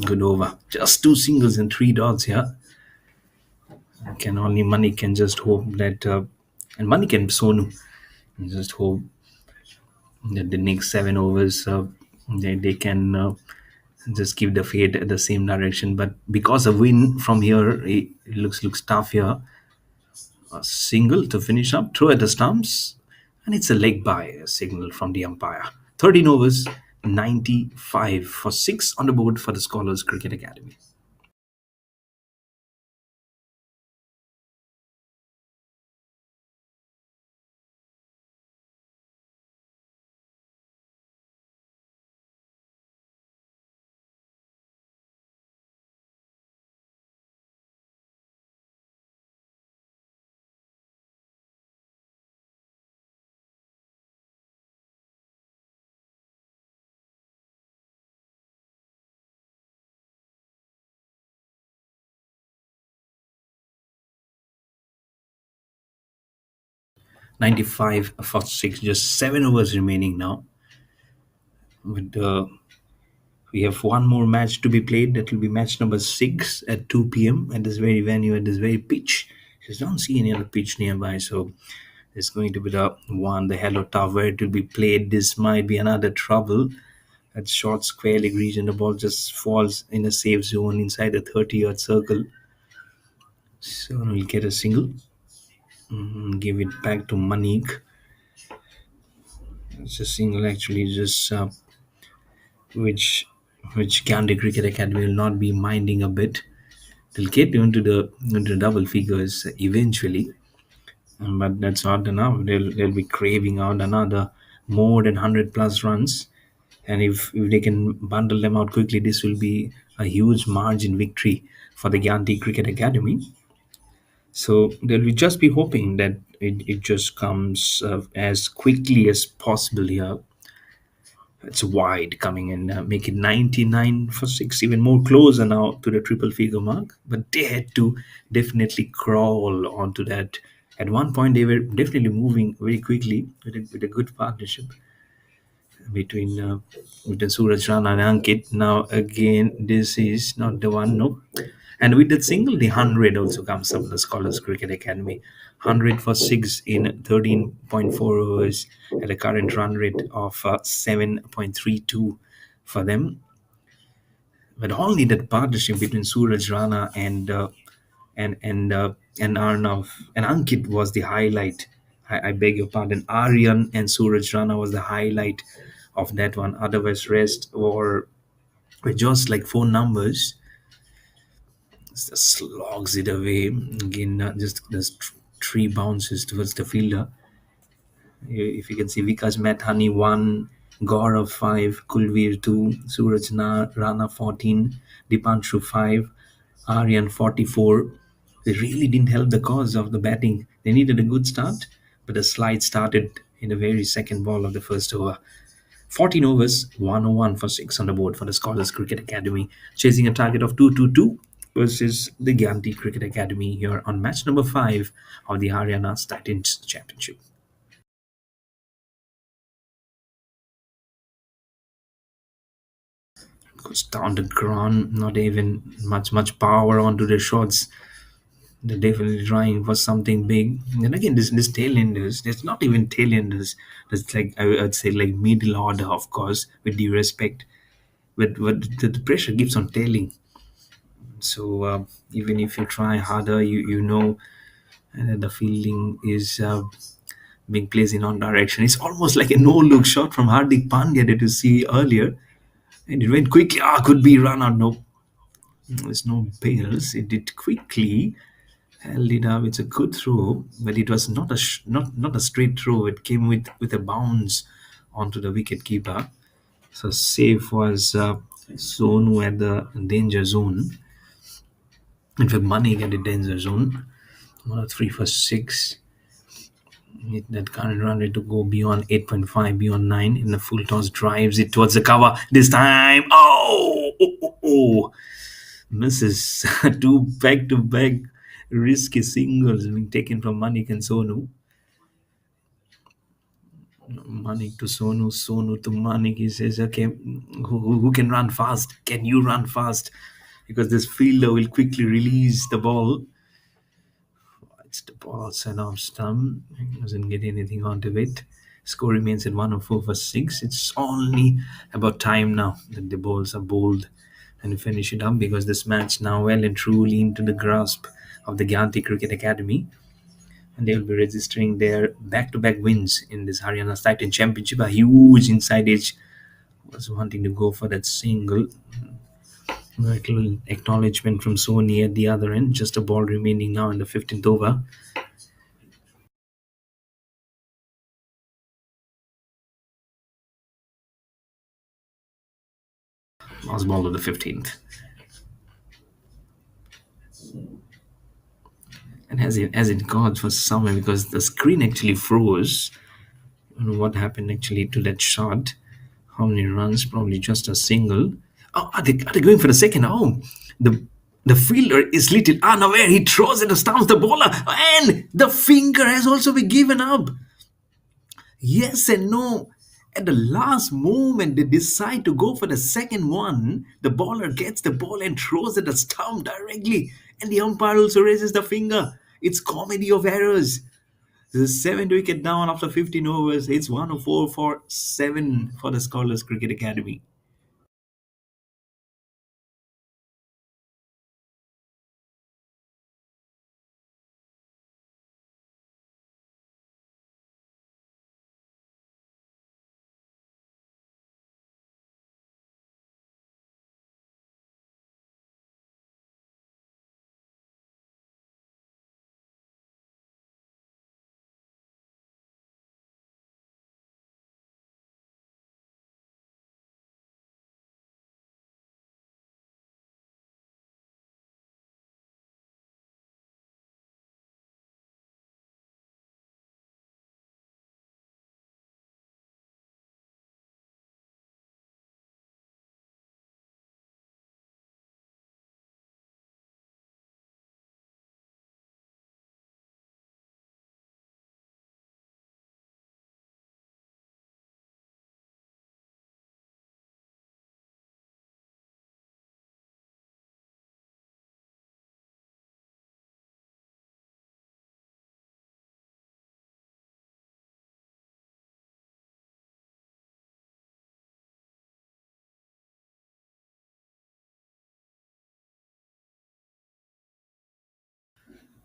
Good over. Just two singles and three dots here. Can only Money can just hope that, and Money can Sonu just hope that the next 7 overs they can just keep the fade at the same direction. But because a win from here, it looks tough here. A single to finish up, throw at the stumps, and it's a leg by a signal from the umpire. 13 overs, 95 for 6 on the board for the Scholars Cricket Academy. 95 for 6, just 7 overs remaining now. With We have one more match to be played. That will be match number 6 at 2 p.m. at this very venue, at this very pitch. Just don't see any other pitch nearby, so it's going to be the one, the Hello Tower, where it will be played. This might be another trouble. At short square leg region, the ball just falls in a safe zone inside the 30-yard circle. So we'll get a single. Give it back to Manik. It's a single actually, just which Gandhi Cricket Academy will not be minding a bit. They'll get into the double figures eventually, but that's not enough. They'll be craving out another more than 100 plus runs, and if they can bundle them out quickly, this will be a huge margin victory for the Gyanti Cricket Academy. So they'll just be hoping that it just comes as quickly as possible here. It's wide coming in, make it 99 for 6, even more closer now to the triple figure mark. But they had to definitely crawl onto that. At one point, they were definitely moving very quickly with a good partnership. between between Suraj Rana and Ankit. Now again, this is not the one. No, and with that single, the 100 also comes from the Scholars Cricket Academy. 100 for six in 13.4 overs at a current run rate of 7.32 for them. But only that partnership between Suraj Rana and Arnav and Ankit was the highlight. I beg your pardon. Aryan and Suraj Rana was the highlight of that one. Otherwise, rest were just like four numbers. Just slogs it away. Again, just three bounces towards the fielder. If you can see, Vikas Mathani 1, Gaurav 5, Kulveer 2, Rana 14, Dipanshu 5, Aryan 44. They really didn't help the cause of the batting. They needed a good start, but the slide started in the very second ball of the first over. 14 overs, 101 for 6 on the board for the Scholars Cricket Academy, chasing a target of 222 versus the Gyanti Cricket Academy here on match number 5 of the Haryana Titans Championship. Goes down the ground, not even much power onto the shots. They're definitely trying for something big. And again, this tailenders, it's not even tailenders. It's like I'd say like middle order, of course, with due respect. But the pressure keeps on tailing. So even if you try harder, you know the fielding is being placed in on direction. It's almost like a no-look shot from Hardik Pandya that you see earlier, and it went quickly. Could be run out. No, there's no bails. It did quickly held it up. It's a good throw, but it was not not a straight throw. It came with a bounce onto the wicket keeper. So safe was Sonu at the danger zone. In fact, Manik at the danger zone. 103 for 6. That current run rate to go beyond 8.5, beyond 9 in the full toss drives it towards the cover. This time, oh, misses. Two back to back risky singles being taken from Manik and Sonu. Manik to Sonu, Sonu to Manik. He says, okay, who can run fast? Can you run fast? Because this fielder will quickly release the ball. It's the ball outside off stump. He doesn't get anything onto it. Score remains at 104 for 6. It's only about time now that the balls are bowled and finish it up, because this match now well and truly into the grasp of the Gyanti Cricket Academy, and they will be registering their back-to-back wins in this Haryana Titan Championship. A huge inside edge was wanting to go for that single. Little acknowledgement from Sony at the other end. Just a ball remaining now in the 15th over. Last ball of the 15th. And as it got for somewhere, because the screen actually froze. I don't know what happened actually to that shot. How many runs? Probably just a single. Oh, are they going for the second? Oh, the the fielder is little unaware. He throws it, stumps the bowler, and the finger has also been given up. Yes and no. At the last moment, they decide to go for the second one. The bowler gets the ball and throws at the stump directly, and the umpire also raises the finger. It's comedy of errors. The seventh wicket down after 15 overs. It's 104 for 7 for the Scholars Cricket Academy.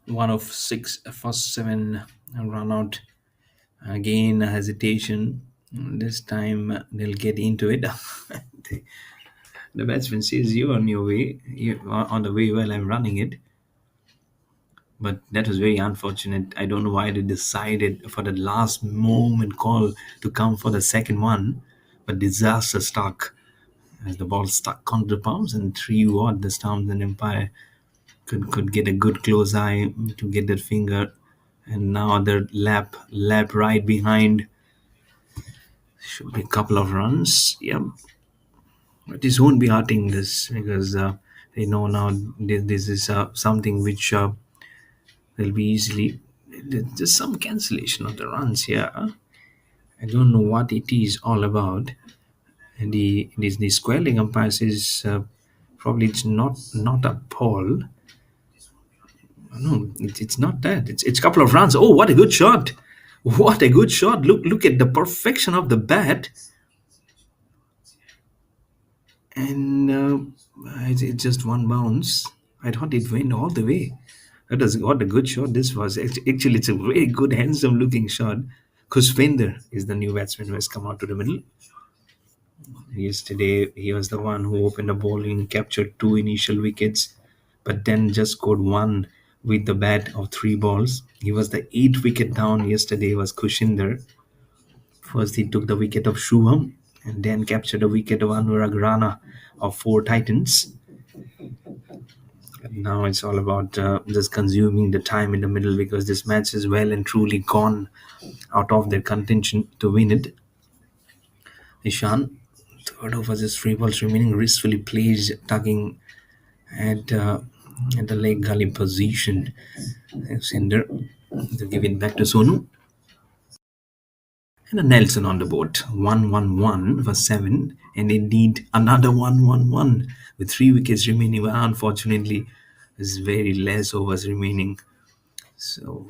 One of six, first seven run out. Again, a hesitation. This time they'll get into it. the, the batsman says, "You're on your way. You are on the way while I'm running it." But that was very unfortunate. I don't know why they decided for the last moment call to come for the second one. But disaster struck as the ball stuck onto the palms and three what the Stumps and Empire could get a good close eye to get that finger. And now the lap right behind should be a couple of runs. Yeah, but this won't be hurting this because they know now this is something which will be easily. There's some cancellation of the runs here. I don't know what it is all about. And the squaring umpires is probably it's not a ball. No, it's not that. It's a couple of runs. Oh, what a good shot! What a good shot! Look at the perfection of the bat, and it's just one bounce. I thought it went all the way. That was what a good shot this was. Actually, it's a very good, handsome looking shot. Kushvender is the new batsman who has come out to the middle. Yesterday, he was the one who opened the bowling, captured two initial wickets, but then just scored one with the bat of three balls. He was the eighth wicket down yesterday, was Kushinder. First, he took the wicket of Shubham and then captured the wicket of Anurag Rana of four Titans. And now it's all about just consuming the time in the middle because this match is well and truly gone out of their contention to win it. Ishan, third over just three balls remaining, gracefully plays, tugging at at the leg gully position. Sender to give it back to Sonu. And a Nelson on the board. 1-1-1 for 7. And indeed another 1-1-1 with three wickets remaining. But unfortunately, there's very less overs remaining. So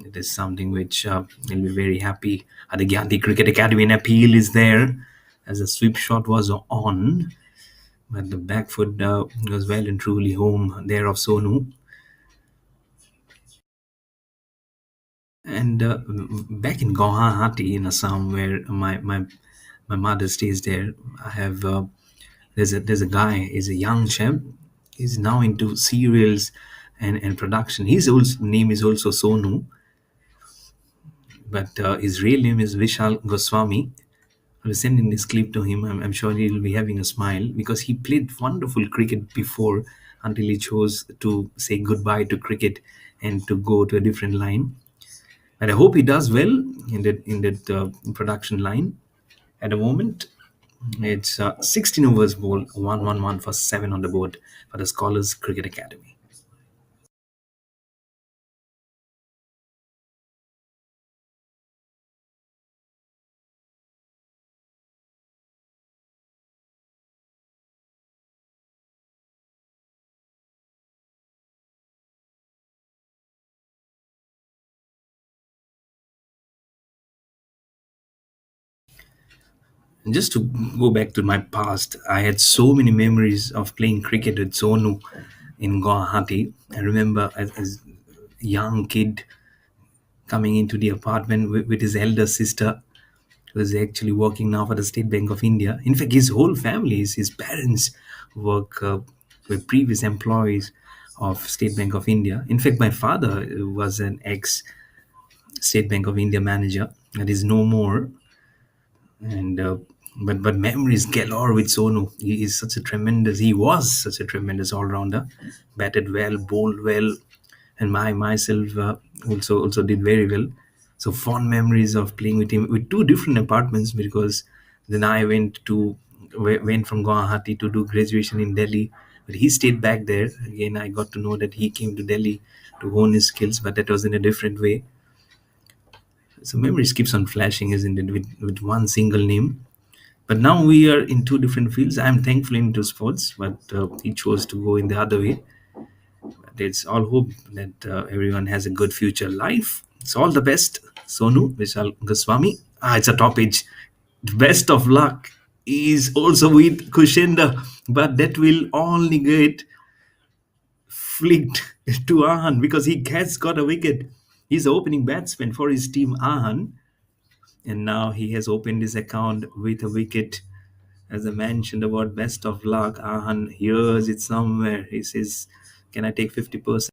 it is something which will be very happy. At the Gyanti Cricket Academy, an appeal is there as a sweep shot was on. But the back foot was well and truly home there of Sonu. And back in Guwahati in Assam, where my mother stays there, I have there's a guy, he's a young chap. He's now into serials and production. His also, name is also Sonu, but his real name is Vishal Goswami. I was sending this clip to him. I'm sure he'll be having a smile because he played wonderful cricket before until he chose to say goodbye to cricket and to go to a different line. And I hope he does well in that production line. At the moment, it's 16 overs bowled, 1-1-1 for 7 on the board for the Scholars Cricket Academy. And just to go back to my past, I had so many memories of playing cricket with Sonu in Guwahati. I remember as a young kid coming into the apartment with his elder sister, who is actually working now for the State Bank of India. In fact, his whole family, his parents work were previous employees of State Bank of India. In fact, my father was an ex State Bank of India manager that is no more. And but memories galore with Sonu. He was such a tremendous all rounder, batted well, bowled well, and myself also did very well. So fond memories of playing with him with two different apartments because then I went from Guwahati to do graduation in Delhi, but he stayed back there. Again, I got to know that he came to Delhi to hone his skills, but that was in a different way. So memories keeps on flashing, isn't it, with one single name. But now we are in two different fields. I'm thankful into sports, but he chose to go in the other way. But it's all hope that everyone has a good future life. It's all the best. Sonu Vishal Goswami. It's a top age. Best of luck is also with Kushenda, but that will only get flicked to Ahan because he has got a wicket. He's the opening batsman for his team, Ahan, and now he has opened his account with a wicket. As I mentioned about best of luck, Ahan hears it somewhere. He says, "Can I take 50%?"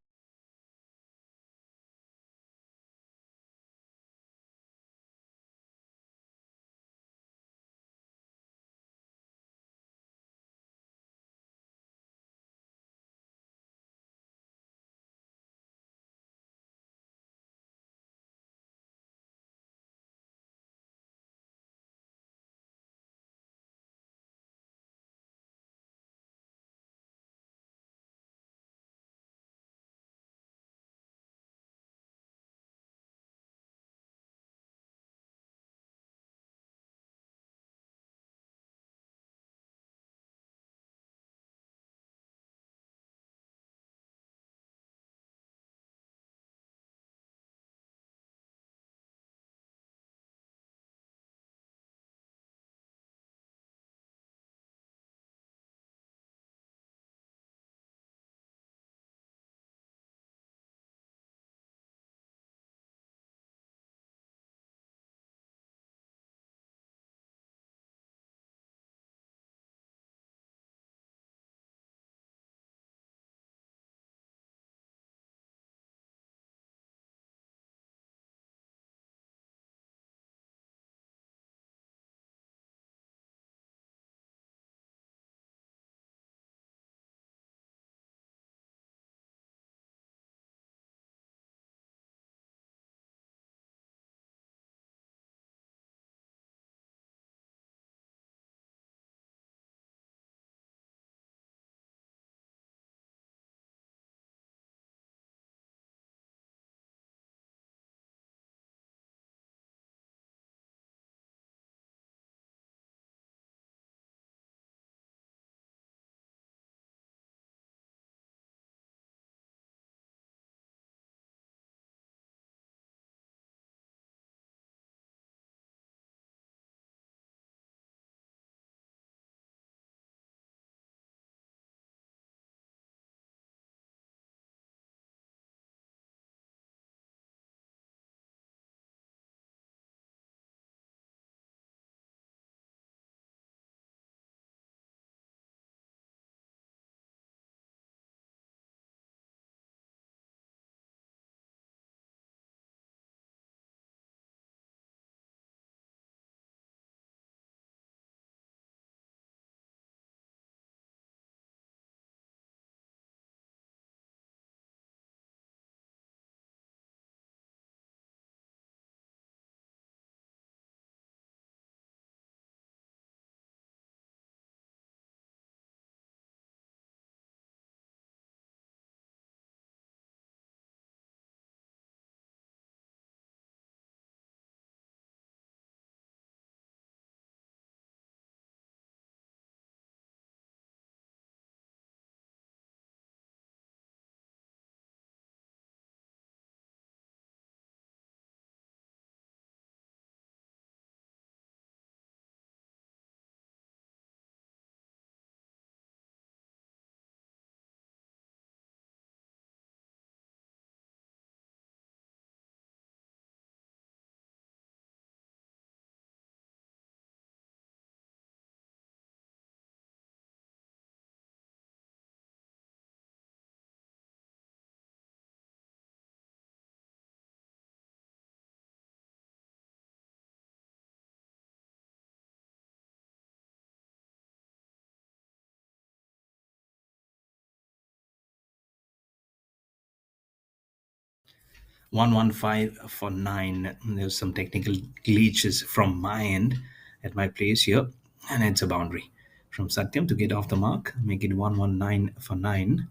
One one five for nine. There's some technical glitches from my end at my place here, and it's a boundary from Satyam to get off the mark. Make it 119 for nine.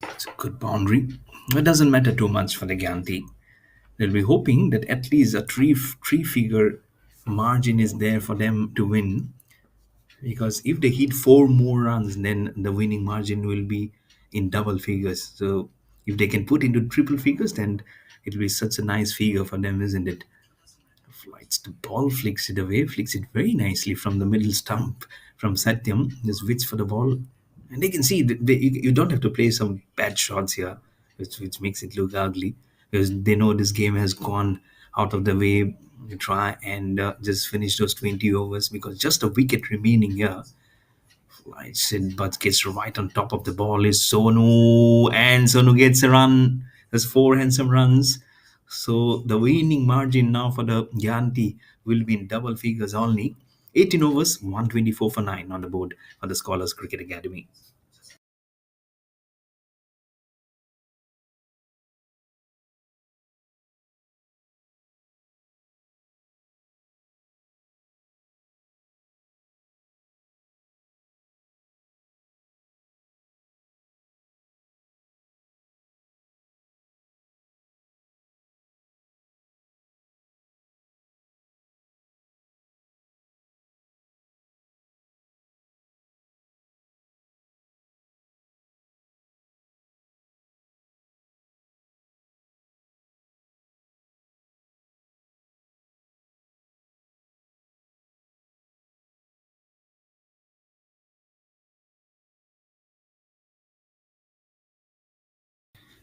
It's a good boundary. It doesn't matter too much for the Gyanti. They'll be hoping that at least a three figure margin is there for them to win, because if they hit four more runs, then the winning margin will be in double figures. So if they can put into triple figures, then It'll be such a nice figure for them, isn't it? Flights the ball, flicks it away, flicks it very nicely from the middle stump from Satyam. Just waits for the ball, and they can see that you don't have to play some bad shots here, which makes it look ugly, because they know this game has gone out of the way. You try and just finish those 20 overs because just a wicket remaining here. Flights it, but gets right on top of the ball is Sonu, and Sonu gets a run. There's four handsome runs. So the winning margin now for the Gyanti will be in double figures only. 18 overs, 124 for 9 on the board for the Scholars Cricket Academy.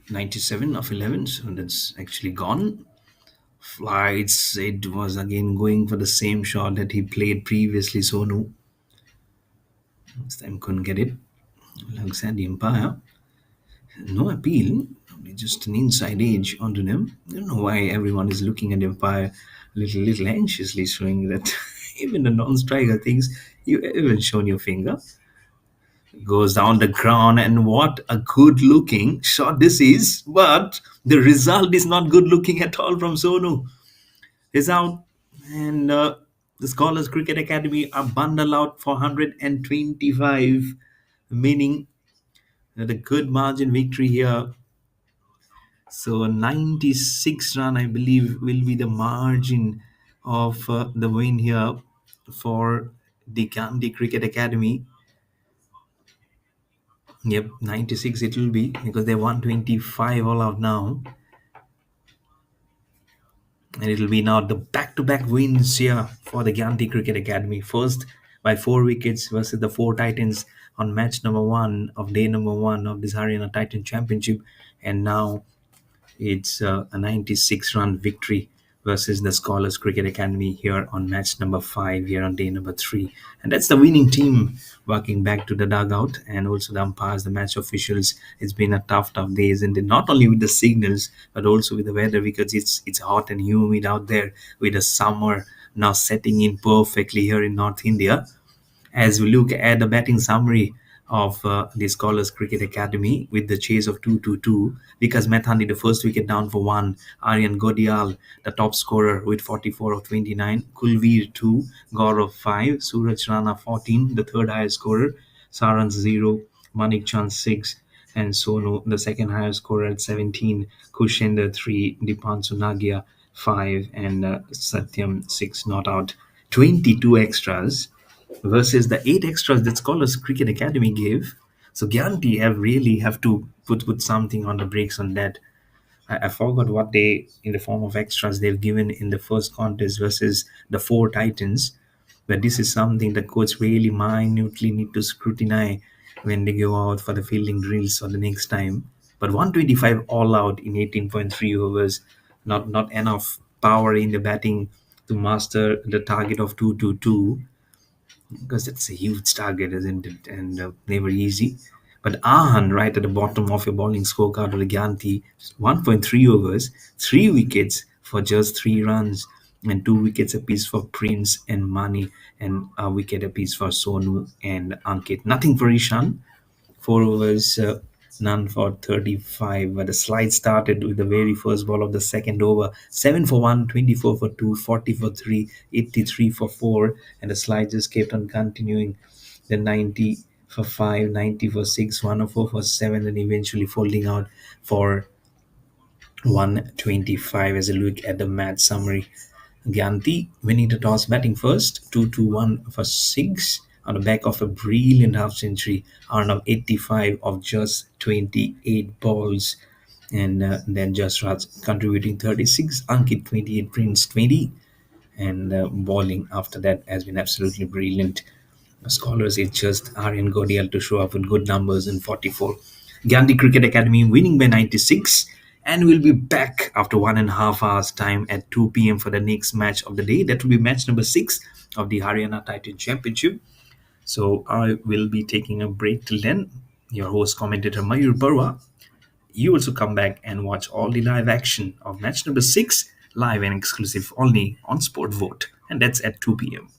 97 of 11, so that's actually gone. Flights, it was again going for the same shot that he played previously, Sonu. This time couldn't get it. Looks at the umpire. No appeal, just an inside edge onto them. I don't know why everyone is looking at the umpire little anxiously, showing that even the non-striker thinks you haven't shown your finger. Goes down the ground, and what a good-looking shot this is! But the result is not good-looking at all from Sonu. Is out, and the Scholars Cricket Academy are bundled out for 125, meaning that a good margin victory here. So a 96 run, I believe, will be the margin of the win here for the Gandhi Cricket Academy. Yep, 96 it will be because they're 125 all out now. And it'll be now the back-to-back wins here for the Gandhi Cricket Academy. First by 4 wickets versus the four Titans on match number one of day number one of this Haryana Titan Championship. And now it's a 96 run victory versus the Scholars Cricket Academy here on match number 5 here on day number 3. And that's the winning team working back to the dugout, and also the umpires, the match officials. It's been a tough day, isn't it? Not only with the signals, but also with the weather, because it's hot and humid out there with the summer now setting in perfectly here in North India. As we look at the batting summary of the Scholars Cricket Academy with the chase of 222, Vikas Methani, the first wicket down for 1, Aryan Godial, the top scorer with 44 of 29, Kulveer 2, Gaurav 5, Suraj Rana 14, the third highest scorer, Sarans 0, Manik Chand 6, and Sonu, the second highest scorer at 17, Kushender 3, Dipanshu Nagia 5, and Satyam 6 not out. 22 extras versus the 8 extras that Scholars Cricket Academy gave. So Gyanti have to put something on the brakes on that. I forgot what they in the form of extras they've given in the first contest versus the four Titans. But this is something the coach really minutely need to scrutinize when they go out for the fielding drills for the next time. But 125 all out in 18.3 overs, not enough power in the batting to master the target of 222, because it's a huge target, isn't it? And never easy. But Ahan, right at the bottom of your bowling scorecard of the Gyanti, 1.3 overs, 3 wickets for just 3 runs, and 2 wickets apiece for Prince and Mani, and a wicket apiece for Sonu and Ankit. Nothing for Ishan. 4 overs, none for 35. But the slide started with the very first ball of the second over. 7 for 1, 24 for 2, 40 for 3, 83 for 4. And the slide just kept on continuing. Then 90 for 5, 90 for 6, 104 for 7, and eventually folding out for 125. As a look at the match summary, Gyanti winning the toss, batting first, 221 for 6 on the back of a brilliant half century, Arnav 85 of just 28 balls. and then Jasraj contributing 36, Ankit 28, Prince 20, and bowling after that has been absolutely brilliant. Scholars, it's just Aryan Godial to show up with good numbers in 44. Gandhi Cricket Academy winning by 96, and we'll be back after 1.5 hours time at 2 p.m. for the next match of the day. That will be match number 6 of the Haryana Titan Championship. So I will be taking a break till then. Your host, commentator Mayur Barwa. You also come back and watch all the live action of match number 6, live and exclusive only on Sport Vote. And that's at 2 p.m.